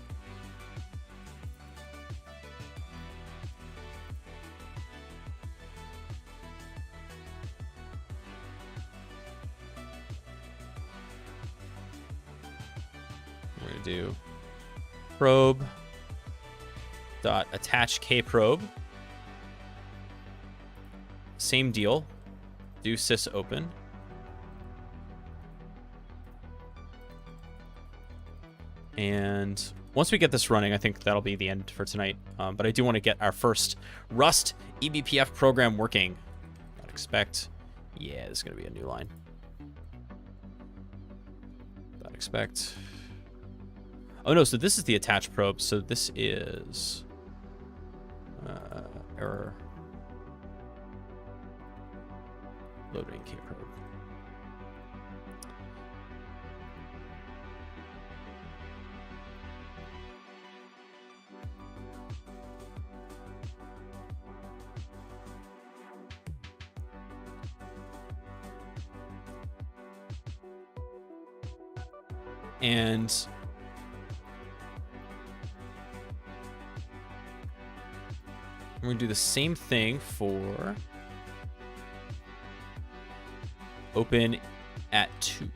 We're gonna do probe dot attach kprobe. Same deal. Do sys open. And once we get this running, I think that'll be the end for tonight. But I do want to get our first Rust eBPF program working. I'd expect. Yeah, this is going to be a new line. I'd expect. Oh no, so this is the attach probe. So this is error. Loading kprobe. And we're going to do the same thing for open at 2.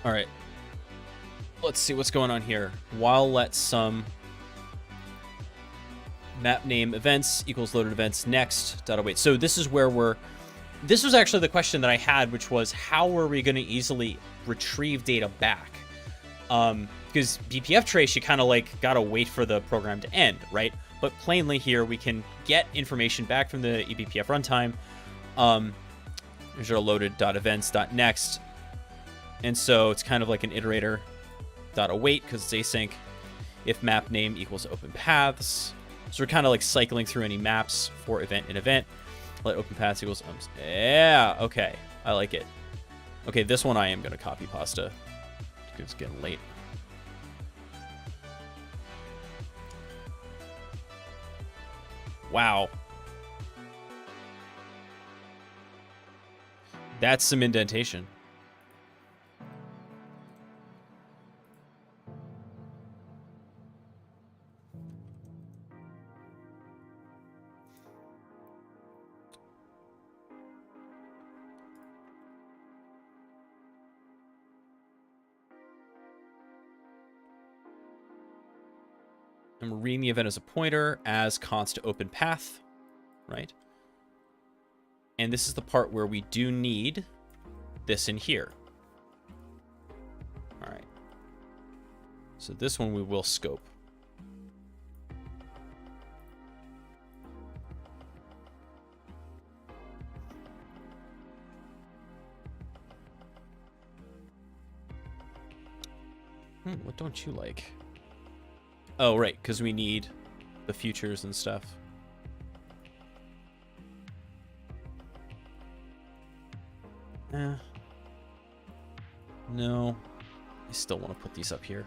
All right, let's see what's going on here. While let some map name events equals loaded events next dot await. So this is where this was actually the question that I had, which was how are we going to easily retrieve data back? Because BPF trace, you kind of like got to wait for the program to end, right? But plainly here, we can get information back from the eBPF runtime. Here's our loaded.events.next. And so it's kind of like an iterator.await because it's async if map name equals open paths. So we're kind of like cycling through any maps for event and event. Let open paths equals yeah, okay. I like it. Okay, this one I am going to copy pasta. It's getting late. Wow. That's some indentation. And we're reading the event as a pointer as const open path, right? And this is the part where we do need this in here. All right. So this one we will scope. What don't you like? Oh, right, because we need the futures and stuff. No. I still want to put these up here.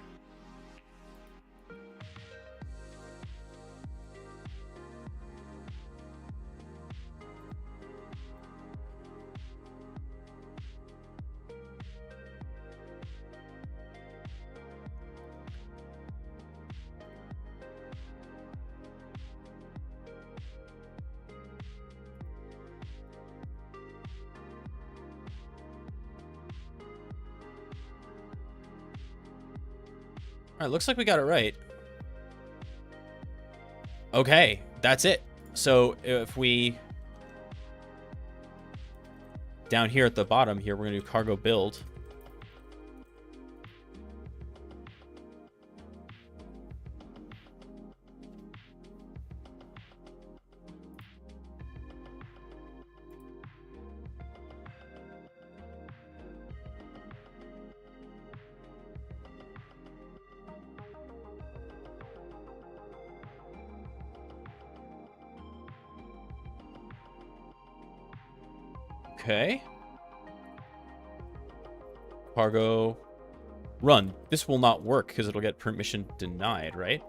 All right, looks like we got it right. Okay, that's it. So if we... Down here at the bottom here, we're going to do cargo build. Okay. Cargo run. This will not work because it'll get permission denied, right?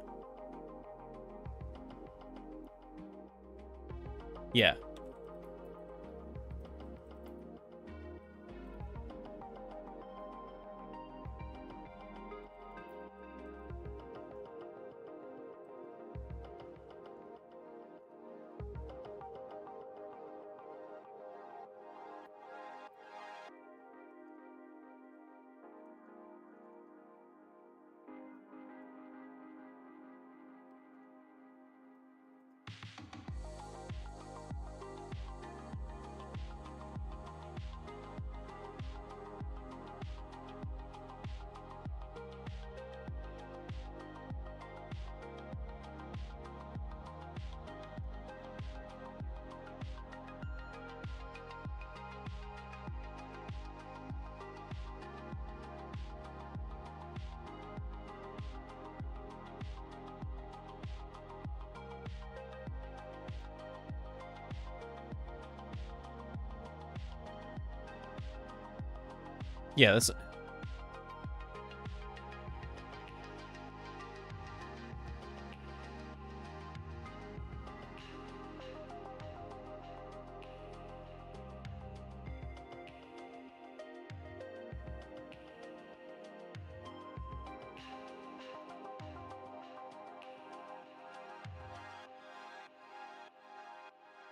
Yeah. Yeah, that's...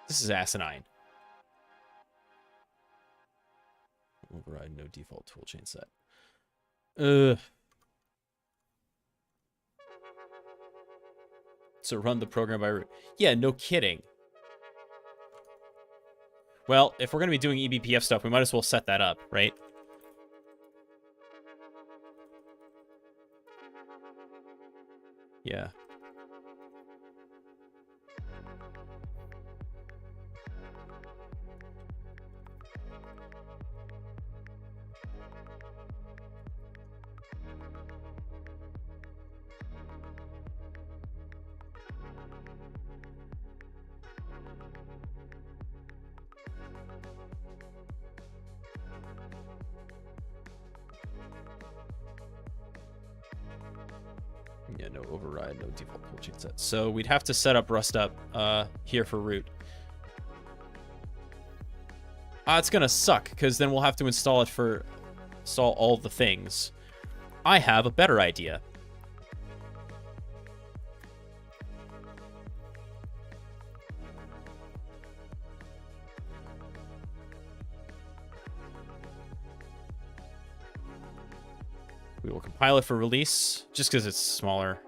This is asinine. Override no default toolchain set. So run the program by root. Yeah, no kidding. Well, if we're going to be doing eBPF stuff, we might as well set that up, right? Yeah. Yeah, no override, no default toolchain set. So we'd have to set up rust up here for root. It's gonna suck because then we'll have to install all the things. I have a better idea. We will compile it for release, just because it's smaller.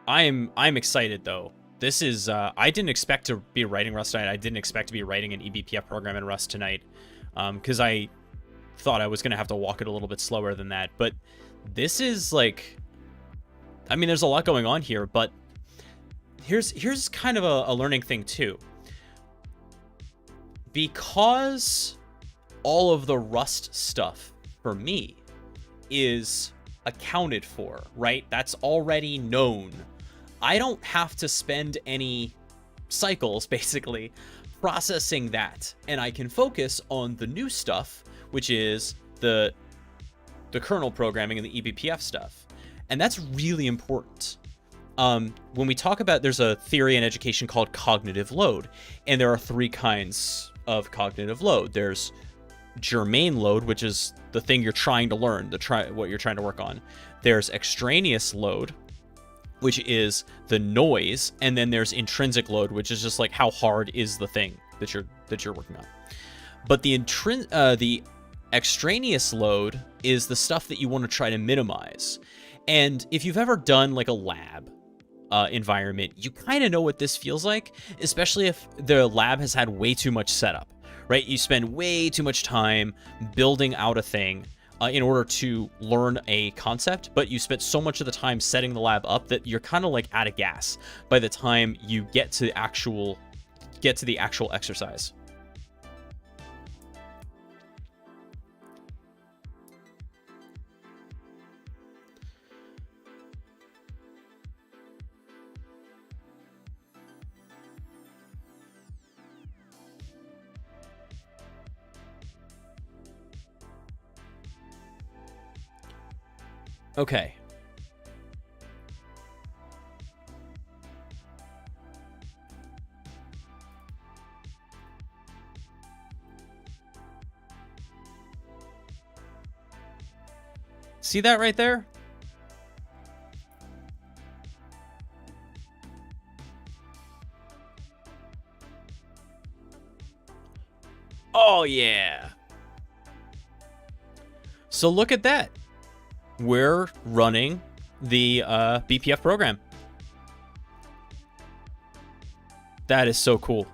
I'm excited though. This is I didn't expect to be writing Rust tonight. I didn't expect to be writing an eBPF program in Rust tonight, because I thought I was gonna have to walk it a little bit slower than that. But this is like, I mean, there's a lot going on here, but here's kind of a learning thing too. Because all of the Rust stuff for me is accounted for, right? That's already known. I don't have to spend any cycles basically processing that, and I can focus on the new stuff, which is the kernel programming and the eBPF stuff. And that's really important. When we talk about, there's a theory in education called cognitive load, and there are 3 kinds of cognitive load. There's germane load, which is the thing you're trying to learn, what you're trying to work on. There's extraneous load, which is the noise, and then there's intrinsic load, which is just like how hard is the thing that you're working on. But the extraneous load is the stuff that you want to try to minimize. And if you've ever done like a lab environment, you kind of know what this feels like, especially if the lab has had way too much setup, right? You spend way too much time building out a thing in order to learn a concept, but you spent so much of the time setting the lab up that you're kind of like out of gas by the time you get to the actual exercise. Okay. See that right there? Oh, yeah. So look at that. We're running the BPF program. That is so cool.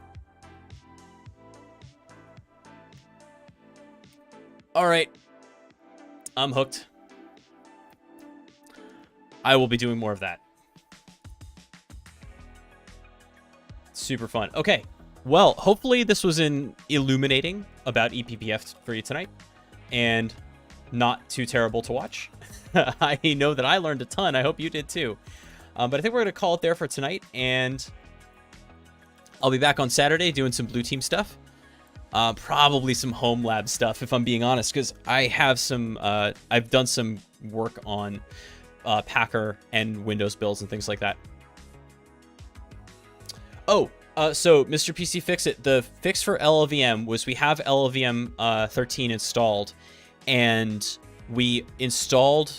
All right. I'm hooked. I will be doing more of that. Super fun. Okay. Well, hopefully this was illuminating about eBPF for you tonight, and not too terrible to watch. I know that I learned a ton. I hope you did too. But I think we're going to call it there for tonight, and I'll be back on Saturday doing some blue team stuff. Probably some home lab stuff, if I'm being honest, because I have some, I've done some work on Packer and Windows builds and things like that. Oh, so Mr. PC Fix-It, the fix for LLVM was we have LLVM 13 installed, and we installed,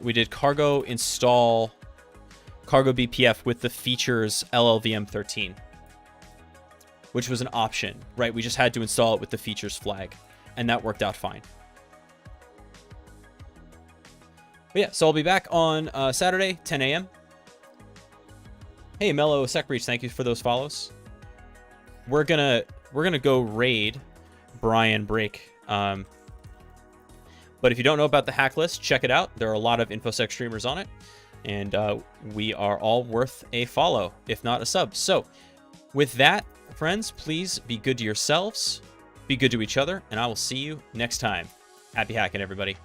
we did cargo install cargo BPF with the features LLVM 13, which was an option, right? We just had to install it with the features flag, and that worked out fine. But yeah, so I'll be back on Saturday, 10 a.m. Hey, Mellow Sec Breach, thank you for those follows. We're gonna go raid Brian Break. But if you don't know about the hack list, check it out. There are a lot of InfoSec streamers on it, and we are all worth a follow, if not a sub. So with that, friends, please be good to yourselves, be good to each other, and I will see you next time. Happy hacking, everybody.